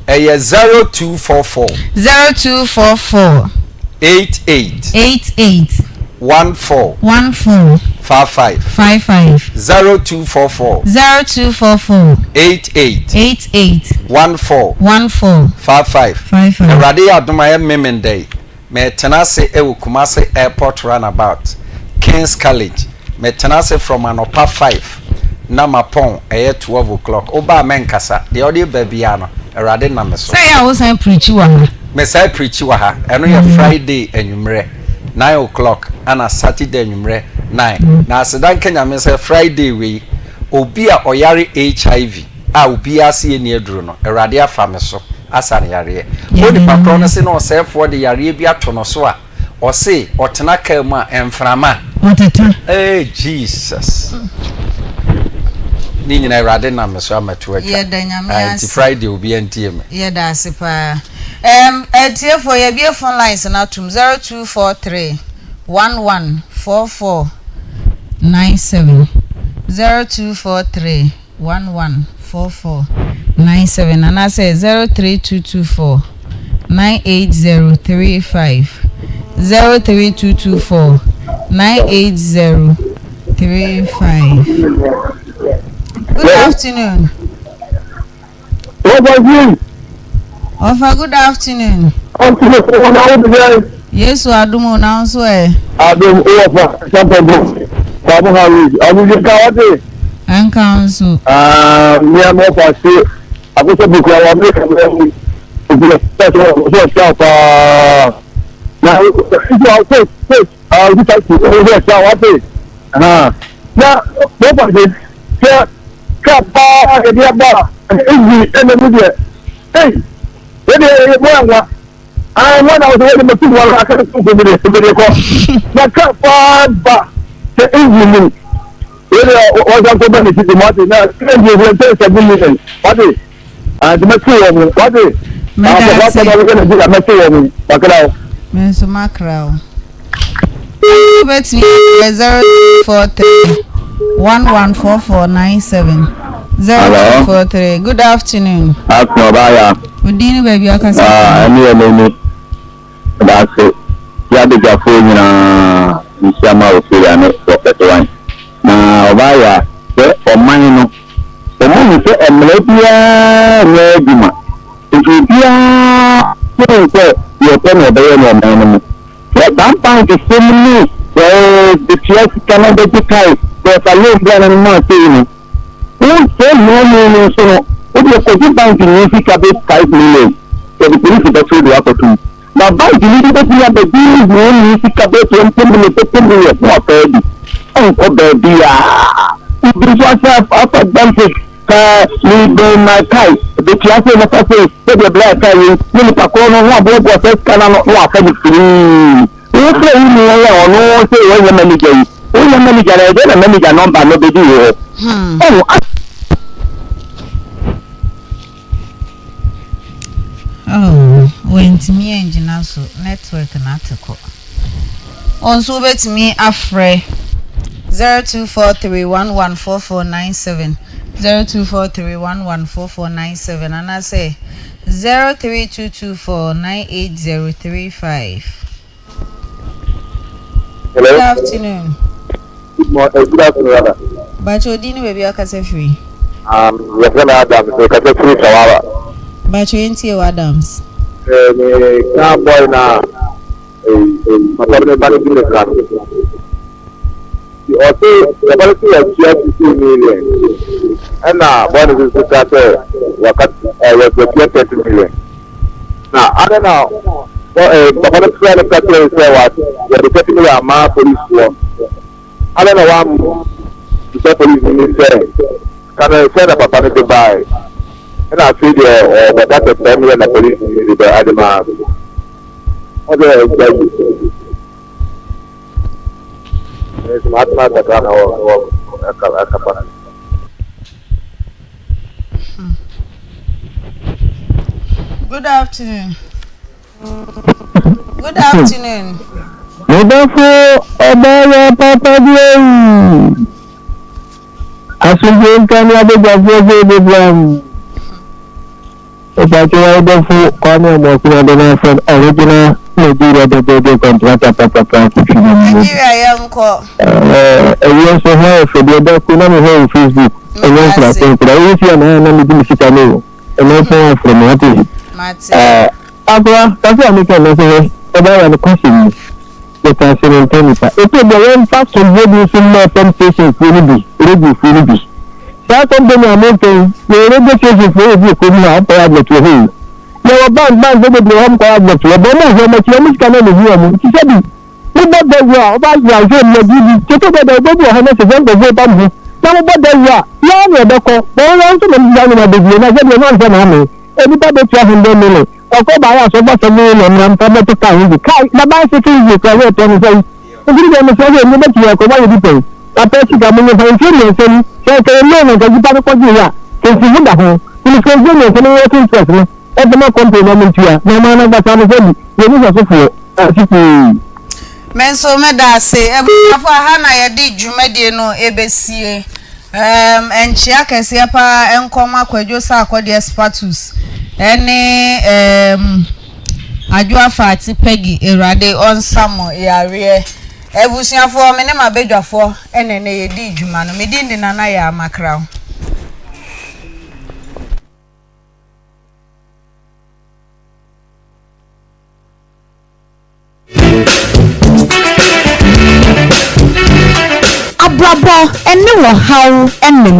0244 88 14 14 55 0244 88 14 55 Erade ya adoma ya memendai me tenase e Kumasi Airport Runabout King's College me tenase from anopa 5 na mapon 12 o'clock oba menkasa de odi babia no Erade na me so say I was preach wa me say preach wa ha eno ye Friday enwumre 9 o'clock and Saturday enwumre 9 na sedan Kenya me say Friday we obi a oyare HIV a obi ase eni eduru no Erade afa me so asa ne yare odi patron se no sefo de yare bi ato no so a o se otena ka mu a emframa oteta Jesus ni nyina Erade na me so amatu atwa ye da nyame ase Friday obi antie me ye da ase pa etie for ye bi phone lines na tum 0243 114497 0243 114497 and I say 03224 98035 03224 98035. Good afternoon. Good afternoon. Yes, Adumo now so Adum Ofa Sampo Babu Hawi Abu Kawate and council me am Ofa say Abuso Buku wa me ka me so stop na you say you say na Ofa say ka ba e dia ba e media hey e dey mo I want to say the two I can't do the na ka ba the engine o ga go benefit the money na engine will take 7 million what is and the two what is what are we going to do the two bakra me so macra bet me 043 114497 043. Good afternoon. Akoma Udini baby akasa ani that's it ya de jafo nyina nsiama ofia no so na obaya se oman no oman se emlepia redima ejibia so yo peno obaye no oman no ya dampan ke semni the TS Canada kai the salon brand no say say no so o ko bank ni fika be 5 million so the police be told you to na bank ni be be be ni fika be 20 million for paid on ko be dia this was after bank ka ni be my kai the class no say the black kai ni pa ko no wa bo first kana no wa fa ni free o say ni ya no say o ya manager na manager number no be di went me engine so network na atiko on so bet me afre 0243114497 0243114497 and I say 03224980035. Hello. Good afternoon. Good afternoon. But you didn't baby akase free. Yes, Adam, so kase free Sawara. But you ain't here Adams. Na boy na matabne bani bile class. The also ability of 2 million. And now boy is that wakat was 30 million. Now I don't know. Papa the friend of Catherine say what? The deputy a ma police force. I don't know one the police minister. Can I say that Papa to buy? And I feel but that's the time when the police is the Adama. Other there's mathematics or Good afternoon. Good afternoon. Modafo Obaya Papa Dieu. Asuje nkani abejafo de blam. But you are the full corner of the from original Nigeria, the contractor, Nigeria, uncle. We also have for the other Kunami Facebook. And then I think that if you are not going to know, and also from what is Abra, that's why I make a message about the question. The person in Tenisa. If you are fast to give you some more temptation, will be. That company are making the registration for you could not have to him. You are banned with the home project. You don't know how much you can do. She said, "You bought the war about your game. You took over the baby. I have to go to the bamboo. Now, about the war, you are the call. They want to be done in a big way. I said, you're not going to have everybody trying to do it. I'll go by us over some million and I'm probably to find the car. The bicycle is the way to say, if you don't say, you need to go by the people. I bet you can move from Syria. So I can learn that you better go here. Since you would have, you can go and work in person. Every more compliment to you. No man ever found a baby. You need to go. Men so meda say for hana ye di dwumade no ebesie en chia kese pa enkoma kwadwo sa akode spatus ene adwo afati pegi erade onsamo yare ebusuafo me ne mabedwafo ene ne ye di dwuma no me di ndi nana ya makra Abrabo ene wo hawo ene